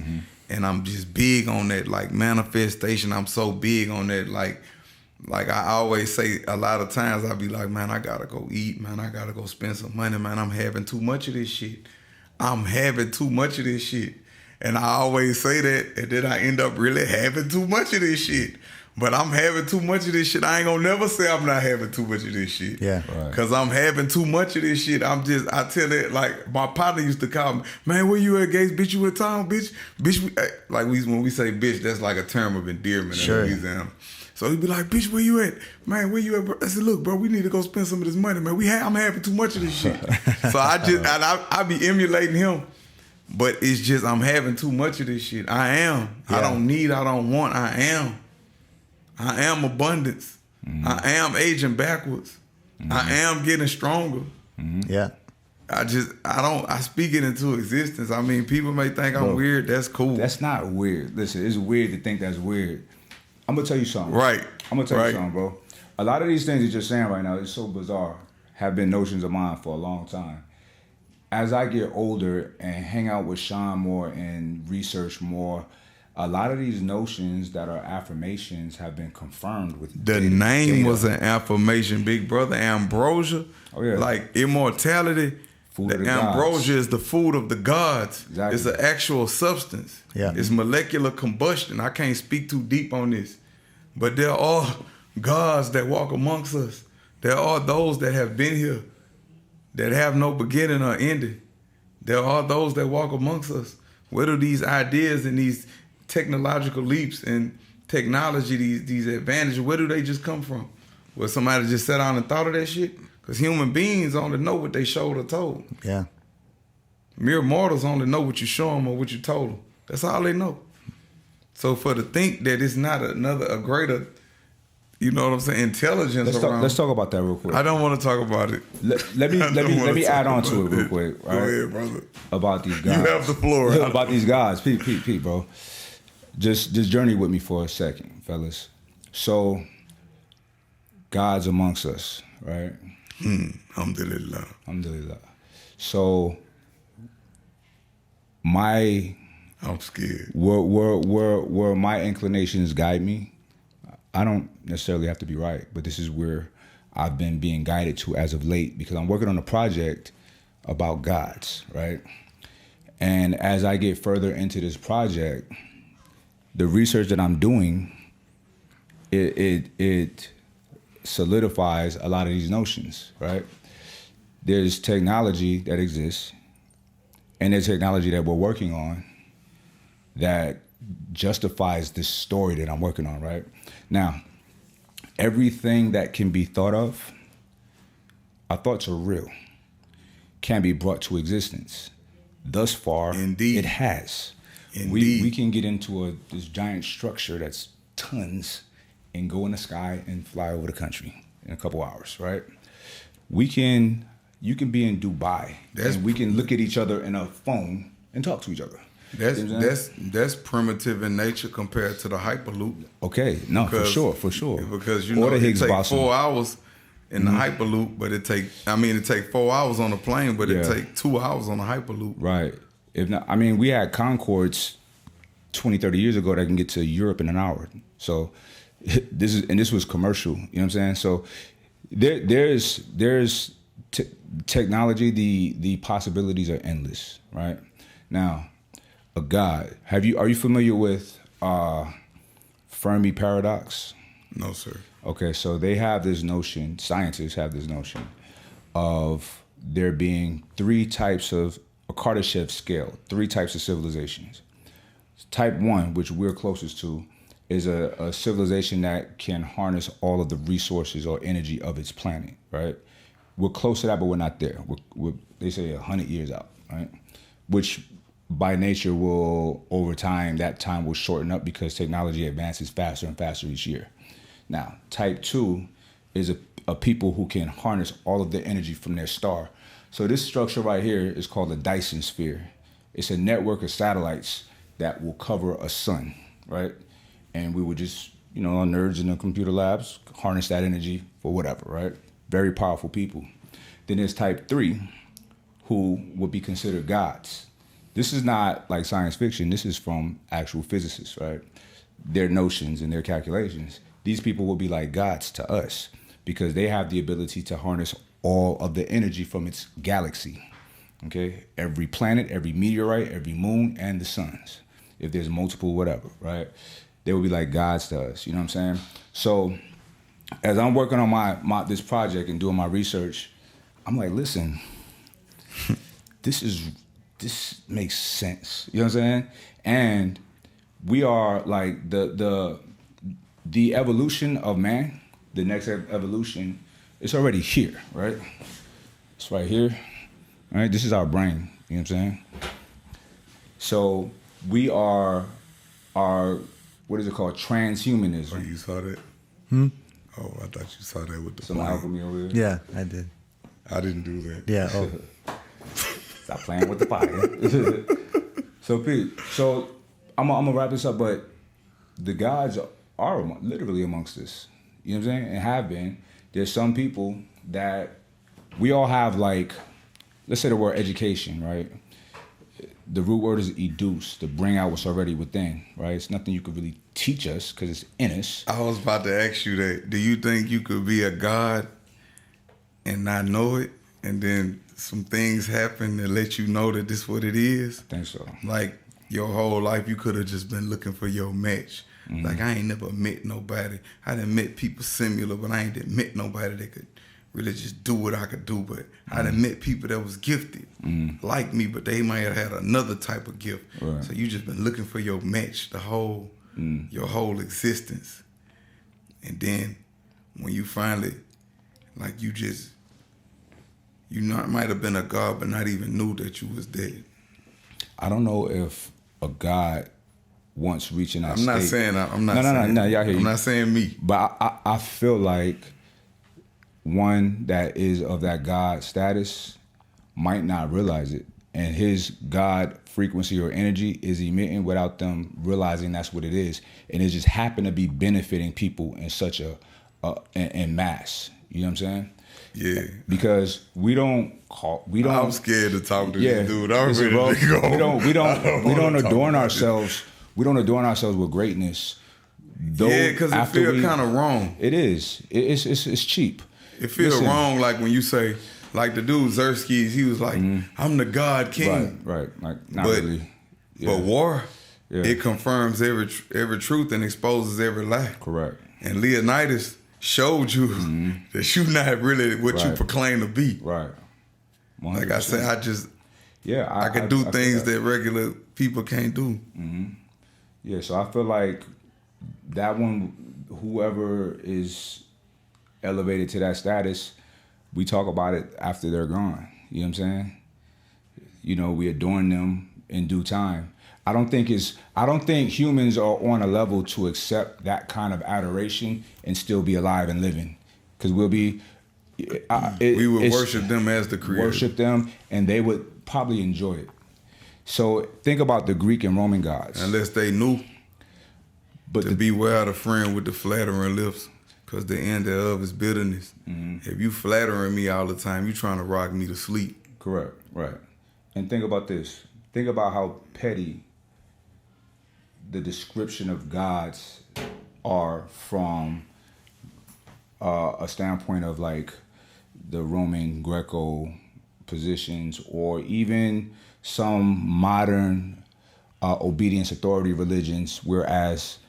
And I'm just big on that, like, manifestation. I'm so big on that. Like I always say, a lot of times I be like, man, I gotta go eat, man. I gotta go spend some money, man. I'm having too much of this shit. And I always say that, and then I end up really having too much of this shit. But I'm having too much of this shit. I ain't gonna never say I'm not having too much of this shit. Yeah. Right. Cause I'm having too much of this shit. I tell it, like, my partner used to call me, man, where you at, Gates? Bitch, you in town, bitch? Like, when we say bitch, that's like a term of endearment in Louisiana. So he'd be like, bitch, where you at? Man, where you at, bro? I said, look, bro, we need to go spend some of this money, man. I'm having too much of this shit. So I be emulating him. But it's just, I'm having too much of this shit. I am. Yeah. I don't need, I don't want, I am. I am abundance. I am aging backwards. I am getting stronger. Yeah. I speak it into existence. I mean, people may think I'm weird. That's cool. That's not weird. Listen, it's weird to think that's weird. I'm going to tell you something. Right. I'm going to tell you something, bro. A lot of these things that you're saying right now is so bizarre, have been notions of mine for a long time. As I get older and hang out with Sean more and research more, a lot of these notions that are affirmations have been confirmed with the name was an affirmation, big brother. Ambrosia, like immortality. The ambrosia is the food of the gods. Exactly. It's an actual substance. Yeah. It's molecular combustion. I can't speak too deep on this, but there are gods that walk amongst us. There are those that have been here that have no beginning or ending. There are those that walk amongst us. Where do these ideas and these technological leaps and technology, these advantages, where do they just come from? Where somebody just sat down and thought of that shit? Because human beings only know what they showed or told. Yeah. Mere mortals only know what you show them or what you told them. That's all they know. So for to think that it's not a greater, you know what I'm saying, intelligence around. Let's talk about that real quick. I don't want to talk about it. Let me add on to it real quick. Right? Go ahead, brother. About these guys. You have the floor. About these guys. Pete, bro. Just journey with me for a second, fellas. So God's amongst us, right? Alhamdulillah. Alhamdulillah. So I'm scared. where my inclinations guide me, I don't necessarily have to be right, but this is where I've been being guided to as of late, because I'm working on a project about gods, right? And as I get further into this project, the research that I'm doing, it solidifies a lot of these notions, right? There's technology that exists, and there's technology that we're working on that justifies this story that I'm working on, right? Now, everything that can be thought of, our thoughts are real, can be brought to existence. Thus far, Indeed. It has. Indeed. We can get into this giant structure that's tons and go in the sky and fly over the country in a couple hours, right? You can be in Dubai and we can look at each other in a phone and talk to each other. That's primitive in nature compared to the Hyperloop. Okay, no, for sure. Because or the it Higgs takes boson. 4 hours in the Hyperloop, but it take 4 hours on the plane, but it take 2 hours on the Hyperloop. Right. If not, we had Concords 20, 30 years ago that can get to Europe in an hour. So this was commercial. You know what I'm saying? So there's technology. The possibilities are endless. Right now, a God. Are you familiar with Fermi paradox? No, sir. Okay, so they have this notion. Scientists have this notion of there being three types of a Kardashev scale, three types of civilizations. Type 1, which we're closest to, is a civilization that can harness all of the resources or energy of its planet, right? We're close to that, but we're not there. They say 100 years out, right? Which by nature will, over time, that time will shorten up because technology advances faster and faster each year. Now, type 2 is a people who can harness all of the energy from their star. So this structure right here is called a Dyson sphere. It's a network of satellites that will cover a sun, right? And we would just, our nerds in the computer labs, harness that energy for whatever, right? Very powerful people. Then there's type 3, who would be considered gods. This is not like science fiction. This is from actual physicists, right? Their notions and their calculations. These people will be like gods to us because they have the ability to harness all of the energy from its galaxy, okay? Every planet, every meteorite, every moon, and the suns. If there's multiple whatever, right? They will be like gods to us, you know what I'm saying? So as I'm working on this project and doing my research, I'm like, listen, this makes sense, you know what I'm saying? And we are like the evolution of man, the next evolution, it's already here, right? It's right here, right? This is our brain, you know what I'm saying? So we are what is it called? Transhumanism. Oh, you saw that? Oh, I thought you saw that with the Some plane. alchemy over here. Yeah, I did. I didn't do that. Yeah. Oh. Stop playing with the fire. So Pete, I'm gonna wrap this up, but the gods are literally amongst us. You know what I'm saying? And have been. There's some people that we all have, like, let's say the word education, right? The root word is educe, to bring out what's already within, right? It's nothing you could really teach us because it's in us. I was about to ask you that. Do you think you could be a god and not know it, and then some things happen that let you know that this is what it is? I think so. Like your whole life, you could have just been looking for your match. Mm-hmm. Like, I ain't never met nobody. I done met people similar, but I ain't met nobody that could really just do what I could do. But I done met people that was gifted like me, but they might have had another type of gift. Right. So you just been looking for your match your whole existence. And then when you finally, like, you might have been a god, but not even knew that you was dead. I don't know if a god once reaching that state. I'm not saying. No, y'all hear you. I'm not saying me. But I feel like one that is of that God status might not realize it and his God frequency or energy is emitting without them realizing that's what it is, and it just happened to be benefiting people in such in mass. You know what I'm saying? Yeah. Because we don't. I'm scared to talk to this dude. I'm listen, ready bro, to go. We don't adorn ourselves. We don't adorn ourselves with greatness. Yeah, because it feels kind of wrong. It is. It's cheap. It feels wrong, like when you say, like the dude Zerskis, he was like, I'm the God King. Right. Like, not really. Yeah. But war, it confirms every truth and exposes every lie. Correct. And Leonidas showed you that you're not really what you proclaim to be. Right. 100%. Like I said, I can do things that regular people can't do. Yeah, so I feel like that one, whoever is elevated to that status, we talk about it after they're gone. You know what I'm saying? You know, we adorn them in due time. I don't think humans are on a level to accept that kind of adoration and still be alive and living, because we'll be. We would worship them as the creator. Worship them, and they would probably enjoy it. So think about the Greek and Roman gods. Unless they knew. But to beware the friend with the flattering lips, because the end thereof is bitterness. If you flattering me all the time, you trying to rock me to sleep. Correct, right. And think about this. Think about how petty the description of gods are from a standpoint of like the Roman Greco positions, or even some modern obedience authority religions, whereas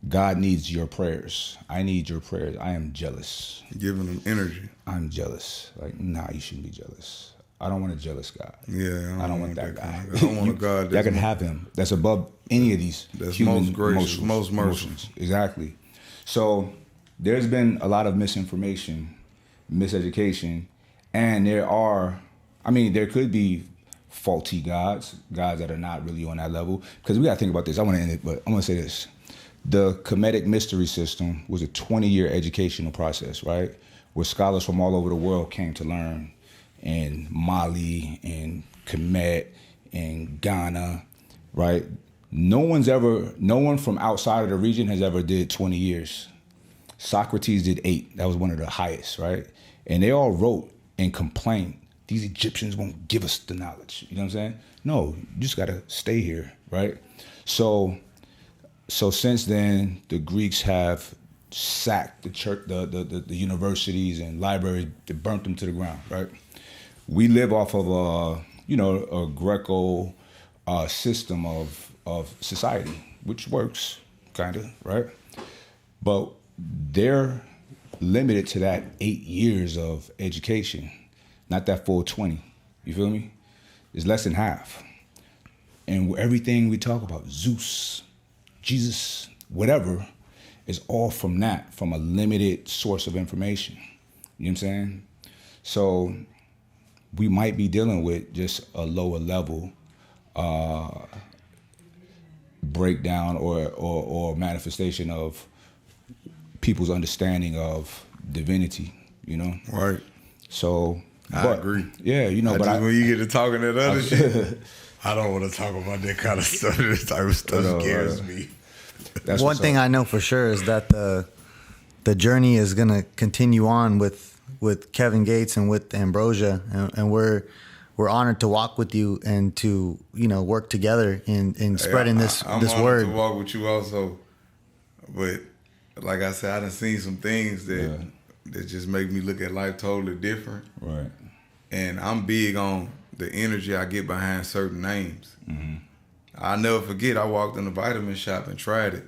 God needs your prayers. I need your prayers. I am jealous. Giving them energy. I'm jealous. Like, nah, you shouldn't be jealous. I don't want a jealous God. Yeah, I don't want that guy. I don't want a God that can have him. That's above any of these that's human most gracious, most merciful. Exactly. So there's been a lot of misinformation, miseducation, and there could be faulty gods that are not really on that level. Because we got to think about this. I want to end it, but I'm going to say this. The Kemetic mystery system was a 20-year educational process, right? Where scholars from all over the world came to learn, in Mali and Kemet and Ghana, right? No one from outside of the region has ever did 20 years. Socrates did 8. That was one of the highest, right? And they all wrote and complained, these Egyptians won't give us the knowledge. You know what I'm saying? No, you just got to stay here, right? So since then, the Greeks have sacked the church, the universities and libraries. They burnt them to the ground, right? We live off of a Greco system of society, which works, kind of, right? But they're limited to that 8 years of education, not that full 20. You feel me? It's less than half. And everything we talk about, Zeus, Jesus, whatever, is all from a limited source of information. You know what I'm saying? So we might be dealing with just a lower level breakdown or manifestation of people's understanding of divinity, you know? Right. So I agree. Yeah, when you get to talking that other shit, I don't want to talk about that kind of stuff. This type of stuff scares me. That's one thing I know for sure is that the journey is going to continue on with Kevin Gates and with Ambrosia, and we're honored to walk with you and to work together in spreading this word. I'm honored to walk with you also, but like I said, I done seen some things that just make me look at life totally different. Right. And I'm big on the energy I get behind certain names. I'll never forget, I walked in the vitamin shop and tried it.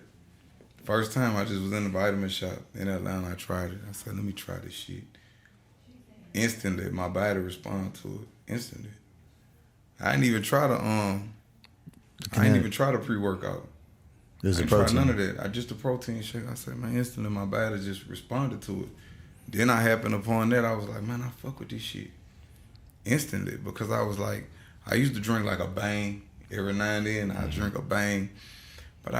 First time I just was in the vitamin shop in Atlanta, I tried it. I said, let me try this shit. Instantly, my body responded to it. Instantly. I didn't even try the pre-workout. There's I a didn't try protein. none of that. I just a protein shake. I said, man, instantly my body just responded to it. Then I happened upon that. I was like, man, I fuck with this shit. Instantly, because I was like, I used to drink like a Bang every now and then. I drink a Bang, but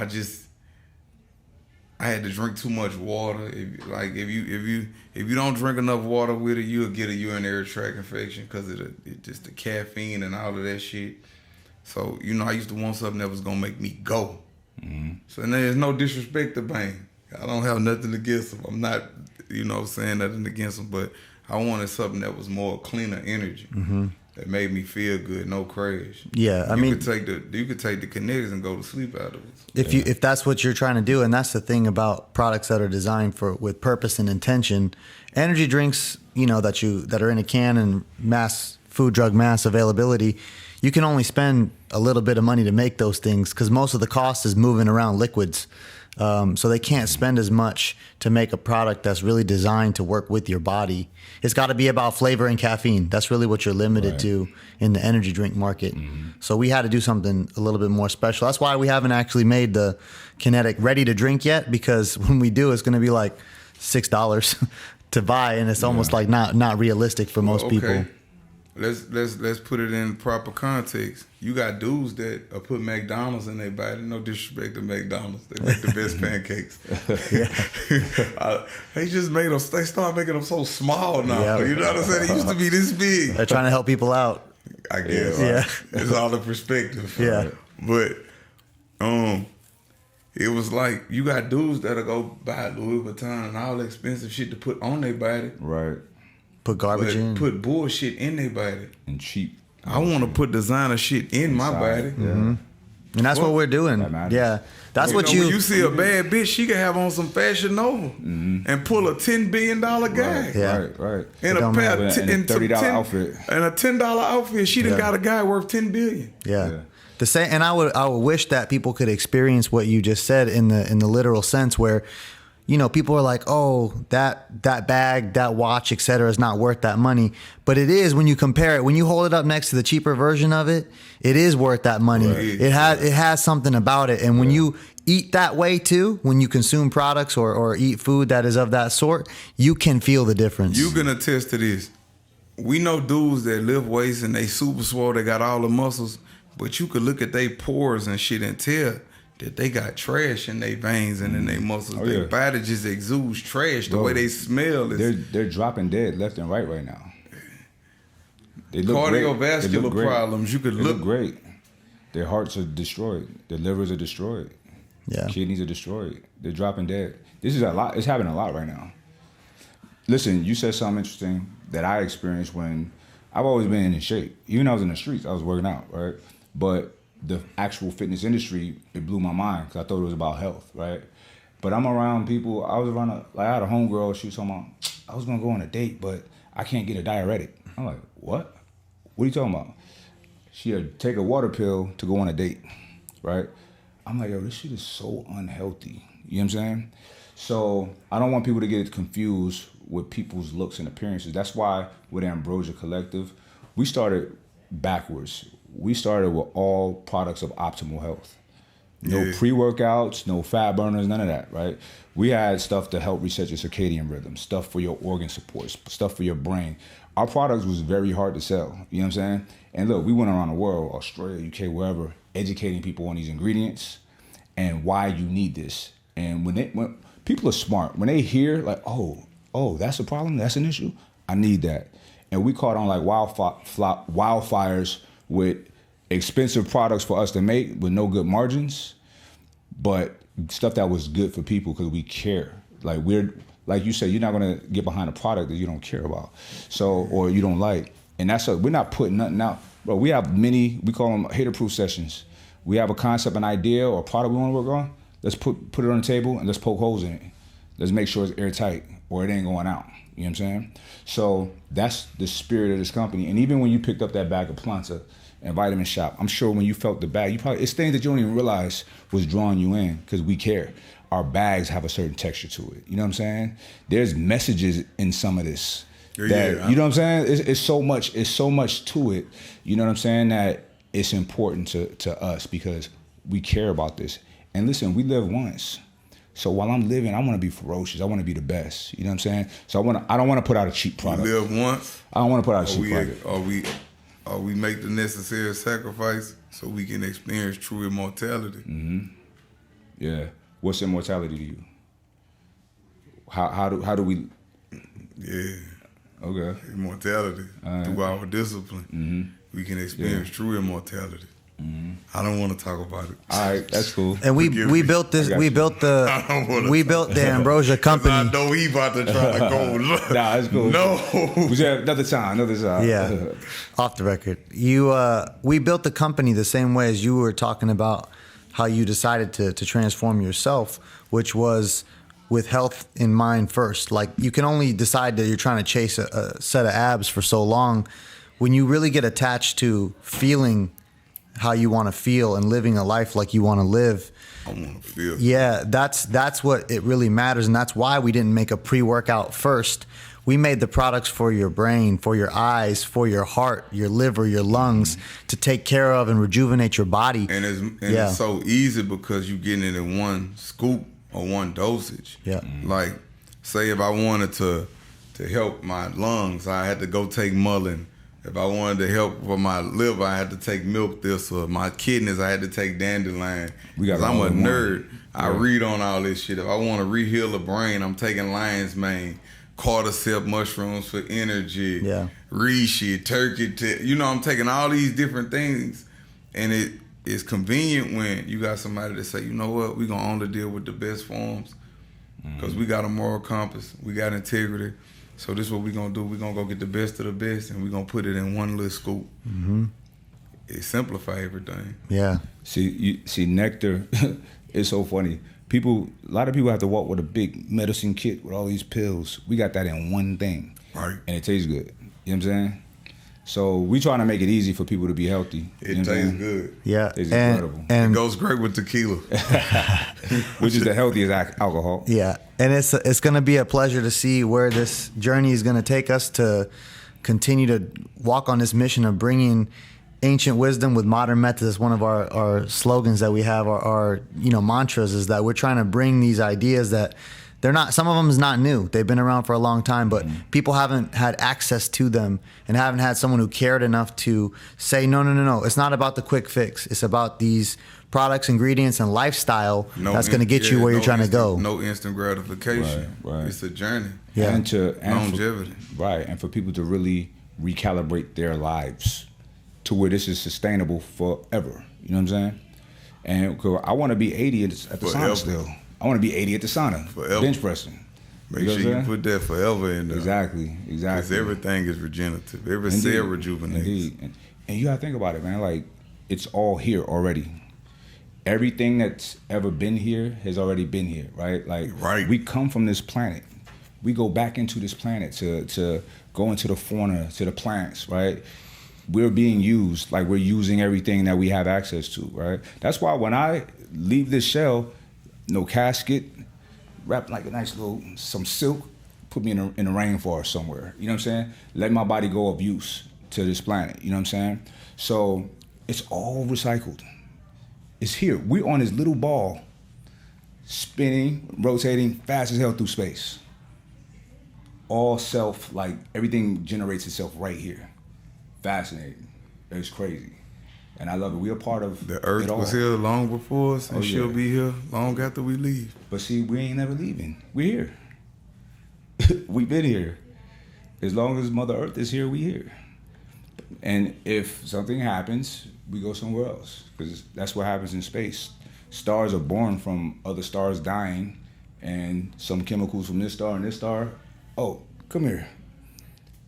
I had to drink too much water. If you don't drink enough water with it, you'll get a urinary tract infection because of just the caffeine and all of that shit. So I used to want something that was gonna make me go. Mm-hmm. So there's no disrespect to Bang. I don't have nothing against them. I'm not saying nothing against them, but I wanted something that was more cleaner energy. Mm-hmm. That made me feel good, no crash. Yeah, you could take the kinetics and go to sleep afterwards. If that's what you're trying to do, and that's the thing about products that are designed with purpose and intention, energy drinks, that are in a can and food drug mass availability, you can only spend a little bit of money to make those things because most of the cost is moving around liquids. So they can't spend as much to make a product that's really designed to work with your body. It's got to be about flavor and caffeine. That's really what you're limited to in the energy drink market. Mm-hmm. So we had to do something a little bit more special. That's why we haven't actually made the Kinetic ready to drink yet, because when we do, it's going to be like $6 to buy, and it's almost like not realistic for most people. Let's put it in proper context. You got dudes that put McDonald's in their body. No disrespect to McDonald's, they make the best pancakes. They start making them so small now. Yeah. You know what I'm saying? It used to be this big. They're trying to help people out. I guess. Yeah. It's all the perspective. Yeah. But it was like you got dudes that'll go buy Louis Vuitton and all the expensive shit to put on their body. Right. Put garbage in. Put bullshit in their body. And cheap. I want to put designer shit in my body. Yeah. Mm-hmm. And that's what we're doing. Yeah. That's what when you see a bad bitch, she can have on some Fashion Nova and pull a $10 billion gag. Yeah. Right. And a pair of $30 outfit. And a $10 outfit. She done got a guy worth $10 billion. Yeah. The same, and I would wish that people could experience what you just said in the literal sense, where people are like, oh, that bag, that watch, et cetera, is not worth that money. But it is when you compare it. When you hold it up next to the cheaper version of it, it is worth that money. Right. It has something about it. And when you eat that way too, when you consume products or eat food that is of that sort, you can feel the difference. You can attest to this. We know dudes that lift weights and they super swole, they got all the muscles, but you could look at their pores and shit and tell that they got trash in their veins and in their muscles. Their body just exudes trash. The way they smell is... They're dropping dead left and right now. They look cardiovascular problems. You could look great. Their hearts are destroyed. Their livers are destroyed. Yeah. Kidneys are destroyed. They're dropping dead. This is a lot. It's happening a lot right now. Listen, you said something interesting that I experienced when I've always been in shape. Even when I was in the streets, I was working out, right? But the actual fitness industry, it blew my mind because I thought it was about health, right? But I'm around people. I had a homegirl. She was talking about, I was gonna go on a date, but I can't get a diuretic. I'm like, what? What are you talking about? She had take a water pill to go on a date, right? I'm like, yo, this shit is so unhealthy. You know what I'm saying? So I don't want people to get confused with people's looks and appearances. That's why with Ambrosia Collective, we started backwards. We started with all products of optimal health. No pre-workouts, no fat burners, none of that, right? We had stuff to help reset your circadian rhythm, stuff for your organ support, stuff for your brain. Our products was very hard to sell, you know what I'm saying? And look, we went around the world, Australia, UK, wherever, educating people on these ingredients and why you need this. And when people are smart, when they hear like, oh, that's a problem, that's an issue, I need that. And we caught on like wildfires with expensive products for us to make with no good margins, but stuff that was good for people because we care. Like like you said, you're not gonna get behind a product that you don't care about, or you don't like. And we're not putting nothing out. Bro, we have we call them hater-proof sessions. We have a concept, an idea, or a product we want to work on. Let's put it on the table and let's poke holes in it. Let's make sure it's airtight or it ain't going out. You know what I'm saying? So that's the spirit of this company. And even when you picked up that bag of Planta and Vitamin Shop, I'm sure when you felt the bag, it's things that you don't even realize was drawing you in because we care. Our bags have a certain texture to it. You know what I'm saying? There's messages in some of this. You know what I'm saying? It's so much to it. You know what I'm saying? That it's important to us because we care about this. And listen, we live once. So while I'm living, I want to be ferocious. I want to be the best. You know what I'm saying? So I don't want to put out a cheap product. We live once. I don't want to put out a cheap product. Or we make the necessary sacrifice so we can experience true immortality. Mm-hmm. Yeah. What's immortality to you? How do we? Yeah. Okay. Immortality through our discipline. We can experience true immortality. I don't want to talk about it. All right, that's cool. And we built this. We built the Ambrosia company. I know he about to try to go. Nah, that's cool. No. We should have another time. Yeah, off the record. We built the company the same way as you were talking about how you decided to transform yourself, which was with health in mind first. Like, you can only decide that you're trying to chase a set of abs for so long. When you really get attached to feeling how you want to feel and living a life like you want to live, I want to feel. Yeah, that's what it really matters, and that's why we didn't make a pre-workout first. We made the products for your brain, for your eyes, for your heart, your liver, your lungs, to take care of and rejuvenate your body. And it's so easy because you're getting it in one scoop or one dosage. Yeah. Like, say if I wanted to help my lungs, I had to go take mullein. If I wanted to help for my liver, I had to take milk thistle. My kidneys, I had to take dandelion. Because I'm a nerd. I read on all this shit. If I want to reheal the brain, I'm taking lion's mane, cordyceps mushrooms for energy, reishi, turkey. I'm taking all these different things. And it's convenient when you got somebody that say, you know what, we're going to only deal with the best forms because we got a moral compass. We got integrity. So this is what we're going to do. We're going to go get the best of the best, and we're going to put it in one little scoop. It simplify everything. Yeah. See, nectar is so funny. A lot of people have to walk with a big medicine kit with all these pills. We got that in one thing. Right. And it tastes good. You know what I'm saying? So we trying to make it easy for people to be healthy. It tastes good. Yeah. It's incredible. And it goes great with tequila. Which is the healthiest alcohol. Yeah. And it's going to be a pleasure to see where this journey is going to take us, to continue to walk on this mission of bringing ancient wisdom with modern methods. That's one of our slogans that we have, our mantras, is that we're trying to bring these ideas that they're not, some of them is not new. They've been around for a long time, but people haven't had access to them and haven't had someone who cared enough to say, no. It's not about the quick fix. It's about these products, ingredients, and lifestyle that's going to get you where you're trying to go. No instant gratification. Right. It's a journey. Yeah. And longevity. And for people to really recalibrate their lives to where this is sustainable forever. You know what I'm saying? And 'cause I want to be 80 at the sauna still. I want to be 80 at the sauna. Forever. Bench pressing. Make sure you put that forever in there. Exactly. Because everything is regenerative. Every cell rejuvenates. Indeed. And you gotta think about it, man. Like, it's all here already. Everything that's ever been here has already been here, right? Like, we come from this planet. We go back into this planet to go into the fauna, to the plants, right? We're being used, like we're using everything that we have access to, right? That's why when I leave this shell, no casket, wrap like a nice little, some silk, put me in the rainforest somewhere. You know what I'm saying? Let my body go of use to this planet. You know what I'm saying? So it's all recycled. It's here. We're on this little ball, spinning, rotating, fast as hell through space. All self, like everything generates itself right here. Fascinating. It's crazy. And I love it. We're a part of the earth it all. Was here long before us, and she'll be here long after we leave. But see, we ain't never leaving. We're here. We've been here. As long as Mother Earth is here, we here. And if something happens, we go somewhere else. Because that's what happens in space. Stars are born from other stars dying, and some chemicals from this star and this star. Oh, come here.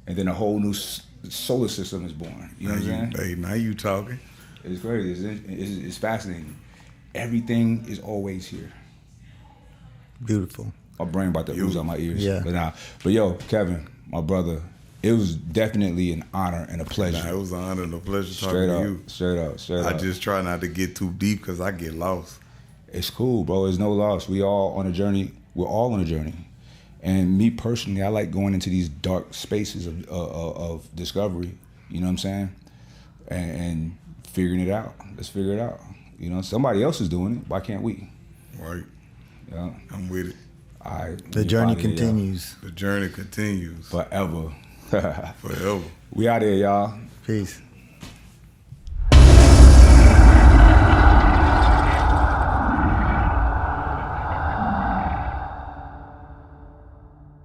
And then a whole new solar system is born. You know what I'm saying? Hey, now you talking. It's crazy. It's fascinating. Everything is always here. Beautiful. My brain about to ooze out my ears. Yeah. But yo, Kevin, my brother, it was definitely an honor and a pleasure. It was an honor and a pleasure talking to you. Straight up. I just try not to get too deep because I get lost. It's cool, bro. There's no loss. We all on a journey. We're all on a journey. And me personally, I like going into these dark spaces of discovery. You know what I'm saying? And figuring it out. Let's figure it out. You know, somebody else is doing it. Why can't we? Right. Yeah. I'm with it. All right. The journey continues. The journey continues. Forever. Forever. We out here, y'all. Peace.